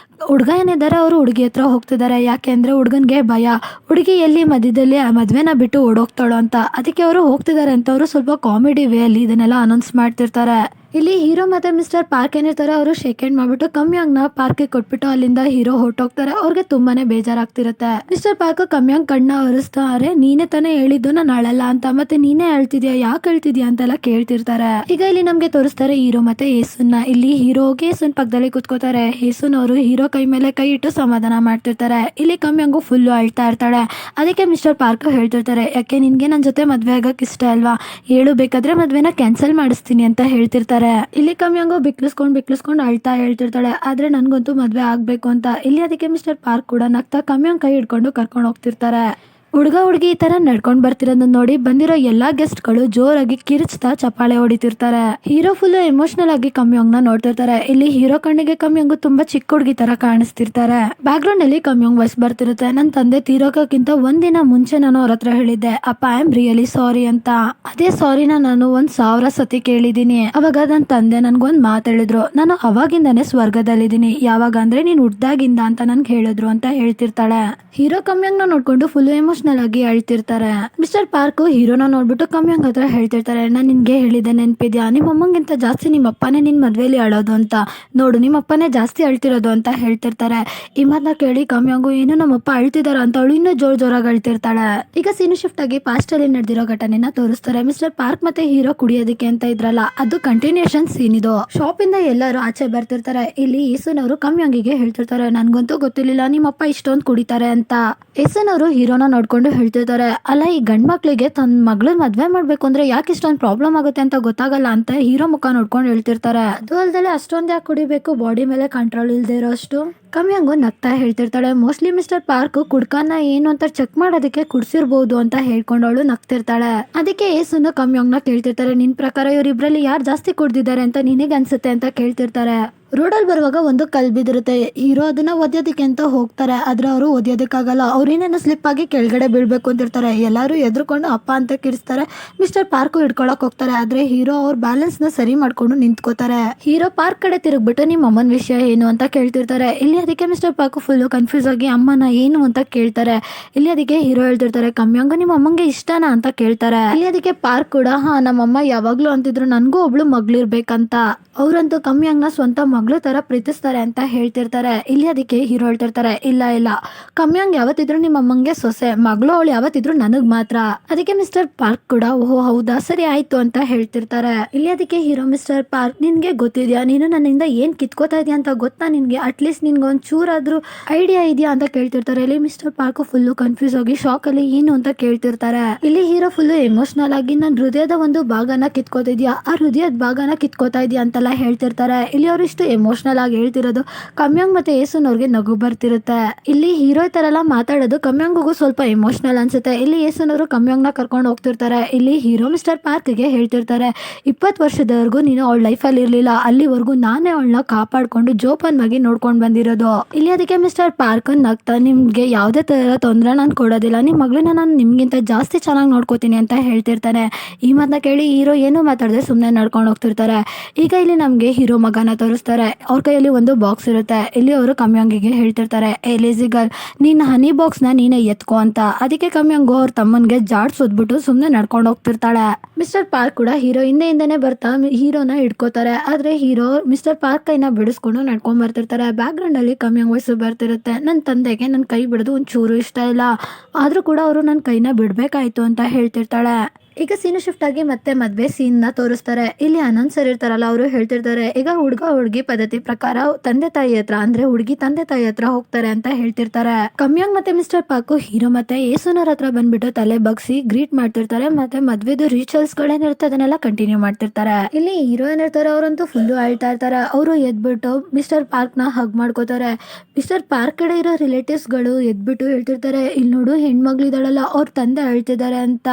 ಹುಡುಗ ಏನಿದ್ದಾರೆ ಅವರು ಹುಡುಗಿ ಹತ್ರ ಹೋಗ್ತಿದ್ದಾರೆ, ಯಾಕೆಂದ್ರೆ ಹುಡುಗನ್ಗೆ ಭಯ, ಹುಡುಗಿ ಎಲ್ಲಿ ಮಧ್ಯದಲ್ಲಿ ಮದ್ವೆನ ಬಿಟ್ಟು ಓಡೋಗ್ತಾಳೋ ಅಂತ, ಅದಕ್ಕೆ ಅವರು ಹೋಗ್ತಿದ್ದಾರೆ ಅಂತ ಅವರು ಸ್ವಲ್ಪ ಕಾಮಿಡಿ ವೇ ಅಲ್ಲಿ ಇದನ್ನೆಲ್ಲ ಅನೌನ್ಸ್ ಮಾಡ್ತಿರ್ತಾರೆ. ಇಲ್ಲಿ ಹೀರೋ ಮತ್ತೆ ಮಿಸ್ಟರ್ ಪಾರ್ಕ್ ಏನಿರ್ತಾರೆ ಅವರು ಶೇಕ್ ಹ್ಯಾಂಡ್ ಮಾಡ್ಬಿಟ್ಟು ಕಮ್ಯಾಂಗ್ನ ಪಾರ್ಕ್ ಕೊಟ್ಬಿಟ್ಟು ಅಲ್ಲಿಂದ ಹೀರೋ ಹೊರಟೋಗ್ತಾರೆ. ಅವ್ರಿಗೆ ತುಂಬಾನೇ ಬೇಜಾರಾಗ್ತಿರುತ್ತೆ. ಮಿಸ್ಟರ್ ಪಾರ್ಕ್ ಕಮ್ಯಾಂಗ್ ಕಣ್ಣ ಒರೆಸ್ತಾರೆ, ನೀನೇ ತಾನೇ ಹೇಳಿದ್ದು ನಾನು ಅಳಲ್ಲ ಅಂತ, ಮತ್ತೆ ನೀನೇ ಹೇಳ್ತಿದ್ಯಾ, ಯಾಕೆ ಹೇಳ್ತಿದ್ಯಾ ಅಂತೆಲ್ಲ ಕೇಳ್ತಿರ್ತಾರೆ. ಈಗ ಇಲ್ಲಿ ನಮ್ಗೆ ತೋರಿಸ್ತಾರೆ ಹೀರೋ ಮತ್ತೆ ಯೇಸುನ್ನ. ಇಲ್ಲಿ ಹೀರೋಗೆ ಯೇಸುನ್ ಪಕ್ಕದಲ್ಲಿ ಕುತ್ಕೋತಾರೆ. ಯೇಸುನ್ ಅವರು ಹೀರೋ ಕೈ ಮೇಲೆ ಕೈ ಇಟ್ಟು ಸಮಾಧಾನ ಮಾಡ್ತಿರ್ತಾರೆ. ಇಲ್ಲಿ ಕಮ್ಯಾಂಗು ಫುಲ್ಲು ಅಳ್ತಾ ಇರ್ತಾಳೆ. ಅದಕ್ಕೆ ಮಿಸ್ಟರ್ ಪಾರ್ಕ್ ಹೇಳ್ತಿರ್ತಾರೆ, ಯಾಕೆ ನಿನ್ಗೆ ನನ್ನ ಜೊತೆ ಮದ್ವೆ ಆಗಕ್ ಇಷ್ಟ ಅಲ್ವಾ, ಹೇಳು, ಬೇಕಾದ್ರೆ ಮದ್ವೆನ ಕ್ಯಾನ್ಸಲ್ ಮಾಡಿಸ್ತೀನಿ ಅಂತ ಹೇಳ್ತಿರ್ತಾರೆ. ಇಲ್ಲಿ ಕಮ್ಯಾಂಗು ಬಿಕ್ಲಿಸ್ಕೊಂಡ್ ಅಳ್ತಾ ಹೇಳ್ತಿರ್ತಾಳೆ, ಆದ್ರೆ ನನ್ಗಂತೂ ಮದ್ವೆ ಆಗ್ಬೇಕು ಅಂತ. ಇಲ್ಲಿ ಅದಕ್ಕೆ ಮಿಸ್ಟರ್ ಪಾರ್ಕ್ ಕೂಡ ನಗ್ತಾ ಕಮ್ಯಾಂಗ್ ಕೈ ಹಿಡ್ಕೊಂಡು ಕರ್ಕೊಂಡು ಹೋಗ್ತಿರ್ತಾರೆ. ಹುಡುಗ ಹುಡುಗಿ ಈ ತರ ನಡ್ಕೊಂಡ್ ಬರ್ತಿರೋದನ್ನ ನೋಡಿ ಬಂದಿರೋ ಎಲ್ಲಾ ಗೆಸ್ಟ್ ಗಳು ಜೋರಾಗಿ ಕಿರಿಚ್ತಾ ಚಪ್ಪಾಳೆ ಹೊಡಿತಿರ್ತಾರೆ. ಹೀರೋ ಫುಲ್ ಎಮೋಷನಲ್ ಆಗಿ ಕಮ್ಯಾಂಗ್ ನ ನೋಡ್ತಿರ್ತಾರೆ. ಇಲ್ಲಿ ಹೀರೋ ಕಣ್ಣಿಗೆ ಕಮ್ಯಾಂಗು ತುಂಬಾ ಚಿಕ್ಕ ಹುಡುಗಿ ತರ ಕಾಣಿಸ್ತಿರ್ತಾರೆ. ಬ್ಯಾಕ್ ಗ್ರೌಂಡ್ ಅಲ್ಲಿ ಕಮ್ಯಾಂಗ್ ವಾಯ್ಸ್ ಬರ್ತಿರುತ್ತೆ, ನನ್ನ ತಂದೆ ತೀರೋಕಕ್ಕಿಂತ ಒಂದಿನ ಮುಂಚೆ ನಾನು ಅವ್ರ ಹತ್ರ ಹೇಳಿದ್ದೆ, ಅಪ್ಪ ಐ ಆಮ್ ರಿಯಲಿ ಸಾರಿ ಅಂತ. ಅದೇ ಸಾರಿನ ನಾನು 1000 ಸತಿ ಕೇಳಿದೀನಿ. ಅವಾಗ ನನ್ನ ತಂದೆ ನನ್ಗೊಂದ್ ಮಾತು ಹೇಳಿದ್ರು, ನಾನು ಅವಾಗಿಂದಾನೆ ಸ್ವರ್ಗದಲ್ಲಿದ್ದೀನಿ, ಯಾವಾಗ ಅಂದ್ರೆ ನೀನ್ ಹುಡ್ದಾಗಿಂದ ಅಂತ ನನ್ಗೆ ಹೇಳಿದ್ರು ಅಂತ ಹೇಳ್ತಿರ್ತಾಳೆ. ಹೀರೋ ಕಮ್ಯಾಂಗ್ ನ ನೋಡ್ಕೊಂಡು ಫುಲ್ ಎಮೋಷನಲ್ ಆಗಿ ಅಳ್ತಿರ್ತಾರೆ. ಮಿಸ್ಟರ್ ಪಾರ್ಕ್ ಹೀರೋನ ನೋಡ್ಬಿಟ್ಟು ಕಮ್ಯಾಂಗ್ ಹತ್ರ ಹೇಳ್ತಿರ್ತಾರೆ, ನಾನು ನಿನ್ಗೆ ಹೇಳಿದೆ ನೆನ್ಪಿದ್ಯಾ, ನಿಮ್ಮ ಅಮ್ಮಂಗಿಂತ ಜಾಸ್ತಿ ನಿಮ್ಮ ಅಪ್ಪನೇ ನಿನ್ ಮದ್ವೆಲಿ ಅಳೋದು ಅಂತ, ನೋಡು ನಿಮ್ಮ ಅಪ್ಪನೇ ಜಾಸ್ತಿ ಅಳ್ತಿರೋದು ಅಂತ ಹೇಳ್ತಿರ್ತಾರೆ. ಈ ಮಾತನ್ನ ಕೇಳಿ ಕಮ್ಯಾಂಗು ಏನು ನಮ್ಮಪ್ಪ ಅಳ್ತಿದಾರ ಅಂತ ಅವಳು ಇನ್ನೂ ಜೋರಾಗಿ ಅಳ್ತಿರ್ತಾಳೆ. ಈಗ ಸೀನು ಶಿಫ್ಟ್ ಆಗಿ ಪಾಸ್ಟ್ ಅಲ್ಲಿ ನಡೆದಿರೋ ಘಟನೆನ ತೋರಿಸ್ತಾರೆ. ಮಿಸ್ಟರ್ ಪಾರ್ಕ್ ಮತ್ತೆ ಹೀರೋ ಕುಡಿಯೋದಕ್ಕೆ ಅಂತ ಇದ್ರಲ್ಲ, ಅದು ಕಂಟಿನ್ಯೂಷನ್ ಸೀನ್ ಇದು. ಶಾಪ್ ಇಂದ ಎಲ್ಲರೂ ಆಚೆ ಬರ್ತಿರ್ತಾರೆ. ಇಲ್ಲಿ ಯೇಸುನ್ ಅವರು ಕಮ್ಯಾಂಗಿಗೆ ಹೇಳ್ತಿರ್ತಾರೆ, ನನ್ಗಂತೂ ಗೊತ್ತಿರ್ಲಿಲ್ಲ ನಿಮ್ಮಪ್ಪ ಇಷ್ಟೊಂದು ಕುಡಿತಾರೆ ಅಂತ. ಯೇಸುನ್ ಅವರು ಹೀರೋನ ನೋಡ್ಕೊಂಡು ಹೇಳ್ತಿರ್ತಾರೆ, ಅಲ್ಲ ಈ ಗಂಡ್ ಮಕ್ಳಿಗೆ ತನ್ನ ಮಗಳನ್ನ ಮದ್ವೆ ಮಾಡ್ಬೇಕು ಅಂದ್ರೆ ಯಾಕೆ ಇಷ್ಟೊಂದು ಪ್ರಾಬ್ಲಮ್ ಆಗುತ್ತೆ ಅಂತ ಗೊತ್ತಾಗಲ್ಲ ಅಂತ ಹೀರೋ ಮುಖ ನೋಡ್ಕೊಂಡು ಹೇಳ್ತಿರ್ತಾರೆ. ಅದು ಅಲ್ದಲೆ ಅಷ್ಟೊಂದು ಯಾಕೆ ಕುಡಿಬೇಕು, ಬಾಡಿ ಮೇಲೆ ಕಂಟ್ರೋಲ್ ಇಲ್ದೇ ಇರೋ ಅಷ್ಟು. ಕಮ್ಯಾಂಗು ನಗ್ತಾ ಹೇಳ್ತಿರ್ತಾಳೆ, ಮೋಸ್ಟ್ಲಿ ಮಿಸ್ಟರ್ ಪಾರ್ಕ್ ಕುಡ್ಕನ್ನ ಏನು ಅಂತ ಚೆಕ್ ಮಾಡೋದಕ್ಕೆ ಕುಡ್ಸಿರ್ಬೋದು ಅಂತ ಹೇಳ್ಕೊಂಡವಳು ನಗ್ತಿರ್ತಾಳೆ. ಅದಕ್ಕೆ ಯೇಸುನು ಕಮ್ಯಾಂಗ್ನ ಕೇಳ್ತಿರ್ತಾರೆ, ನಿನ್ ಪ್ರಕಾರ ಇವರಿಬ್ರಲ್ಲಿ ಯಾರು ಜಾಸ್ತಿ ಕುಡ್ದಿದ್ದಾರೆ ಅಂತ ನಿನಗೆ ಅನ್ಸುತ್ತೆ ಅಂತ ಕೇಳ್ತಿರ್ತಾರೆ. ರೋಡಲ್ಲಿ ಬರುವಾಗ ಒಂದು ಕಲ್ ಬಿದಿರುತ್ತೆ. ಹೀರೋ ಅದನ್ನ ಒದ್ಯೋದಕ್ಕೆ ಅಂತ ಹೋಗ್ತಾರೆ, ಆದ್ರೆ ಅವರು ಒದ್ಯೋದಕ್ಕಾಗಲ್ಲ, ಅವ್ರೇನೇನೋ ಸ್ಲಿಪ್ ಆಗಿ ಕೆಳಗಡೆ ಬೀಳ್ಬೇಕು ಅಂತಿರ್ತಾರೆ. ಎಲ್ಲರೂ ಎದ್ರುಕೊಂಡು ಅಪ್ಪ ಅಂತ ಕಿರಿಸ್ತಾರೆ. ಮಿಸ್ಟರ್ ಪಾರ್ಕ್ ಹಿಡ್ಕೊಳಕ್ ಹೋಗ್ತಾರೆ, ಆದ್ರೆ ಹೀರೋ ಅವ್ರ ಬ್ಯಾಲೆನ್ಸ್ ನ ಸರಿ ಮಾಡ್ಕೊಂಡು ನಿಂತ್ಕೋತಾರೆ. ಹೀರೋ ಪಾರ್ಕ್ ಕಡೆ ತಿರುಗ್ಬಿಟ್ಟು ನಿಮ್ಮ ಅಮ್ಮನ ವಿಷಯ ಏನು ಅಂತ ಕೇಳ್ತಿರ್ತಾರೆ. ಇಲ್ಲಿ ಅದಕ್ಕೆ ಮಿಸ್ಟರ್ ಪಾರ್ಕ್ ಫುಲ್ ಕನ್ಫ್ಯೂಸ್ ಆಗಿ ಅಮ್ಮನ ಏನು ಅಂತ ಕೇಳ್ತಾರೆ. ಇಲ್ಲಿ ಅದಕ್ಕೆ ಹೀರೋ ಹೇಳ್ತಿರ್ತಾರೆ, ಕಮ್ಯಾಂಗ ನಿಮ್ಮ ಅಮ್ಮಂಗೆ ಇಷ್ಟನಾ ಅಂತ ಕೇಳ್ತಾರೆ. ಇಲ್ಲಿ ಅದಕ್ಕೆ ಪಾರ್ಕ್ ಕೂಡ ಹಾ ನಮ್ಮಮ್ಮ ಯಾವಾಗ್ಲೂ ಅಂತಿದ್ರು ನನ್ಗೂ ಒಬ್ಳು ಮಗಳಿರ್ಬೇಕಂತ, ಅವ್ರಂತೂ ಕಮ್ಯಾಂಗ್ನ ಸ್ವಂತ ಮಗಳು ತರ ಪ್ರೀತಿಸ್ತಾರೆ ಅಂತ ಹೇಳ್ತಿರ್ತಾರೆ. ಇಲ್ಲಿ ಅದಕ್ಕೆ ಹೀರೋ ಹೇಳ್ತಿರ್ತಾರೆ, ಇಲ್ಲ ಕಮ್ಯಾಂಗ್ ಯಾವತ್ತಿದ್ರು ನಿಮ್ಮ ಅಮ್ಮಂಗೆ ಸೊಸೆ, ಮಗಳು ಅವಳು ಯಾವತ್ತಿದ್ರು ನನಗ್ ಮಾತ್ರ. ಅದಕ್ಕೆ ಮಿಸ್ಟರ್ ಪಾರ್ಕ್ ಕೂಡ ಓಹೋ ಹೌದಾ ಸರಿ ಆಯ್ತು ಅಂತ ಹೇಳ್ತಿರ್ತಾರೆ. ಇಲ್ಲಿ ಅದಕ್ಕೆ ಹೀರೋ ಮಿಸ್ಟರ್ ಪಾರ್ಕ್ ನಿನ್ಗೆ ಗೊತ್ತಿದ್ಯಾ, ನೀನು ನನ್ನಿಂದ ಏನ್ ಕಿತ್ಕೋತಾ ಇದೆಯಾ ಅಂತ ಗೊತ್ತಾ ನಿನ್ಗೆ, ಅಟ್ಲೀಸ್ಟ್ ನಿನ್ಗೆ ಒಂದ್ ಚೂರಾದ್ರೂ ಐಡಿಯಾ ಇದೆಯಾ ಅಂತ ಕೇಳ್ತಿರ್ತಾರೆ. ಇಲ್ಲಿ ಮಿಸ್ಟರ್ ಪಾರ್ಕ್ ಫುಲ್ಲು ಕನ್ಫ್ಯೂಸ್ ಆಗಿ ಶಾಕ್ ಅಲ್ಲಿ ಏನು ಅಂತ ಕೇಳ್ತಿರ್ತಾರೆ. ಇಲ್ಲಿ ಹೀರೋ ಫುಲ್ಲು ಎಮೋಷನಲ್ ಆಗಿ ನನ್ ಹೃದಯದ ಒಂದು ಭಾಗನ ಕಿತ್ಕೋತಿದ್ಯಾ, ಆ ಹೃದಯದ ಭಾಗನ ಕಿತ್ಕೋತಾ ಇದೆಯಾ ಅಂತೆಲ್ಲ ಹೇಳ್ತಿರ್ತಾರೆ. ಇಲ್ಲಿ ಅವ್ರು ಇಷ್ಟು ಎಮೋಷನಲ್ ಆಗಿ ಹೇಳ್ತಿರೋದು ಕಮ್ಯಾಂಗ್ ಮತ್ತೆ ಏಸುನ್ ಅವ್ರಿಗೆ ನಗು ಬರ್ತಿರುತ್ತೆ. ಇಲ್ಲಿ ಹೀರೋ ತರ ಎಲ್ಲ ಮಾತಾಡೋದು ಕಮ್ಯಾಂಗೂ ಸ್ವಲ್ಪ ಎಮೋಷನಲ್ ಅನ್ಸುತ್ತೆ. ಇಲ್ಲಿ ಏಸುನ್ ಅವರು ಕಮ್ಯಾಂಗ್ ನ ಕರ್ಕೊಂಡು ಹೋಗ್ತಿರ್ತಾರೆ. ಇಲ್ಲಿ ಹೀರೋ ಮಿಸ್ಟರ್ ಪಾರ್ಕ್ ಗೆ ಹೇಳ್ತಿರ್ತಾರೆ 20 ವರ್ಷದವರೆಗೂ ನೀನು ಅವಳ ಲೈಫ್ ಅಲ್ಲಿ ಇರ್ಲಿಲ್ಲ, ಅಲ್ಲಿವರೆಗೂ ನಾನೇ ಅವಳನ್ನ ಕಾಪಾಡ್ಕೊಂಡು ಜೋಪಾನವಾಗಿ ನೋಡ್ಕೊಂಡ್ ಬಂದಿರೋದು. ಇಲ್ಲಿ ಅದಕ್ಕೆ ಮಿಸ್ಟರ್ ಪಾರ್ಕ್ ನಗ್ತಾ ನಿಮ್ಗೆ ಯಾವ್ದೇ ತರ ತೊಂದರೆ ನಾನು ಕೊಡೋದಿಲ್ಲ, ನಿಮ್ ಮಗಳನ್ನ ನಾನು ನಿಮ್ಗಿಂತ ಜಾಸ್ತಿ ಚೆನ್ನಾಗಿ ನೋಡ್ಕೋತೀನಿ ಅಂತ ಹೇಳ್ತಿರ್ತಾನೆ. ಈ ಮಾತನ್ನ ಕೇಳಿ ಹೀರೋ ಏನು ಮಾತಾಡದೆ ಸುಮ್ನೆ ನಡ್ಕೊಂಡು ಹೋಗ್ತಿರ್ತಾರೆ. ಈಗ ಇಲ್ಲಿ ನಮ್ಗೆ ಹೀರೋ ಮಗನ ತೋರಿಸ್ತಾರೆ. ಅವ್ರ ಕೈಯಲ್ಲಿ ಒಂದು ಬಾಕ್ಸ್ ಇರುತ್ತೆ. ಇಲ್ಲಿ ಅವರು ಕಮ್ಯಾಂಗಿಗೆ ಹೇಳ್ತಿರ್ತಾರೆ ಲೇಜಿಗಲ್ ನೀನ್ ಹನಿ ಬಾಕ್ಸ್ ನ ನೀನೇ ಎತ್ಕೋ ಅಂತ. ಅದಕ್ಕೆ ಕಮ್ಯಾಂಗು ಅವ್ರ ತಮ್ಮನ್ಗೆ ಜಾಡ್ಸೋದ್ಬಿಟ್ಟು ಸುಮ್ನೆ ನಡ್ಕೊಂಡು ಹೋಗ್ತಿರ್ತಾಳೆ. ಮಿಸ್ಟರ್ ಪಾರ್ಕ್ ಕೂಡ ಹೀರೋ ಹಿಂದೆನೆ ಬರ್ತಾ ಹೀರೋನ ಹಿಡ್ಕೋತಾರೆ. ಆದ್ರೆ ಹೀರೋ ಮಿಸ್ಟರ್ ಪಾರ್ಕ್ ಕೈನ ಬಿಡಿಸ್ಕೊಂಡು ನಡ್ಕೊಂಡ್ ಬರ್ತಿರ್ತಾರೆ. ಬ್ಯಾಕ್ ಗ್ರೌಂಡ್ ಅಲ್ಲಿ ಕಮ್ಯಾಂಗ್ ವಾಯ್ಸ್ ಬರ್ತಿರುತ್ತೆ. ನನ್ನ ತಂದೆಗೆ ನನ್ನ ಕೈ ಬಿಡೋದು ಒಂಚೂರು ಇಷ್ಟ ಇಲ್ಲ, ಆದ್ರೂ ಕೂಡ ಅವರು ನನ್ನ ಕೈನ ಬಿಡ್ಬೇಕಾಯ್ತು ಅಂತ ಹೇಳ್ತಿರ್ತಾಳೆ. ಈಗ ಸೀನ್ ಶಿಫ್ಟ್ ಆಗಿ ಮತ್ತೆ ಮದ್ವೆ ಸೀನ್ ನ ತೋರಿಸ್ತಾರೆ. ಇಲ್ಲಿ ಅನೌನ್ಸರ್ ಇರ್ತಾರಲ್ಲ ಅವರು ಹೇಳ್ತಿರ್ತಾರೆ ಈಗ ಹುಡುಗ ಹುಡುಗಿ ಪದ್ಧತಿ ಪ್ರಕಾರ ತಂದೆ ತಾಯಿ ಹತ್ರ ಅಂದ್ರೆ ಹುಡುಗಿ ತಂದೆ ತಾಯಿ ಹತ್ರ ಹೋಗ್ತಾರೆ ಅಂತ ಹೇಳ್ತಿರ್ತಾರೆ. ಕಮ್ಯಾಂಗ್ ಮತ್ತೆ ಮಿಸ್ಟರ್ ಪಾಕು ಹೀರೋ ಮತ್ತೆ ಏಸುನರ್ ಹತ್ರ ಬಂದ್ಬಿಟ್ಟು ತಲೆ ಬಗ್ಸಿ ಗ್ರೀಟ್ ಮಾಡ್ತಿರ್ತಾರೆ. ಮತ್ತೆ ಮದ್ವೆದು ರಿಚುವಲ್ಸ್ ಗಳೇನಿರುತ್ತೆ ಅದನ್ನೆಲ್ಲ ಕಂಟಿನ್ಯೂ ಮಾಡ್ತಿರ್ತಾರೆ. ಇಲ್ಲಿ ಹೀರೋ ಏನಿರ್ತಾರೆ ಅವರಂತೂ ಫುಲ್ಲು ಅಳ್ತಾ ಇರ್ತಾರೆ. ಅವರು ಎದ್ಬಿಟ್ಟು ಮಿಸ್ಟರ್ ಪಾರ್ಕ್ ನ ಹಗ್ ಮಾಡ್ಕೋತಾರೆ. ಮಿಸ್ಟರ್ ಪಾರ್ಕ್ ಕಡೆ ಇರೋ ರಿಲೇಟಿವ್ಸ್ ಗಳು ಎದ್ಬಿಟ್ಟು ಹೇಳ್ತಿರ್ತಾರೆ ಇಲ್ಲಿ ನೋಡು ಹೆಣ್ಮಗ್ಳಿದಾಳಲ್ಲ ಅವ್ರ ತಂದೆ ಅಳ್ತಿದ್ದಾರೆ ಅಂತ.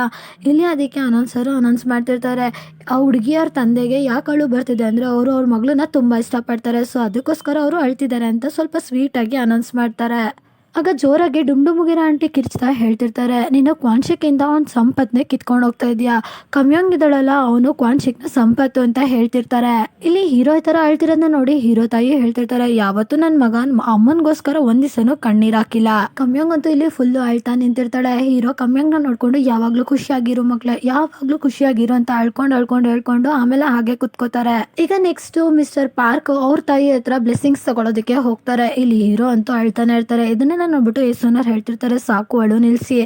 ಇಲ್ಲಿ ಅದಕ್ಕೆ ಅನೌನ್ಸರ್ ಅನೌನ್ಸ್ ಮಾಡ್ತಿರ್ತಾರೆ ಆ ಹುಡುಗಿಯವ್ರ ತಂದೆಗೆ ಯಾಕೆ ಅಳು ಬರ್ತಿದೆ ಅಂದ್ರೆ ಅವರು ಅವ್ರ ಮಗಳನ್ನ ತುಂಬಾ ಇಷ್ಟಪಡ್ತಾರೆ, ಸೊ ಅದಕ್ಕೋಸ್ಕರ ಅವರು ಅಳ್ತಿದ್ದಾರೆ ಅಂತ ಸ್ವಲ್ಪ ಸ್ವೀಟ್ ಆಗಿ ಅನೌನ್ಸ್ ಮಾಡ್ತಾರೆ. ಆಗ ಜೋರಾಗಿ ಡುಮ್ಡುಮುಗಿರ ಆಂಟಿ ಕಿರ್ಚ್ತಾ ಹೇಳ್ತಿರ್ತಾರೆ ನೀನು ಕ್ವಾನ್ಶಿಕ್ಕಿಂದ ಅವ್ನ ಸಂಪತ್ನೆ ಕಿತ್ಕೊಂಡು ಹೋಗ್ತಾ ಇದೀಯಾ, ಕಮ್ಯಾಂಗ್ ಇದಳಲ್ಲ ಅವನು ಕ್ವಾನ್ಶಿಕ್ನ ಸಂಪತ್ತು ಅಂತ ಹೇಳ್ತಿರ್ತಾರೆ. ಇಲ್ಲಿ ಹೀರೋ ಈ ತರ ಅಳ್ತಿರೋದನ್ನ ನೋಡಿ ಹೀರೋ ತಾಯಿ ಹೇಳ್ತಿರ್ತಾರೆ ಯಾವತ್ತು ನನ್ನ ಮಗ ಅಮ್ಮನ್ಗೋಸ್ಕರ ಒಂದ್ ದಿವಸನೂ ಕಣ್ಣೀರ್ ಹಾಕಿಲ್ಲ. ಕಮ್ಯಾಂಗ್ ಅಂತೂ ಇಲ್ಲಿ ಫುಲ್ಲು ಅಳ್ತಾ ನಿಂತಿರ್ತಾಳೆ. ಹೀರೋ ಕಮ್ಯಾಂಗ್ ನ ನೋಡ್ಕೊಂಡು ಯಾವಾಗ್ಲೂ ಖುಷಿಯಾಗಿರೋ ಮಕ್ಳೆ ಯಾವಾಗ್ಲೂ ಖುಷಿಯಾಗಿರೋ ಅಂತ ಹೇಳ್ಕೊಂಡು ಆಮೇಲೆ ಹಾಗೆ ಕುತ್ಕೋತಾರೆ. ಈಗ ನೆಕ್ಸ್ಟ್ ಮಿಸ್ಟರ್ ಪಾರ್ಕ್ ಅವ್ರ ತಾಯಿ ಹತ್ರ ಬ್ಲೆಸ್ಸಿಂಗ್ಸ್ ತಗೊಳೋದಕ್ಕೆ ಹೋಗ್ತಾರೆ. ಇಲ್ಲಿ ಹೀರೋ ಅಂತೂ ಅಳ್ತಾನೆ ಇರ್ತಾರೆ. ಇದನ್ನೆಲ್ಲ ನೋಡ್ಬಿಟ್ಟು ಏಸುನರ್ ಹೇಳ್ತಿರ್ತಾರೆ ಸಾಕು ಅಳು ನಿಲ್ಸಿ,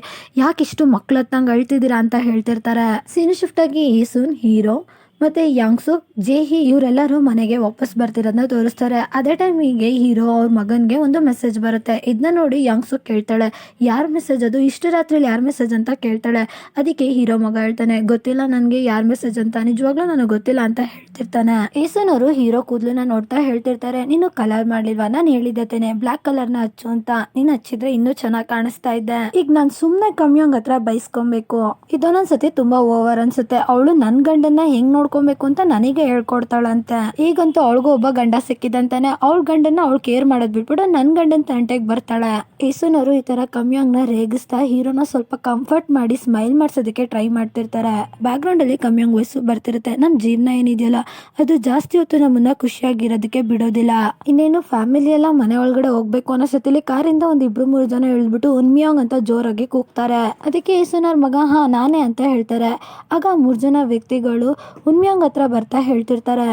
ಯಾಕಿಷ್ಟು ಮಕ್ಳ ಹತ್ತಂಗ್ ಅಳ್ತಿದ್ದೀರಾ ಅಂತ ಹೇಳ್ತಿರ್ತಾರೆ. ಸೀನ್ ಶಿಫ್ಟ್ ಆಗಿ ಏಸುನ್ ಹೀರೋ ಮತ್ತೆ ಯಾಂಗ್ಸುಕ್ ಜೇಹಿ ಇವರೆಲ್ಲರೂ ಮನೆಗೆ ವಾಪಸ್ ಬರ್ತಿರೋದನ್ನ ತೋರಿಸ್ತಾರೆ. ಅದೇ ಟೈಮಿಗೆ ಹೀರೋ ಅವ್ರ ಮಗನ್ಗೆ ಒಂದು ಮೆಸೇಜ್ ಬರುತ್ತೆ. ಇದನ್ನ ನೋಡಿ ಯಾಂಗ್ಸುಕ್ ಕೇಳ್ತಾಳೆ ಯಾರ್ ಮೆಸೇಜ್ ಅದು, ಇಷ್ಟು ರಾತ್ರಿಲಿ ಯಾರ್ ಮೆಸೇಜ್ ಅಂತ ಕೇಳ್ತಾಳೆ. ಅದಕ್ಕೆ ಹೀರೋ ಮಗ ಹೇಳ್ತಾನೆ ಗೊತ್ತಿಲ್ಲ ನನ್ಗೆ ಯಾರ್ ಮೆಸೇಜ್ ಅಂತ, ನಿಜವಾಗ್ಲೂ ನನಗೆ ಗೊತ್ತಿಲ್ಲ ಅಂತ ಹೇಳ್ತಿರ್ತಾನೆ. ಏಸನ್ ಅವರು ಹೀರೋ ಕೂದಲನ್ನ ನೋಡ್ತಾ ಹೇಳ್ತಿರ್ತಾರೆ ನೀನು ಕಲರ್ ಮಾಡ್ಲಿಲ್ವಾ, ನಾನು ಹೇಳಿದ್ದೇನೆ ಬ್ಲಾಕ್ ಕಲರ್ ನ ಹಚ್ಚು ಅಂತ, ನೀನ್ ಹಚ್ಚಿದ್ರೆ ಇನ್ನೂ ಚೆನ್ನಾಗಿ ಕಾಣಿಸ್ತಾ ಇದ್ದೆ. ಈಗ ನಾನ್ ಸುಮ್ನೆ ಕಮ್ಯಾಂಗ್ ಹತ್ರ ಬೈಸ್ಕೊಬೇಕು, ಇದೊಂದೊಂದ್ಸತಿ ತುಂಬಾ ಓವರ್ ಅನ್ಸುತ್ತೆ. ಅವಳು ನನ್ ಗಂಡನ್ನ ಹೆಂಗ್ ನೋಡ್ಕೊಬೇಕು ಅಂತ ನನಗೆ ಹೇಳ್ಕೊಡ್ತಾಳಂತೆ. ಈಗಂತೂ ಅವಳಿಗೂ ಒಬ್ಬ ಗಂಡ ಸಿಕ್ಕಿದಂತಾನೆ, ಅವಳ ಗಂಡನ್ನ ಅವಳು ಕೇರ್ ಮಾಡೋದ್ ಬಿಟ್ಬಿಟ್ಟು ನನ್ ಗಂಡನ್ ತಂಟೆಗೆ ಬರ್ತಾಳೆ. ಏಸುನವರು ಈ ತರ ಕಮ್ಯಾಂಗ್ ನ ರೇಗಿಸ್ತಾ ಹೀರೋನ ಸ್ವಲ್ಪ ಕಂಫರ್ಟ್ ಮಾಡಿ ಸ್ಮೈಲ್ ಮಾಡ್ಸೋದಕ್ಕೆ ಟ್ರೈ ಮಾಡ್ತಿರ್ತಾರೆ. ಬ್ಯಾಕ್ ಗ್ರೌಂಡ್ ಅಲ್ಲಿ ಕಮ್ಯಾಂಗ್ ವಯಸ್ಸು ಬರ್ತಿರುತ್ತೆ. ನಮ್ ಜೀವನ ಏನಿದೆಯಲ್ಲ ಅದು ಜಾಸ್ತಿ ಹೊತ್ತು ನಮ್ಮನ್ನ ಖುಷಿಯಾಗಿರೋದಕ್ಕೆ ಬಿಡೋದಿಲ್ಲ. ಇನ್ನೇನು ಫ್ಯಾಮಿಲಿ ಎಲ್ಲ ಮನೆ ಒಳಗಡೆ ಹೋಗ್ಬೇಕು ಅನ್ನೋ ಸತಿಲಿ ಕಾರಿಂದ ಒಂದ್ 2-3 ಜನ ಇಳಿದ್ಬಿಟ್ಟು ಉನ್ಮಿಯಾಂಗ್ ಅಂತ ಜೋರಾಗಿ ಕೂಗ್ತಾರೆ. ಅದಕ್ಕೆ ಏಸುನರ್ ಮಗ ಹಾ ನಾನೇ ಅಂತ ಹೇಳ್ತಾರೆ. ಆಗ 3 ಜನ ವ್ಯಕ್ತಿಗಳು ಉನ್ಮಿಯಾಂಗ್ ಹತ್ರ ಬರ್ತಾ ಹೇಳ್ತಿರ್ತಾರೆ.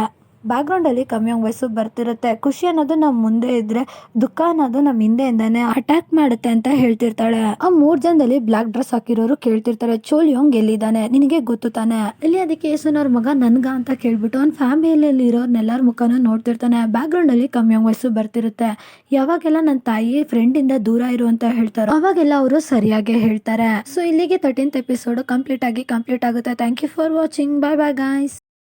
ಬ್ಯಾಕ್ ಗ್ರೌಂಡ್ ಅಲ್ಲಿ ಕಮ್ಯಾಂಗ್ ವಯಸ್ಸು ಬರ್ತಿರುತ್ತೆ. ಖುಷಿ ಅನ್ನೋದು ನಮ್ ಮುಂದೆ ಇದ್ರೆ ದುಃಖ ಅನ್ನೋದು ನಮ್ ಹಿಂದೆಯಿಂದಾನೆ ಅಟ್ಯಾಕ್ ಮಾಡುತ್ತೆ ಅಂತ ಹೇಳ್ತಿರ್ತಾಳೆ. ಆ 3 ಜನದಲ್ಲಿ ಬ್ಲಾಕ್ ಡ್ರೆಸ್ ಹಾಕಿರೋರು ಕೇಳ್ತಿರ್ತಾರೆ ಚೋಲಿಯೋಂಗ್ ಎಲ್ಲಿದ್ದಾನೆ ನಿನಗೆ ಗೊತ್ತು ತಾನೆ. ಇಲ್ಲಿ ಅದಕ್ಕೆ ಏಸುನವ್ರ ಮಗ ನನ್ಗ ಅಂತ ಕೇಳ್ಬಿಟ್ಟು ಅವ್ನ ಫ್ಯಾಮಿಲಿಯಲ್ಲಿ ಇರೋರ್ನೆಲ್ಲಾರ ಮುಖನ ನೋಡ್ತಿರ್ತಾನೆ. ಬ್ಯಾಕ್ ಗ್ರೌಂಡ್ ಅಲ್ಲಿ ಕಮ್ಯಾಂಗ್ ವಯಸ್ಸು ಬರ್ತಿರುತ್ತೆ. ಯಾವಾಗೆಲ್ಲ ನನ್ನ ತಾಯಿ ಫ್ರೆಂಡ್ ಇಂದ ದೂರ ಇರು ಅಂತ ಹೇಳ್ತಾರೋ ಅವಾಗೆಲ್ಲ ಅವರು ಸರಿಯಾಗಿ ಹೇಳ್ತಾರೆ. ಸೊ ಇಲ್ಲಿಗೆ 13th ಎಪಿಸೋಡ್ ಕಂಪ್ಲೀಟ್ ಆಗುತ್ತೆ. Thank you for watching. Bye bye guys.